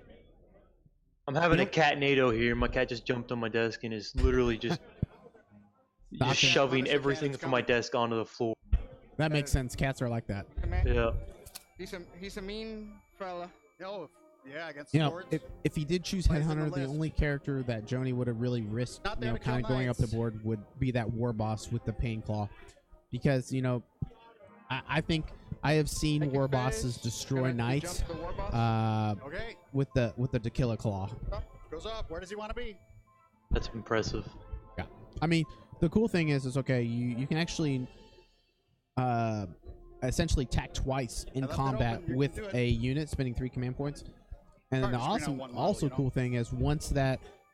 I'm having You a know- cat NATO here. My cat just jumped on my desk and is literally just Knocking- shoving Honestly, everything cat, it's from my coming. desk onto the floor. That makes sense. Cats are like that. Yeah. He's a mean fella. No, yeah, against You know, swords. if he did choose Plays on the Headhunter, the list. only character that Jony would have really risked, Not you there know, to kill kind of going up the knights. board would be that War Boss with the Pain Claw, because you know, I think I have seen Take War your Bosses face, destroy gonna have to knights jump the War Boss. Okay, with the Tequila Claw. up, goes up. Where does he want to be? That's impressive. Yeah, I mean, the cool thing is okay. You can actually essentially attack twice in I left it combat open, you with can do it. a unit, spending 3 command points. And then the Hard to screen out one model, also you know? cool thing is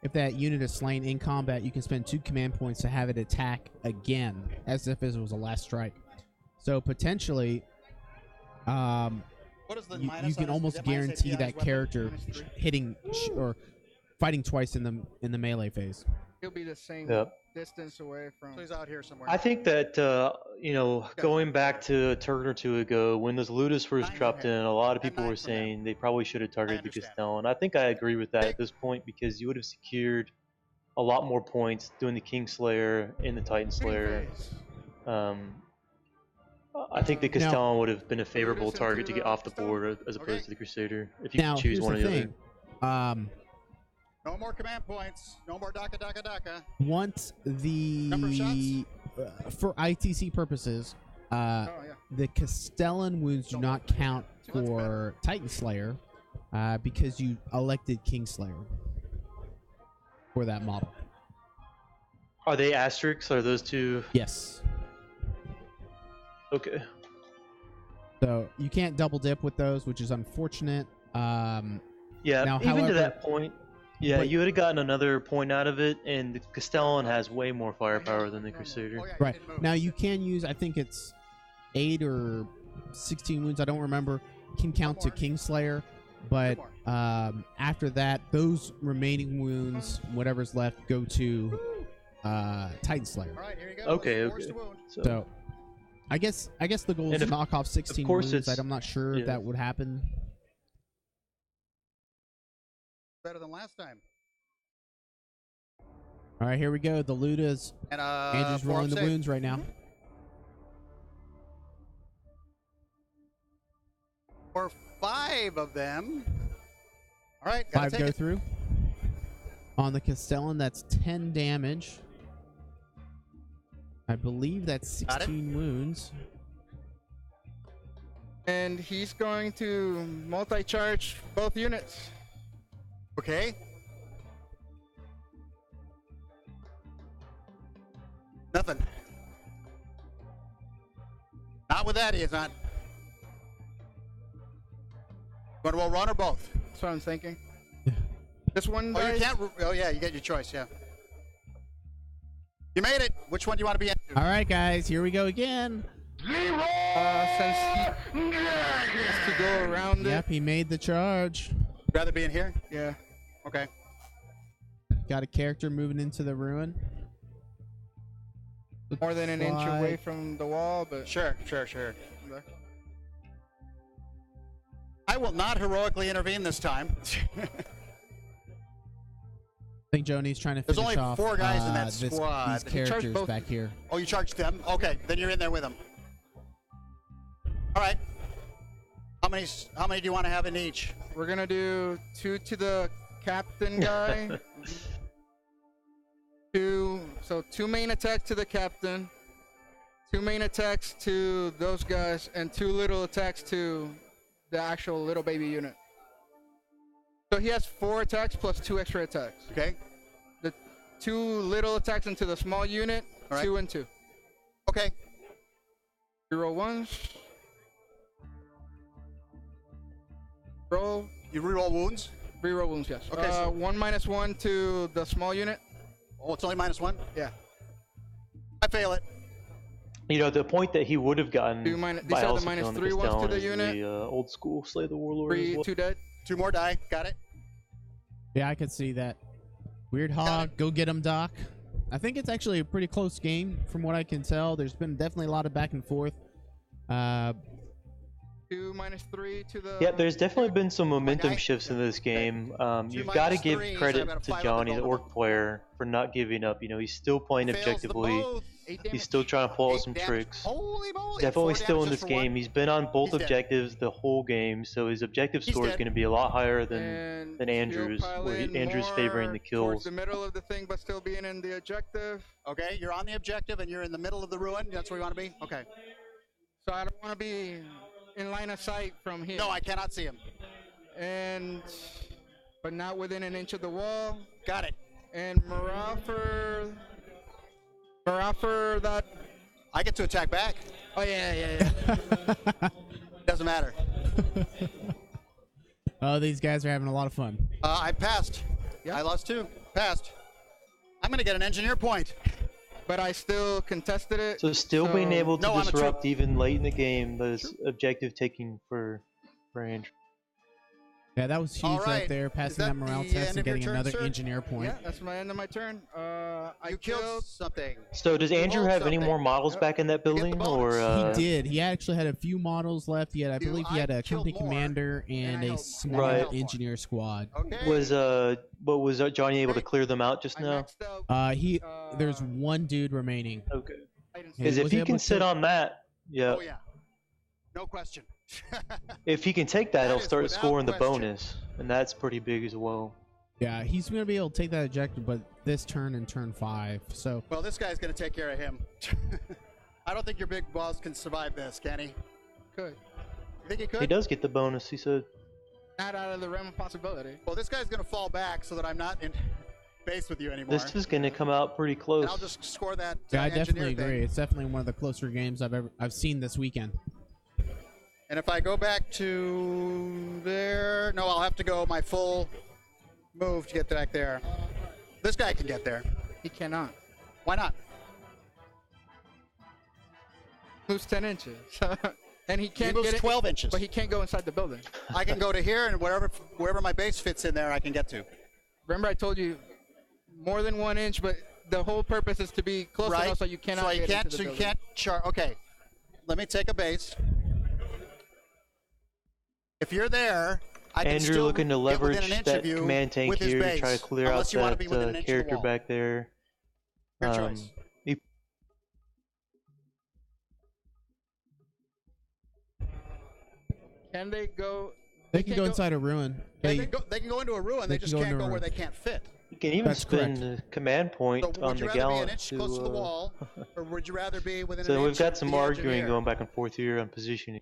if that unit is slain in combat, you can spend 2 command points to have it attack again, as if it was a last strike. So potentially, What is the you minus can on his- almost is it minus guarantee AP on his that weapon? character -3. hitting or fighting twice in the melee phase. He'll be the same Yep. distance away from. So he's out here somewhere. I think that you know, going back to a turn or two ago, when those Ludus first Nine dropped in, ahead. a lot of And people nine were from them. saying they probably should have targeted the understand. Castellan. I think I agree with that Big- at this point because you would have secured a lot more points doing the Kingslayer and the Titan Slayer. I think the Now- Castellan would have been a favorable listen target to, to get off the Castellan? board as opposed Okay. to the Crusader. If you Now, could choose here's one the or the thing. other. No more command points. No more DACA. Once the Number of shots? for ITC purposes, Oh yeah. the Castellan wounds do Don't not worry. count So that's for Titan Slayer because you elected Kingslayer for that model. Are they asterisks? Are those two? Yes. Okay. So you can't double dip with those, which is unfortunate. Yeah, Now, even however- to that point, yeah, but- you would have gotten another point out of it, and the Castellan has way more firepower than the Oh, Crusader. yeah, Right. he didn't move. Now you can use, I think it's 8 or 16 wounds, I don't remember, can count to more. Kingslayer, but One after that, those remaining wounds, whatever's left, go to Titan Slayer. All right, here you go. Okay, Force okay. to wound. So I guess the goal is And to if- knock off 16 course wounds. it's- I'm not sure yeah. if that would happen. Better than last time. All right, here we go. The Ludas. And Andrew's four rolling the up save. wounds right now. For 5 of them. All right, gotta 5 take go it. through. On the Castellan, that's 10 damage. I believe that's Got it. 16 wounds. And he's going to multi-charge both units. Okay. Nothing. Not with that, he is not. Going to roll run or both? That's what I'm thinking. This one Oh, you dies. can't. Oh, yeah, you get your choice, yeah. You made it. Which one do you want to be in? All right, guys, here we go again. Since he has to go around it. Yep, he made the charge. Rather be in here? Yeah. Okay. Got a character moving into the ruin. More than an inch Fly. away from the wall, but Sure. I will not heroically intervene this time. I think Jony's trying to There's finish only off 4 guys in that this, squad. these He charged characters both. back here. Oh, you charged them? Okay, then you're in there with them. All right. How many do you want to have in each? we're gonna do 2 to the captain guy. 2 main attacks to the captain, 2 main attacks to those guys, and 2 little attacks to the actual little baby unit. So he has 4 attacks plus 2 extra attacks. Okay. The 2 little attacks into the small unit, All right. 2 and 2. Okay. Reroll ones. Roll. You reroll wounds? Reroll wounds, yes. Okay, so- 1 minus 1 to the small unit. Oh, it's only -1? Yeah. I fail it. You know, the point that he would have gotten These are the by also minus killing the 3 ones to Castellan the is unit. the old school Slay the Warlord. as 3, well. 2 dead. 2 more die. Got it. Yeah, I could see that. Weird Hog, go get him, Doc. I think it's actually a pretty close game from what I can tell. There's been definitely a lot of back and forth. 2 minus 3 to the. Yeah, there's definitely been some momentum guy. shifts in this game. You've Two got to minus give three, so credit I've got a to 5 on Jony, the the Orc player, for not giving up. You know, he's still playing Fails them objectively. both. 8 damage. He's still trying to pull out 8 some damage. tricks. Holy moly. Definitely 4 still in damage this just for game. one. He's been on both He's dead. objectives the whole game, so his objective He's score is dead. going to be a lot higher than And Andrew's, he'll pile where in Andrew's favoring more the towards kills. the middle of the thing, but still being in the objective. Okay, you're on the objective and you're in the middle of the ruin. That's where you want to be? Okay. So I don't want to be in line of sight from here. No, I cannot see him. But not within an inch of the wall. Got it. And morale for that. I get to attack back. Oh yeah. Doesn't matter. Oh, these guys are having a lot of fun. I passed. Yep. I lost 2. Passed. I'm going to get an engineer point. But I still contested it. So still being able to No, I'm a troop. disrupt even late in the game, the objective taking for Andrew. Yeah, that was huge All right. right there, Is passing that that morale the test end and of your getting turn, another sir? engineer point. Yeah, that's my end of my turn. I You killed something. So does Andrew hold have any something. more models Yep. back in that You get the building, bonus. or He did. He actually had a few models left. He had, I Do believe, he had I a kill company more commander than and I a help- small Right. engineer squad. Okay. was Jony able to clear them out just I now? maxed out. There's one dude remaining. Okay. items. He Because if was he able can to- sit on that, yeah. Oh, yeah. No question. If he can take that, That he'll is start without scoring the question. bonus, and that's pretty big as well. Yeah, he's going to be able to take that objective, but this turn and turn 5. So Well, this guy's going to take care of him. I don't think your big boss can survive this, can he? Could. You think he could? He does get the bonus, he said. Not out of the realm of possibility. Well, this guy's going to fall back so that I'm not in base with you anymore. This is going to come out pretty close. And I'll just score that yeah, I engineer definitely thing. agree. It's definitely one of the closer games I've seen this weekend. And if I go back to there, no, I'll have to go my full move to get back there. This guy can get there. He cannot. Why not? Moves 10 inches. And he He can't moves get it, 12 inches. but he can't go inside the building. I can go to here, and wherever my base fits in there, I can get to. Remember I told you more than 1 inch, but the whole purpose is to be close Right. enough so you cannot So you get can't. into the So you building. can't chart. Okay. Let me take a base. If you're there, I can Andrew still looking to get within leverage an inch that of you command tank with his here to base, try to clear out unless you want to be that within an inch of the character wall. back there. Your choice. he- Can they go? They can can't go inside a ruin. They They- can go into a ruin. They They just can go can't into go a where ruin. they can't fit. You can even That's spend the command point So on would you the rather be an gallant inch to, close to the wall, or would you rather be within an So inch we've got of some the arguing engineer? going back and forth here on positioning.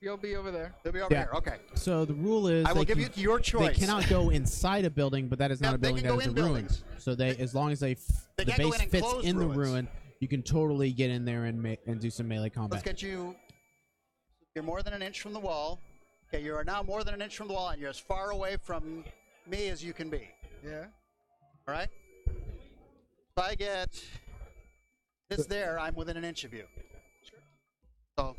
He'll be over there. They'll be over Yeah. here. Okay. So the rule is I will they give can- you your choice. They cannot go inside a building, but that is not Now, a they building can that go is a in ruin. buildings. So as long as They the can't go base in fits enclosed in the ruins. ruin, you can totally get in there and do some melee Let's combat. get you. You're more than an inch from the wall. Okay, you are now more than an inch from the wall, and you're as far away from me as you can be. Yeah. All right. If I get this there, I'm within an inch of you. So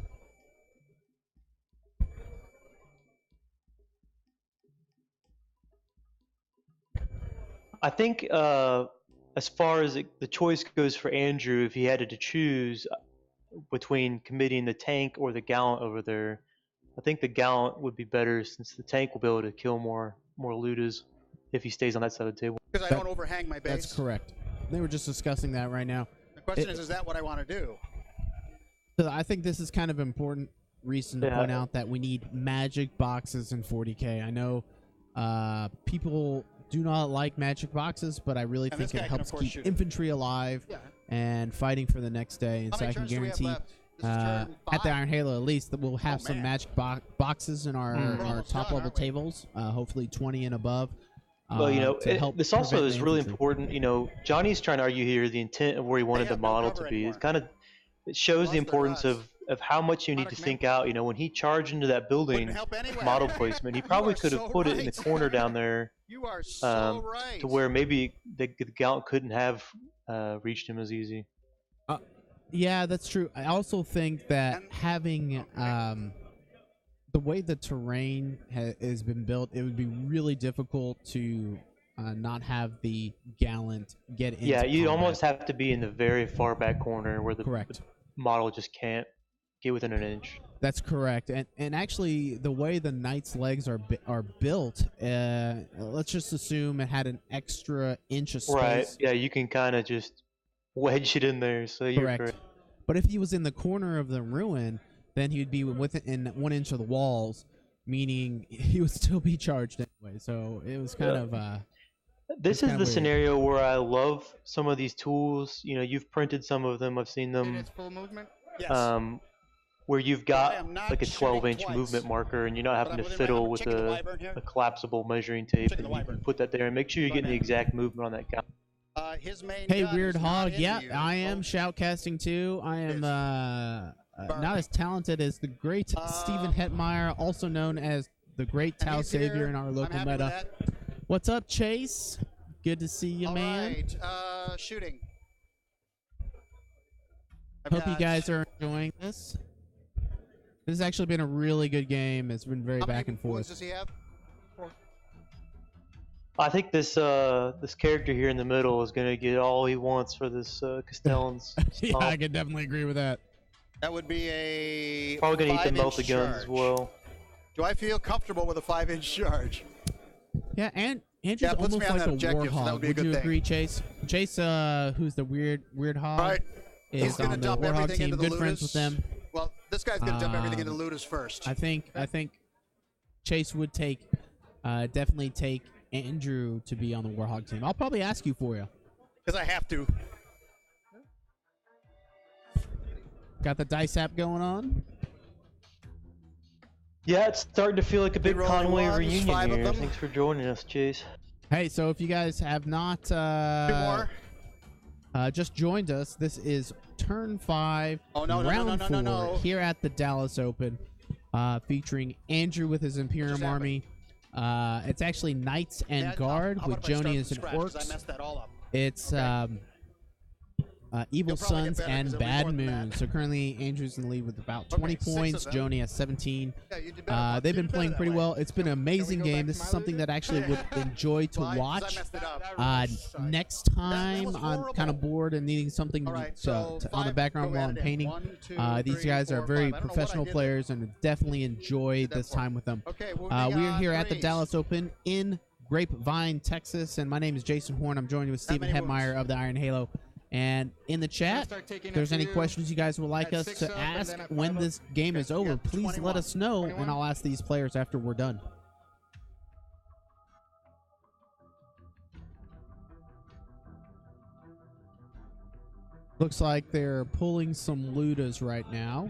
I think as far as the choice goes for Andrew, if he had to choose between committing the tank or the gallant over there, I think the gallant would be better since the tank will be able to kill more looters if he stays on that side of the table. because I don't overhang my base. That's correct. They were just discussing that right now. The question is that what I want to do? So I think this is kind of important reason to Yeah. point out that we need magic boxes in 40K. I know people do not like magic boxes, but I really And think this guy it can, helps of course, keep shoot it. infantry alive Yeah. and fighting for the next day. And How so many I can turns do we have guarantee left? This is turn at the 5? Iron Halo at least that we'll have some man. magic boxes in our almost top done, level aren't we? tables, hopefully 20 and above. Well, to help this also prevent is the really infantry. important. Jony's trying to argue here the intent of where he wanted the have no model cover to be. anymore. It shows Lost the their importance guts. of how much you need to Product think out. When he charged into that building, Wouldn't help anyway. model placement, he You probably are could have so put it in the right. corner down there You are so right. to where maybe the gallant couldn't have reached him as easy. Yeah, that's true. I also think that And- having the way the terrain has been built, it would be really difficult to not have the gallant get into Yeah, you'd combat. almost have to be in the very far back corner where the Correct. model just can't get within an inch. That's correct. And actually, the way the knight's legs are built, let's just assume it had an extra inch of space. Right. Yeah, you can kind of just wedge it in there. So you're correct. But if he was in the corner of the ruin, then he would be within 1 inch of the walls, meaning he would still be charged anyway. So it was kind of This It's is kinda the weird. scenario where I love some of these tools. You've printed some of them. I've seen In them. its full movement. Yes. Where you've I got am not like a shooting 12-inch twice, movement marker, and you're not but having I'm to within range. fiddle I'm with checking the wyvern here. a collapsible measuring tape, Checking and the you can wyvern. put that there and make sure you're Go getting the ahead. exact movement on that count. His main Hey, gun Weird is not Hog. in Yeah, here, I am folks. shoutcasting too. I am It's not as talented as the great Stephen Hetmeyer, also known as the great And Tau he's Savior here. in our I'm local happy with meta. that. What's up, Chase? Good to see you, All man. right, shooting. I've Hope you got- guys are enjoying this. This has actually been a really good game. It's been very How many back and wounds forth. does he have? I think this character here in the middle is gonna get all he wants for this Castellan's. Yeah, I can definitely agree with that. That would be a Probably gonna eat the 5-inch melted guns as charge. well. Do I feel comfortable with a 5-inch charge? Yeah, and Andrew's Yeah, it puts almost me on like that a objective, so that warhog. would be a Would good you thing. agree, Chase? Chase, who's the weird hog, All right. He's is gonna on the dump warhog everything team. into the Good friends with looters. them. Well, this guy's going to dump everything into Um, looters first. I think Chase would definitely take Andrew to be on the warhog team. I'll probably ask you for you. Because I have to. Got the dice app going on. Yeah, it's starting to feel like a big rolling Conway ones, reunion 5 of here. them. Thanks for joining us, Chase. Hey, so if you guys have not 2 more. just joined us, this is turn 5, Oh, no, no, no, round no, 4 no, no. here at the Dallas Open, featuring Andrew with his Imperium Just Army. It's actually Knights and Yeah, Guard how with about if I start Jony from as an scratch, 'cause I Orks. messed that all up. It's Evil You'll probably get Sons better 'cause and there'll be Bad more than Moon. that. So currently Andrew's in the lead with about Okay, 20 6 of points. them. Jony has 17. Yeah, you did better, Bob. They've You been did playing better pretty that well. way. It's been an amazing go game. back This to is my something leader? that actually would enjoy to Why? 'Cause watch. I messed it up. Next time, was I'm horrible. kind of bored and needing something All right, to, so on the 5, background go while ahead I'm and painting. 1, 2, These 3, guys are 4, very 5. I don't know what I professional did players and definitely enjoy that this for? time with them. Okay, We are here at the Dallas Open in Grapevine, Texas, and my name is Jason Horn. I'm joined with Stephen many Hetmeyer wounds? of the Iron Halo. And in the chat, Start taking if there's a any few. questions you guys would like At us 6 to up, and ask then at when 5 up. this game is over, yeah, please let 21. us know, 21? and I'll ask these players after we're done. Looks like they're pulling some Ludas right now.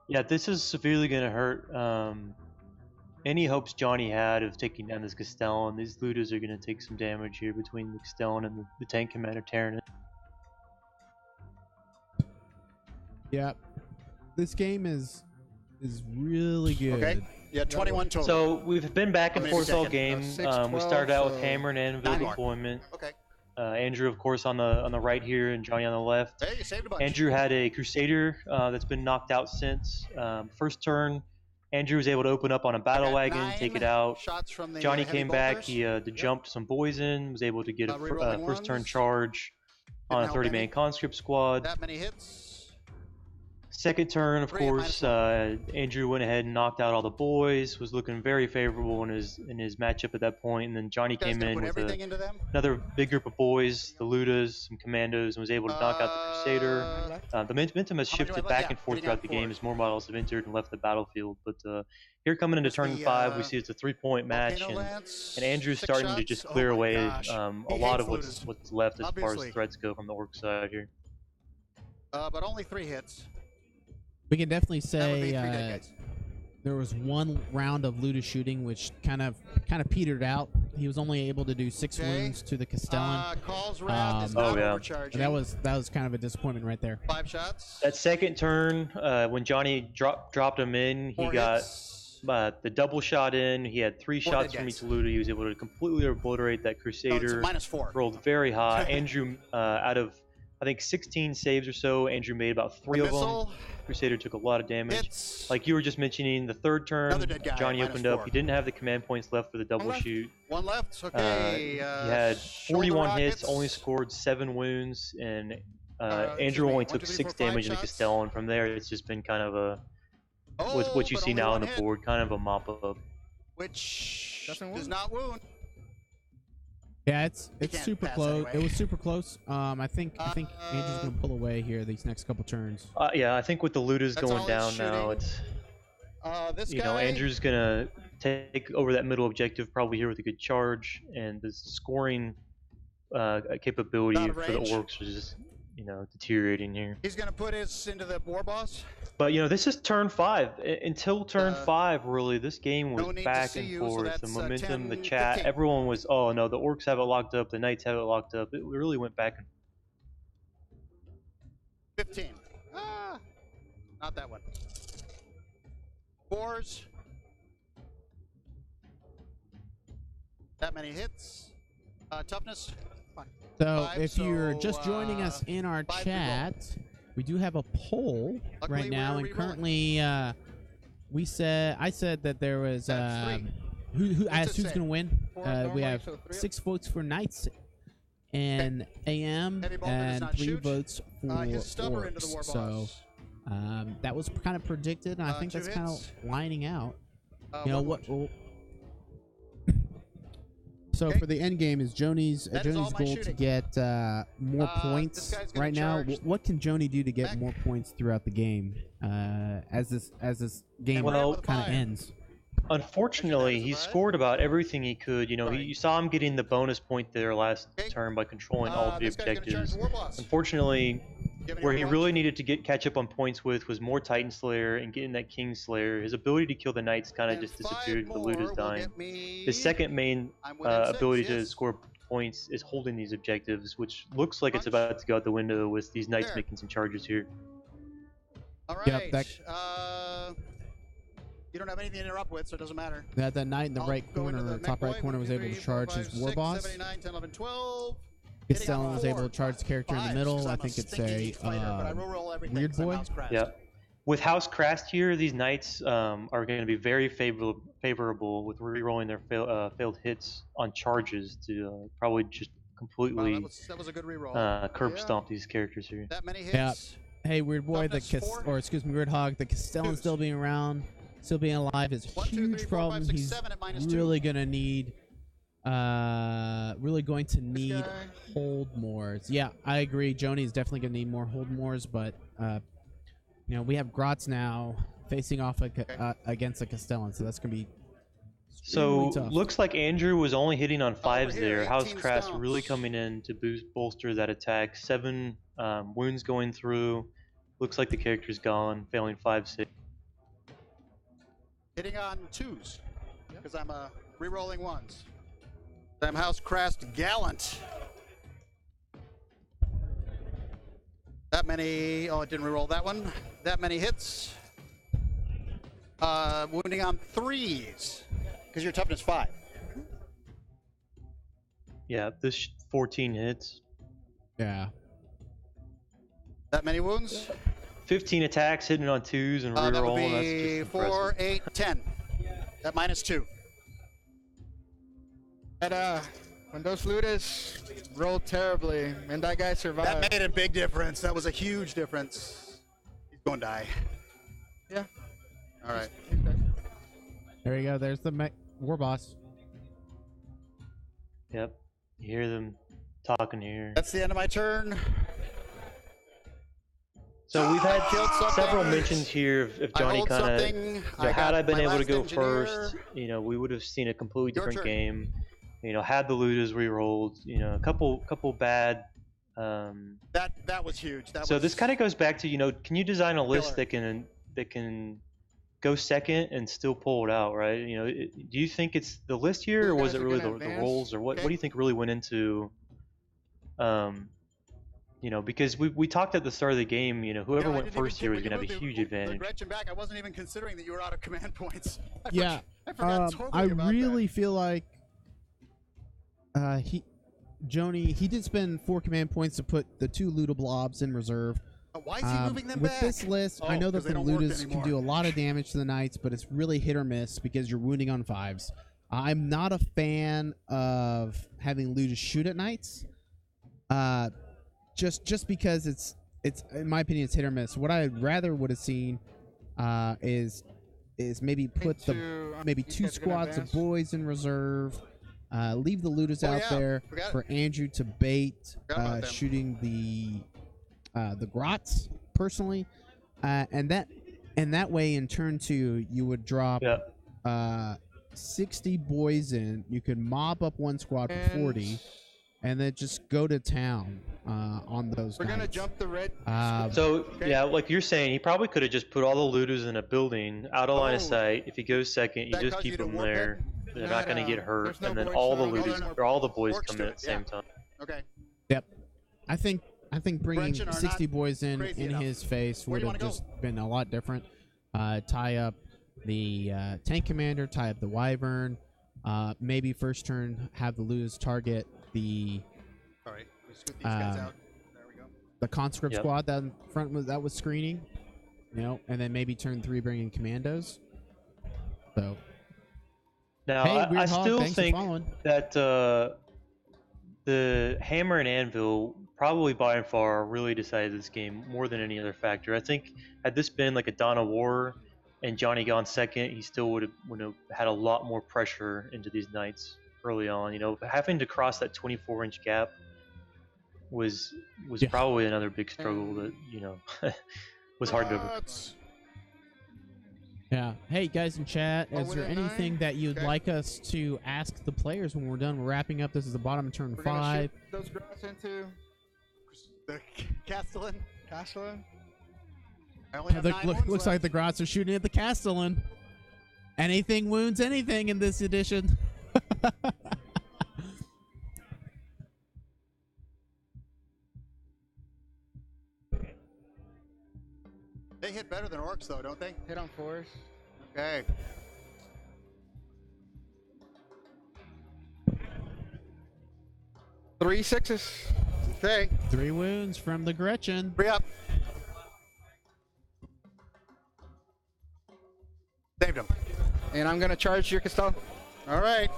Yeah, this is severely going to hurt any hopes Jony had of taking down this Castellan. These looters are going to take some damage here between the Castellan and the tank commander tearing it. Yeah, this game is really good. Okay. Yeah, 21 total. So we've been back and How many forth all seconds? game. 6, we 12, started out with so hammer and anvil 9 more. deployment. Okay. Andrew, of course, on the right here, and Jony on the left. Hey, you saved a bunch. Andrew had a Crusader that's been knocked out since. First turn, Andrew was able to open up on a battle wagon, take it out. Shots from the, Jony heavy came back. bolters. He jumped some boys in, was able to get a Rerolling first turn ones. charge on a Didn't help 30-man any. conscript squad. That many hits. Second turn, of 3 at course, Andrew went ahead and knocked out all the boys. Was looking very favorable in his matchup at that point. And then Jony You guys came gonna in put with everything into them? another big group of boys, the Ludas, some commandos, and was able to knock out the Crusader. The momentum has how many do I shifted left? back Yeah, and forth getting throughout out the game forward. as more models have entered and left the battlefield. But here coming into What's turn the, 5, we see it's a 3-point match, Volcano and Lance, Andrew's 6 starting to shots? just Oh clear my away gosh. a He lot hates of Ludas. what's left as far Obviously. as threats go from the Orc side here. But only 3 hits. We can definitely That would be 3 say dead guys. there was one round of Luda shooting which kind of petered out. He was only able to do 6 Okay. wounds to the Castellan. Calls Wrath is Oh, not yeah. overcharging. That was kind of a disappointment right there. 5 shots. That second turn, when Jony dropped him in, he 4 got hits. the double shot in. He had 3 4 shots dead from guys. each Luda. He was able to completely obliterate that No, it's Crusader. a -4. Rolled very high. Andrew, out of I think 16 saves or so, Andrew made about 3 of them. Missile Crusader took a lot of damage. hits. Like you were just mentioning, the third turn, Another dead guy, Jony opened up. -4. He didn't have the command points left for the double left. shoot. 1 left. Okay. He had shoulder 41 hits, rockets. only scored 7 wounds, and excuse Andrew me, only 1, took 2, 3, 6 4, 5 damage in the shots. Castellan. From there, it's just been kind of a Oh, what you but see only now on 1 the hit, board, kind of a mop up. which Doesn't does wound. not wound. Yeah, it's can't super pass close. anyway. It was super close. I think Andrew's gonna pull away here these next couple turns. Yeah, I think with the Ludas That's going all down it's now, shooting. it's This you guy. know Andrew's gonna take over that middle objective probably here with a good charge, and the scoring capability Out of for the range. Orcs was just deteriorating here. He's gonna put his into the war boss. But this is turn 5. Until turn 5, really, this game was no need to back see and you, so forth. The that's, momentum, 10, the chat, 15. everyone was, oh no, the Orcs have it locked up, the Knights have it locked up. It really went back and 15. Not that one. 4s. That many hits. Toughness. Fine. So 5, if you're so, just joining us in our 5 chat, we do have a poll Luckily, right now, we're and re-rolling. currently I said that there was That's 3. who What's asked it who's say? gonna win. 4 We normally, have so 3. 6 votes for Knights and AM, Heavy bolter does and not 3 shoot. votes for His stubber into the war Orcs. boss. So that was kind of predicted, and I think 2 that's kind of hits. lining out. 1 what? wound. So Okay. for the end game is Jony's That is all Jony's my goal to shooting. get more This points guy's gonna right now. charge What can Jony do to get back. more points throughout the game as this game we're out with kind of 5. ends? unfortunately, he survive? scored about everything he could. Right. You saw him getting the bonus point there last Okay. turn by controlling all of the This guy's gonna charge objectives. the war boss. Unfortunately, Give me where your he punch. really needed to catch up on points with was more Titan Slayer and getting that King Slayer. His ability to kill the Knights kind of And just 5 disappeared with the more Ludas will dying. get me- His second main I'm within 6, ability to yes. score points is holding these objectives, which looks like it's Punch. about to go out the window with these Knights There. making some charges here. All Yep, right. that- You don't have anything to interrupt with, so it doesn't matter. That Knight in the I'll right go into corner, the top mech right boy. corner, 1, was 2, able to 3, 4, charge 5, his war 6, boss. 7, 8, 9, 10, 11, 12. Hitting on Castellan was able to 4, charge the character in the 5, middle. 'cause I I'm think it's stinky a fighter, but I roll everything weird 'cause I'm boy. House Crest. Yeah. With House Crast here, these Knights are going to be very favorable with re-rolling their failed hits on charges to probably just Wow, completely that was a good reroll. curb Yeah. stomp these characters here. That many Yeah. hits. Hey, weird boy, Toughness 4. Weird hog, the Castellan Twos. still being around, still being alive is a 1, 2, 3, huge 4, 5, problem. 6, He's 7 at -2. really gonna need, really going to need guy. hold mores. Yeah, I agree. Jony is definitely gonna need more hold mores, but we have Grotz now facing off against a Castellan, so that's gonna be So extremely tough. looks like Andrew was only hitting on 5s here, there. House 18 Crast stones. really coming in to bolster that attack. 7 wounds going through. Looks like the character's gone, failing 5 6. Hitting on 2s. Because I'm re-rolling 1s. I'm House Crest Gallant. That many. Oh, I didn't re-roll that one. That many hits. Wounding on 3s. Because your toughness 5. Yeah, this 14 hits. Yeah. That many wounds? 15 attacks, hitting on 2s and That would reroll. That's be just 4, impressive. 8, 10. That -2. And when those Ludas rolled terribly, and that guy survived. That made a big difference. That was a huge difference. He's going to die. Yeah. All right. There you go. There's the war boss. Yep. You hear them talking here. That's the end of my turn. So we've had Killed something. several mentions here of I Johnny hold kind of. something. Had I been my able to last go engineer. first, we would have seen a completely Your different turn. game. Had the Ludas re-rolled, a couple bad. That was huge. So this kind of goes back to can you design a list Killer. that can go second and still pull it out, right? Do you think it's the list here, You or was guys it are really gonna the advance? rolls, or what? Okay. What do you think really went into? Because we talked at the start of the game, whoever I went didn't first even here was think going to when have a you huge moved the advantage. Gretchen back. I wasn't even considering that you were out of command points. Yeah. I forgot totally I about really feel like Jony, he did spend 4 command points to put the 2 Luda blobs in reserve. that. Why is he moving them with back? this list, I Oh, know 'cause that they the don't work Ludas can anymore. do a lot of damage to the Knights, but it's really hit or miss because you're wounding on 5s. I'm not a fan of having Ludas shoot at Knights. Just because it's in my opinion it's hit or miss. What I rather would have seen is maybe put maybe 2 squads of boys in reserve. Leave the Ludas Oh, out yeah. there Forgot it. for Andrew to bait Forgot about them. shooting the grots personally, and that way in turn 2 you would drop Yeah. 60 boys in. You could mob up 1 squad for 40, and then just go to town on those. We're gonna Knights. jump the red. So Okay. yeah, like you're saying, he probably could have just put all the Ludas in a building out of line of Oh. sight. If he goes second, you That just cause keep you to them warp there. it? They're not going to get hurt, there's no and then boys all the showing, Ludas no, or all the boys Orks come do in it, at the same yeah. time. Okay. Yep. I think bringing Gretchen are 60 not boys in crazy in enough. his face Where would do you have wanna just been a lot different. Tie up the tank commander, tie up the wyvern. Maybe first turn have the Ludas target the All right. We scoot these guys Um, out. There we go. the conscript Yep. squad that in front was screening, and then maybe turn 3 bring in commandos. So Now, hey, I Weird Hog, still thanks for think following. that the hammer and anvil probably by far really decided this game more than any other factor. I think had this been like a Dawn of War and Johnny gone second, he still would have had a lot more pressure into these Knights early on. Having to cross that 24-inch gap was Yeah. probably another big struggle that was hard to overcome. Robots. Yeah. Hey, guys in chat, Oh, is there within 9? anything that you'd Okay. like us to ask the players when we're done? We're wrapping up. This is the bottom of turn We're gonna 5. shoot those grass into The Castellan. Castellan. I only have 9 wounds Looks like left. the Grots are shooting at the Castellan. Anything wounds anything in this edition. They hit better than Orks, though, don't they? Hit on 4s. Okay. Three 6s. Okay. 3 wounds from the Gretchen. Free up. Saved him. And I'm gonna charge your Castell. All right.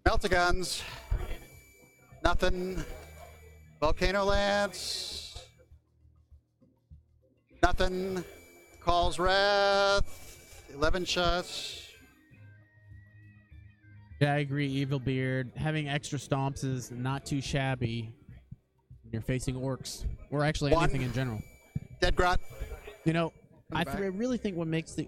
Meltaguns. Nothing. Volcano Lance. Nothing. Calls Wrath. 11 shots. Yeah, I agree. Evil Beard. Having extra stomps is not too shabby when you're facing orcs. Or actually 1. anything in general. Dead Grot. I really think what makes the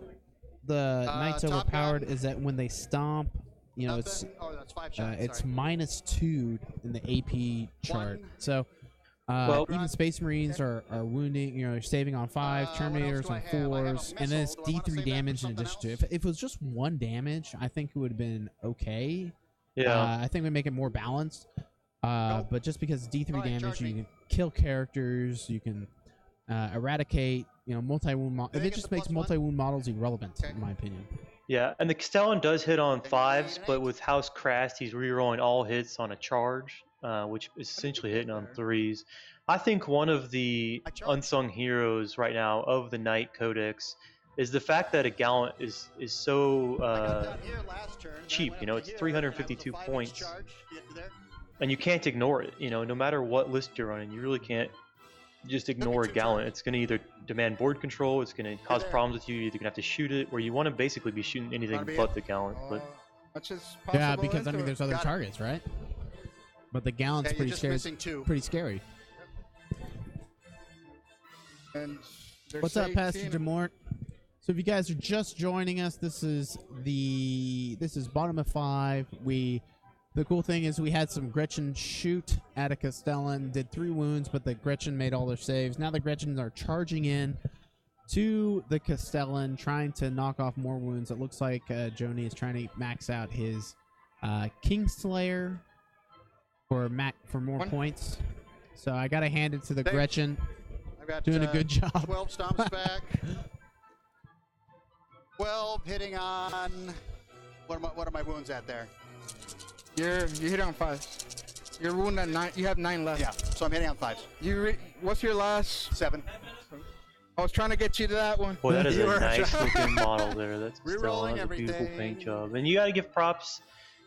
Knights Top overpowered Gun. is that when they stomp, it's Nothing. Oh, that's 5 shots. it's sorry. -2 in the AP chart. 1. So Well- even Space Marines are wounding, saving on 5, what Terminators else do I on have? I have a 4s, and then it's missile. Do I wanna D3 save that for damage in something addition to. else? If it was just 1 damage, I think it would have been okay. Yeah. I think we make it more balanced. Nope. But just because it's D3 Go ahead, damage, charge you me. can kill characters, you can eradicate, multi-wound. Did I It get just the makes +1? multi-wound models irrelevant, Okay. in my opinion. Yeah, and the Castellan does hit on 5s, but with House Crast, he's rerolling all hits on a charge, which is essentially hitting on 3s. I think one of the unsung heroes right now of the Knight Codex is the fact that a Gallant is so cheap. You know, it's 352 points, and you can't ignore it. You know, no matter what list you're running, you really can't just ignore a Gallant. It's going to either demand board control, it's going to cause problems with you, you're either going to have to shoot it, or you want to basically be shooting anything but the Gallant. But yeah, because I mean, there's other targets, right? But the Gallant's pretty scary. Pretty scary. And what's up, Pastor Demort? So if you guys are just joining us, this is bottom of 5. The cool thing is we had some Gretchen shoot at a Castellan, did 3 wounds, but the Gretchen made all their saves. Now the Gretchens are charging in to the Castellan, trying to knock off more wounds. It looks like Jony is trying to max out his Kingslayer for more points. So I got to hand it to the Gretchen. I've got, doing a good job. 12 stomps back. 12 hitting on. What are my wounds at there? You hit on 5. You're wounded at 9. You have 9 left. Yeah, so I'm hitting on 5s. What's your last? 7. I was trying to get you to that one. Boy, that is a nice looking model there. That's still a beautiful paint job. And you got to give props.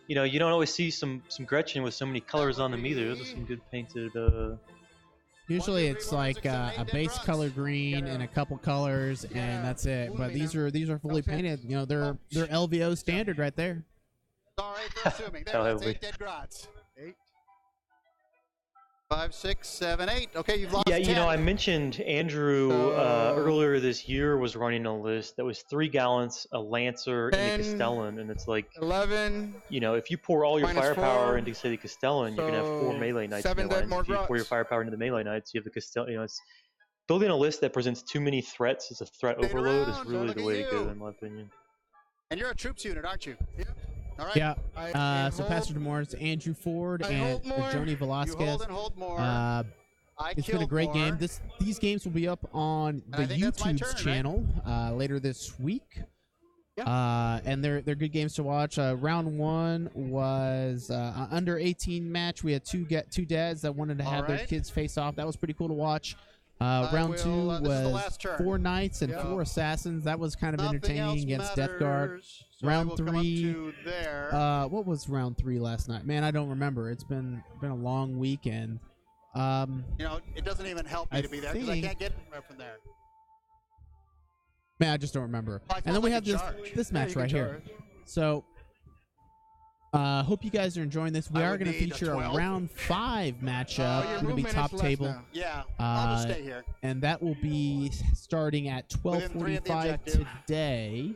You know, you don't always see some Gretchen with so many colors on them either. Those are some good painted. Usually it's like a base color green and a couple colors, and that's it. But these are fully painted. You know, they're LVO standard right there. Sorry for assuming. That's 8 dead grots. 8. 5, 6, 7, 8. Okay, you've lost 10. You know, I mentioned mentioned Andrew earlier this year was running a list that was 3 Gallants, a Lancer, 10, and a Castellan, and it's like 11. You know, if you pour all your firepower 4, into, say, the Castellan, you're gonna have 4 melee knights. 7 dead more if you pour your firepower into the melee knights, you have the Castellan. You know, it's building a list that presents too many threats as a threat overload is really the way to go, in my opinion. And you're a troops unit, aren't you? Yeah. All right. Yeah. So Pastor Demore, it's Andrew Ford and Jony Velazquez. Hold more. It's been a great game. These games will be up on the YouTube's channel later this week. Yeah. And they're good games to watch. Round 1 was under 18 match. We had two dads that wanted to have their kids face off. That was pretty cool to watch. Round 2 was 4 knights and 4 assassins. That was kind of entertaining against Death Guard. So round 3. What was round 3 last night? Man, I don't remember. It's been a long weekend. You know, it doesn't even help me to be there because I can't get from there. Man, I just don't remember. And then we have this match right here. So, hope you guys are enjoying this. We are going to feature a round 5 matchup. It's going to be top table. Yeah, I'll just stay here. And that will be starting at 12:45 today.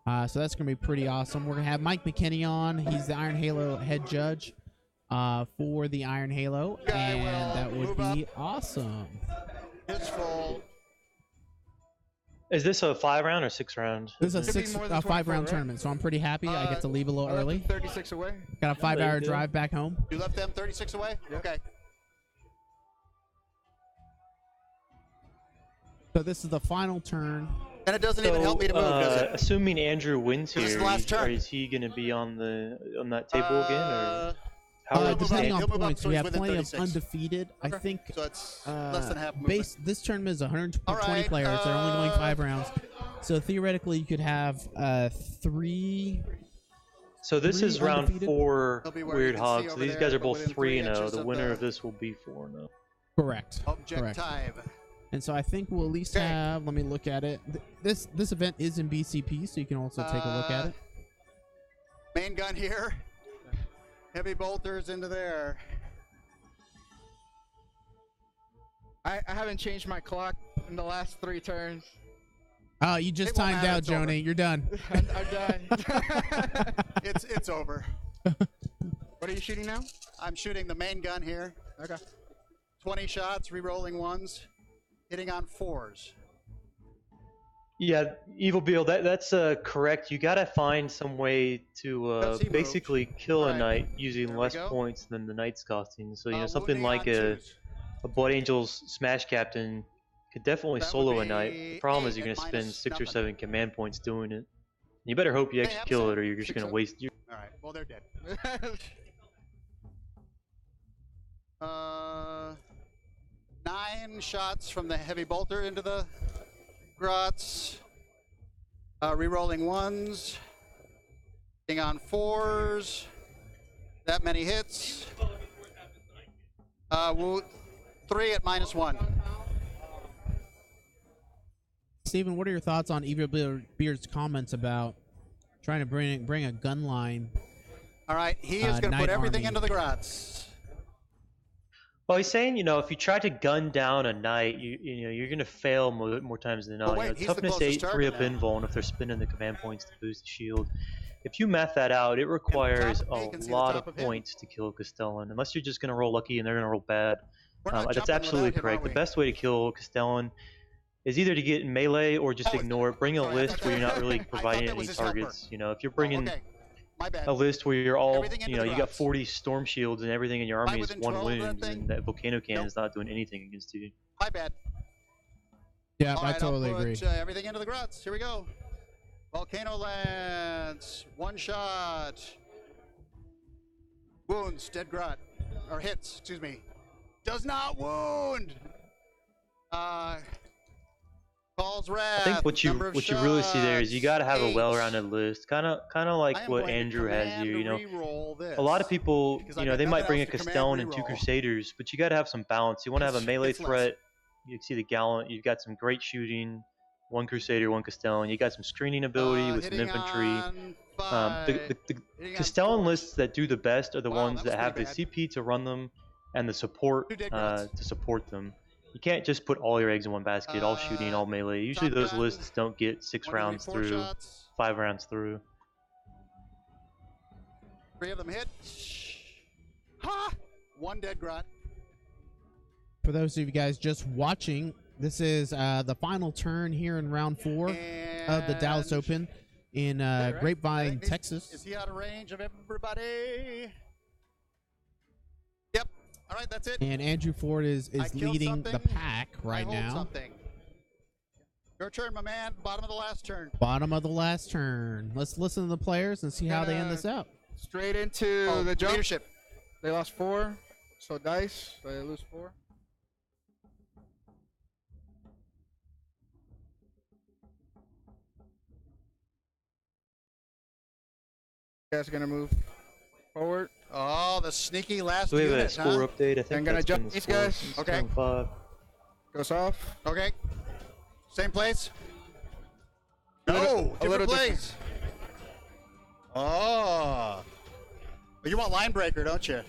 So that's going to be pretty awesome. We're going to have Mike McKinney on. He's the Iron Halo head judge for the Iron Halo. And that would be awesome. It's full. Is this a 5-round or 6-round? This is a 5-round tournament, so I'm pretty happy. I get to leave a little early. 36 away. Got a 5-hour drive back home. You left them 36 away? Yep. Okay. So this is the final turn. And it doesn't even help me to move, does it? Assuming Andrew wins here, is he going to be on that table again, or how depending on points? We have plenty of undefeated. Okay. I think so it's less than half movement. This tournament is 120 players. They're only going 5 rounds, so theoretically you could have 3. So this is round undefeated. 4 Weird Hogs. So these guys are both 3-0. The winner of this will be 4-0. Correct. Objective. And so I think we'll at least have. Let me look at it. This event is in BCP, so you can also take a look at it. Main gun here. Heavy bolters into there. I haven't changed my clock in the last 3 turns. Oh, you just timed out, Jony. You're done. I'm done. It's over. What are you shooting now? I'm shooting the main gun here. Okay. 20 shots, re-rolling 1s, hitting on 4s. Yeah, Evil Beal, that's correct. You gotta find some way to basically kill a knight using less points than the knight's costing. So, you know, something like a Blood Angels Smash Captain could definitely solo a knight. The problem is you're gonna spend 6 or 7 command points doing it. You better hope you They actually have kill some. it, or you're just gonna waste your. All right. Well, they're dead. 9 shots from the heavy bolter into the grots. Rerolling 1s. Hitting on 4s. That many hits. 3 at -1. Steven, what are your thoughts on Evil Beard's comments about trying to bring a gun line? All right, he is going to put everything into the grots. Well, he's saying, if you try to gun down a knight, you're going to fail more times than not. Well, wait, he's the Toughness closest 8, 3 up target now. invuln if they're spending the command points to boost the shield. If you math that out, it requires top of me, you a can see the lot top of of him. points to kill Castellan, unless you're just going to roll lucky and they're going to roll bad. We're not That's jumping absolutely without him, correct. are The we? best way to kill Castellan is either to get in melee or just Oh, ignore it. Bring a sorry, I list thought where you're that- not really I thought providing that any was his helper. targets. If you're bringing Okay, my bad. a list where you're all, Everything into the you got grots. 40 storm shields and everything in your Am I army is within 1 12 of that wound, thing? and that volcano cannon Nope. is not doing anything against you. My bad. Yeah, All I right, totally I'll put, agree. Everything into the grots. Here we go. Volcano Lance. 1 shot. Wounds. Dead grot. Or hits, excuse me. Does not wound. Calls wrath. I think what you number of really see there is you got to have a shots, well-rounded list, kind of I like am what going to Andrew has command here. reroll this. A lot of people, Because I got they might nothing bring a else to command Castellan and 2 reroll. Crusaders, but you got to have some balance. You want to have a melee It's less. threat. You see the Gallant. You've got some great shooting. 1 Crusader, 1 Castellan. You got some screening ability with some Hitting infantry. on The 5, hitting on Castellan 4. lists that do the best are the Wow, ones that was that have the pretty CP to run them and the support 2 dead grots. to support them. You can't just put all your eggs in one basket, all shooting, all melee. Usually Top those gun, lists don't get 6 One every rounds 4 through, shots. 5 rounds through. 3 of them hit. Ha! 1 dead grot. For those of you guys just watching, this is the final turn here in round 4 of the Dallas And- Open in right? Grapevine, Is Texas. he out of range of everybody? Yep. All right, that's it. And Andrew Ford is I killed leading the something. pack right I hold now. Something. Your turn, my man. Bottom of the last turn. Bottom of the last turn. Let's listen to the players and see how they end this out. Straight into the jump. Leadership. They lost 4, so dice. So they lose 4. Guys gonna move forward. Oh, the sneaky last So we have a unit, score huh? update. I think I'm gonna that's jump been the these score guys. since Okay. turn 5. Goes off. Okay. Same place? A little- No, a different little place. Oh. But you want line breaker, don't you?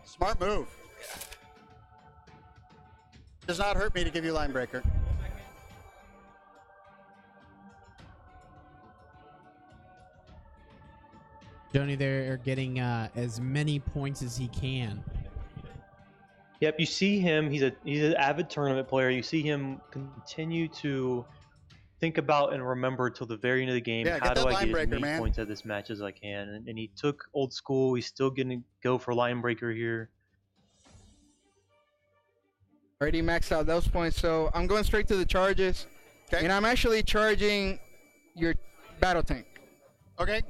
Smart move. Does not hurt me to give you line breaker. Jony there getting as many points as he can. Yep, you see him. He's an avid tournament player. You see him continue to think about and remember till the very end of the game. Yeah, How get do that I line get as breaker, many man. points at this match as I can? And he took old school. He's still going to go for line breaker here. Already maxed out those points, so I'm going straight to the charges. Okay. And I'm actually charging your battle tank. Okay.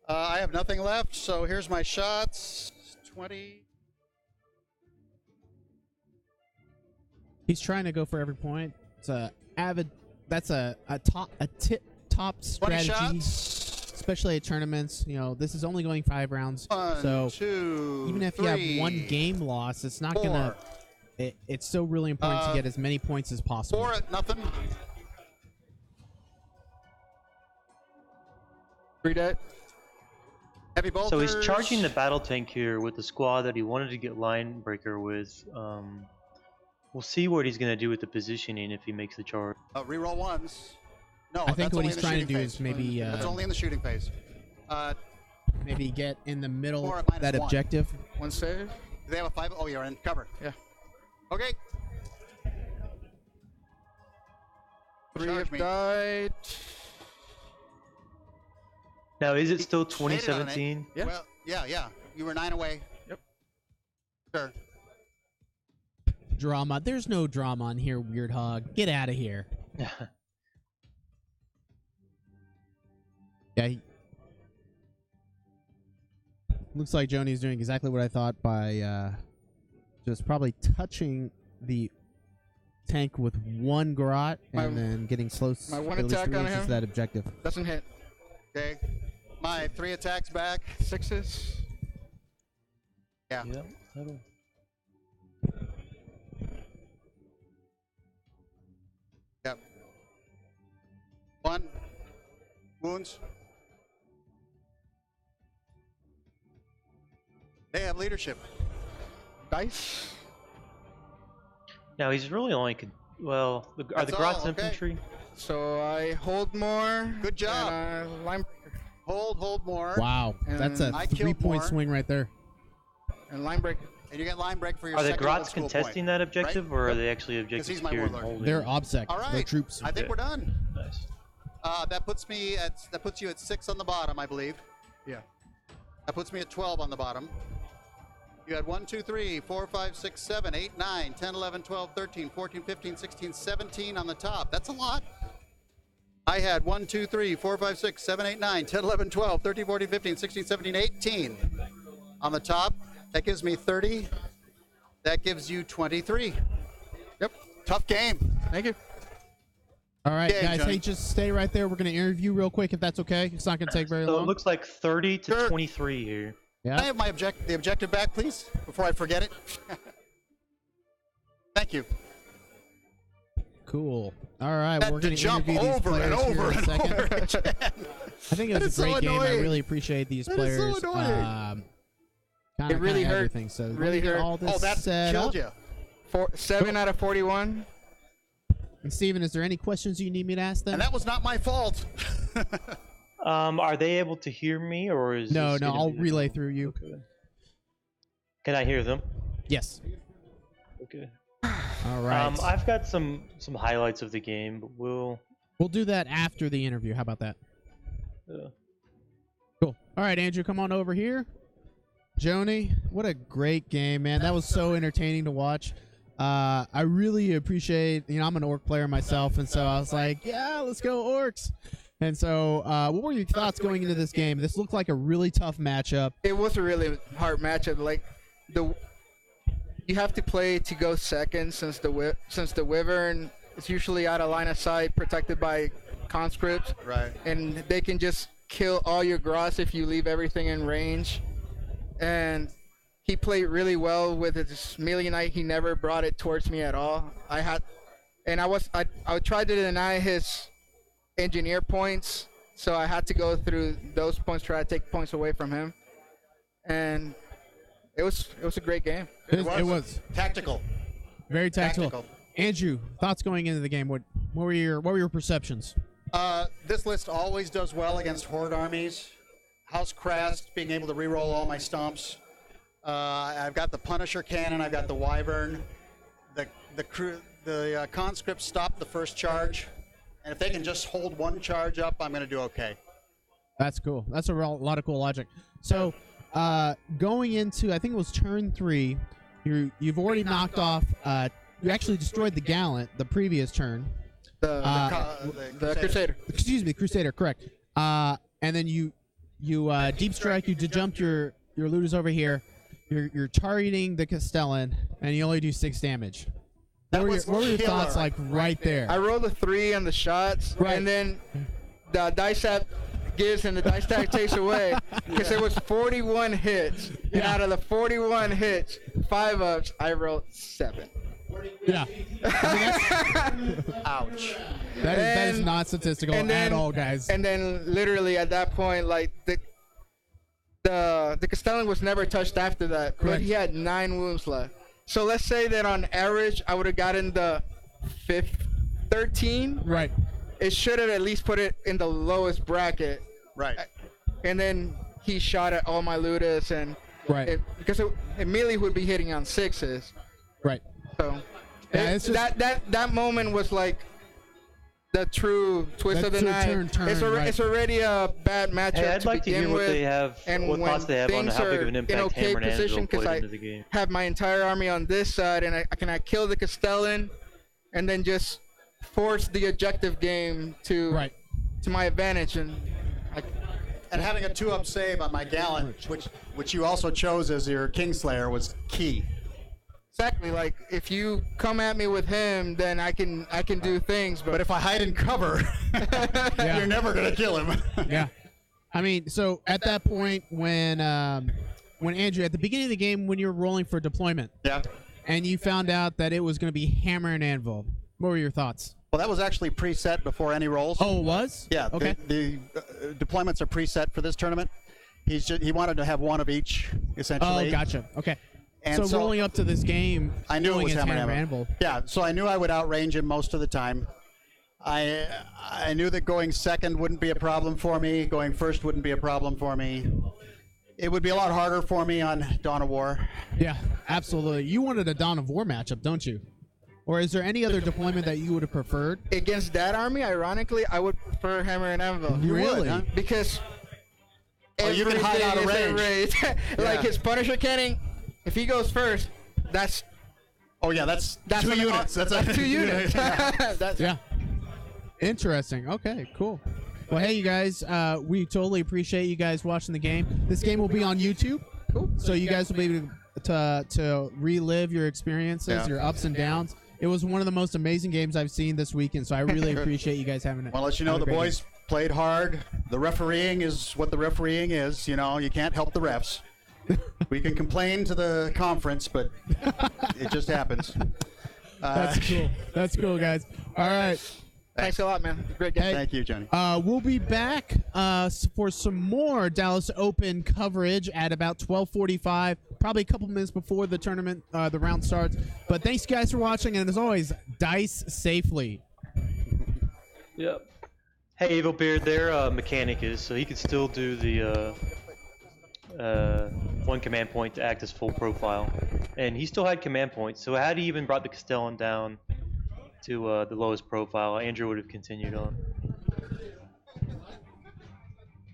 I have nothing left, so here's my shots. 20. He's trying to go for every point. It's a avid. That's a top 20 strategy, shots. especially at tournaments. This is only going 5 rounds, 1, so 2, even if 3, you have 1 game loss, it's not 4. gonna. It's still really important to Uh, get as many points as possible. 4 at nothing. 3 dead. Heavy bolters. So he's charging the battle tank here with the squad that he wanted to get line breaker with. We'll see what he's going to do with the positioning if he makes the charge. Reroll 1s. No, I think that's what only he's in the trying to shooting do phase. is maybe That's only in the shooting phase. maybe get in the middle 4 at that -1. objective. 1 save. Do they have a 5? Oh, you're in cover. Yeah. Okay. 3 Charge have me. died. Now, is it still Made it on an 2017? Yeah. Well, yeah. You were 9 away. Yep. Sure. Drama. There's no drama on here, Weird Hog. Get out of here. Yeah. Looks like Jony's doing exactly what I thought by just probably touching the tank with one garrote and then getting close my one at least attack on him. to that objective. Doesn't hit. Okay. My 3 attacks back. 6s. Yeah. Yep. That'll- Yep. 1. Wounds. They have leadership. Dice. Now he's really only well. Are the That's Grots all, okay. infantry? So I hold more. Good job. And line Hold more. Wow, that's a And I killed 3-point more. swing right there. and line break. And you get line break for your Are the second Grots school contesting point. that objective, or are they actually he's objectives my here and warlord. holding? They're OBSEC. All right. They're troops. I think Okay. we're done. Nice. That puts you at 6 on the bottom, I believe. Yeah. That puts me at 12 on the bottom. You had 1, 2, 3, 4, 5, 6, 7, 8, 9, 10, 11, 12, 13, 14, 15, 16, 17 on the top. That's a lot. I had 1, 2, 3, 4, 5, 6, 7, 8, 9, 10, 11, 12, 13, 14, 15, 16, 17, 18 on the top. That gives me 30. That gives you 23. Yep. Tough game. Thank you. All right, Yeah, guys. Johnny. Hey, just stay right there. We're going to interview real quick if that's okay. It's not going to take very So long. it looks like 30 to Sure. 23 here. Can I Yeah. have my the objective back, please, before I forget it? Thank you. Cool. All right, Had we're to going to jump interview these over and players here over in a and second. over again. I think it That was is a so great game. I annoying. really appreciate these That is so players. annoying. Kinda, It really kinda hurt. everything. So let Really me get hurt. all this Oh, that set killed up. you. 7 out of 41. And Steven, is there any questions you need me to ask them? And that was not my fault. Are they able to hear me, or is No, this no, gonna I'll be- relay through you. Okay. Can I hear them? Yes. Okay. All right. I've got some highlights of the game, but we'll. We'll do that after the interview. How about that? Cool. All right, Andrew, come on over here. Jony, what a great game, man. That was so entertaining to watch. I really appreciate, I'm an Orc player myself, and so I was like, yeah, let's go Orcs. And so what were your thoughts going into this game? This looked like a really tough matchup. It was a really hard matchup. Like you have to play to go second since the Wyvern is usually out of line of sight, protected by conscripts, Right. and they can just kill all your Grots if you leave everything in range. And he played really well with his melee knight. He never brought it towards me at all. I tried to deny his engineer points, so I had to go through those points, try to take points away from him. And it was a great game. It was Tactical. very tactical. Tactical. Andrew, thoughts going into the game? What were your perceptions? This list always does well against Horde armies. House Crest, being able to reroll all my stomps. I've got the Punisher cannon. I've got the Wyvern. The conscripts stop the first charge, and if they can just hold one charge up, I'm going to do okay. That's cool. That's a lot of cool logic. So, going into, I think it was turn 3, you've already knocked off. You actually destroyed the Gallant the previous turn. The Crusader. Excuse me, Crusader. Correct. And then you deep strike. You jumped your looters over here. You're targeting the Castellan, and you only do 6 damage. What were your thoughts like right there? I rolled a 3 on the shots, Right. and then the dice app gives and the dice tag takes away because it was 41 hits, and Yeah. out of the 41 hits, 5 ups, I rolled 7. Yeah. I mean, Ouch. that is And- not statistical and then- at all, guys. And then literally at that point, like the Castellan was never touched after that, but Correct. he had 9 wounds left. So let's say that on average, I would have gotten the 13. Right. It should have at least put it in the lowest bracket. Right. And then he shot at all my Ludus, and Right. because it immediately would be hitting on 6s. Right. So Yeah, it's just- that moment was like the true twist That of the true night. turn, right. It's already a bad matchup Hey, I'd to like to begin hear what with, they have, and what when thoughts they have on things how big are of an in impact okay Hammer and position, Anvil played I into the game. have my entire army on this side, and I can kill the Castellan, and then just force the objective game to Right. my advantage, and And having a 2-up save on my Gallant, which you also chose as your Kingslayer, was key. Exactly. Like if you come at me with him, then I can do things. But if I hide and cover, you're never gonna kill him. Yeah. I mean, so at that point when Andrew, at the beginning of the game, when you were rolling for deployment, Yeah. and you found out that it was going to be hammer and anvil, what were your thoughts? Well, that was actually preset before any rolls. Oh, it was? Yeah. Okay. The deployments are preset for this tournament. He wanted to have one of each, essentially. Oh, gotcha. Okay. And so rolling up to this game, I knew it knowing was it's hammer and hammer and anvil. anvil. Yeah, so I knew I would outrange him most of the time. I knew that going second wouldn't be a problem for me. Going first wouldn't be a problem for me. It would be a lot harder for me on Dawn of War. Yeah, absolutely. You wanted a Dawn of War matchup, don't you? Or is there any other deployment that you would have preferred? Against that army, ironically, I would prefer hammer and anvil. You Really? would, huh? Because you can hide out of range. Like his Punisher cannon, if he goes first, that's Oh yeah, that's 2 an- units. That's 2 units. That's, Yeah. Interesting. Okay, cool. Well, hey, you guys, we totally appreciate you guys watching the game. This game will be on YouTube, so you guys will be able to relive your experiences, your ups and downs. It was one of the most amazing games I've seen this weekend, so I really appreciate you guys having it. Well, as you know, the boys played hard. The refereeing is what the refereeing is. You know, you can't help the refs. We can complain to the conference, but it just happens. That's cool. That's cool, guys. All right. Thanks a lot, man. Great game. Thank you, Jony. We'll be back for some more Dallas Open coverage at about 12:45, probably a couple minutes before the tournament, the round starts. But thanks, guys, for watching, and as always, dice safely. Yep. Hey, Evil Beard, their mechanic is so he could still do the one command point to act as full profile, and he still had command points. So had he even brought the Castellan down to the lowest profile, Andrew would have continued on.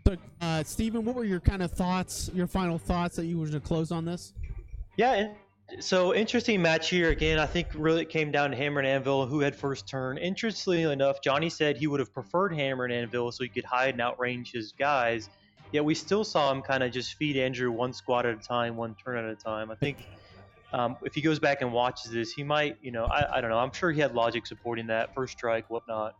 So, Steven, what were your kind of thoughts, your final thoughts that you were going to close on this? Yeah, and so interesting match here again. I think really it came down to Hammer and Anvil, who had first turn. Interestingly enough, Jony said he would have preferred Hammer and Anvil so he could hide and outrange his guys. Yet we still saw him kind of just feed Andrew one squad at a time, one turn at a time. I think if he goes back and watches this, he might, I don't know. I'm sure he had logic supporting that first strike, whatnot.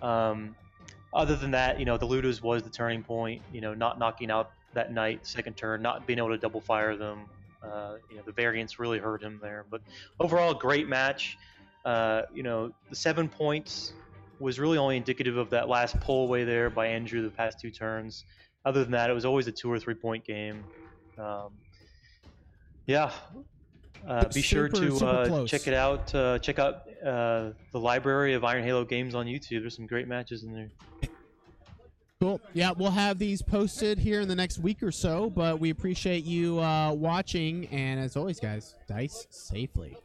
Other than that, the Ludas was the turning point. Not knocking out that knight second turn, not being able to double fire them. The variance really hurt him there. But overall, great match. The 7 points was really only indicative of that last pull away there by Andrew the past 2 turns. Other than that, it was always a 2 or 3 point game. Be sure to check it out. Check out the library of Iron Halo games on YouTube. There's some great matches in there. Cool. Yeah, we'll have these posted here in the next week or so, but we appreciate you watching. And as always, guys, dice safely.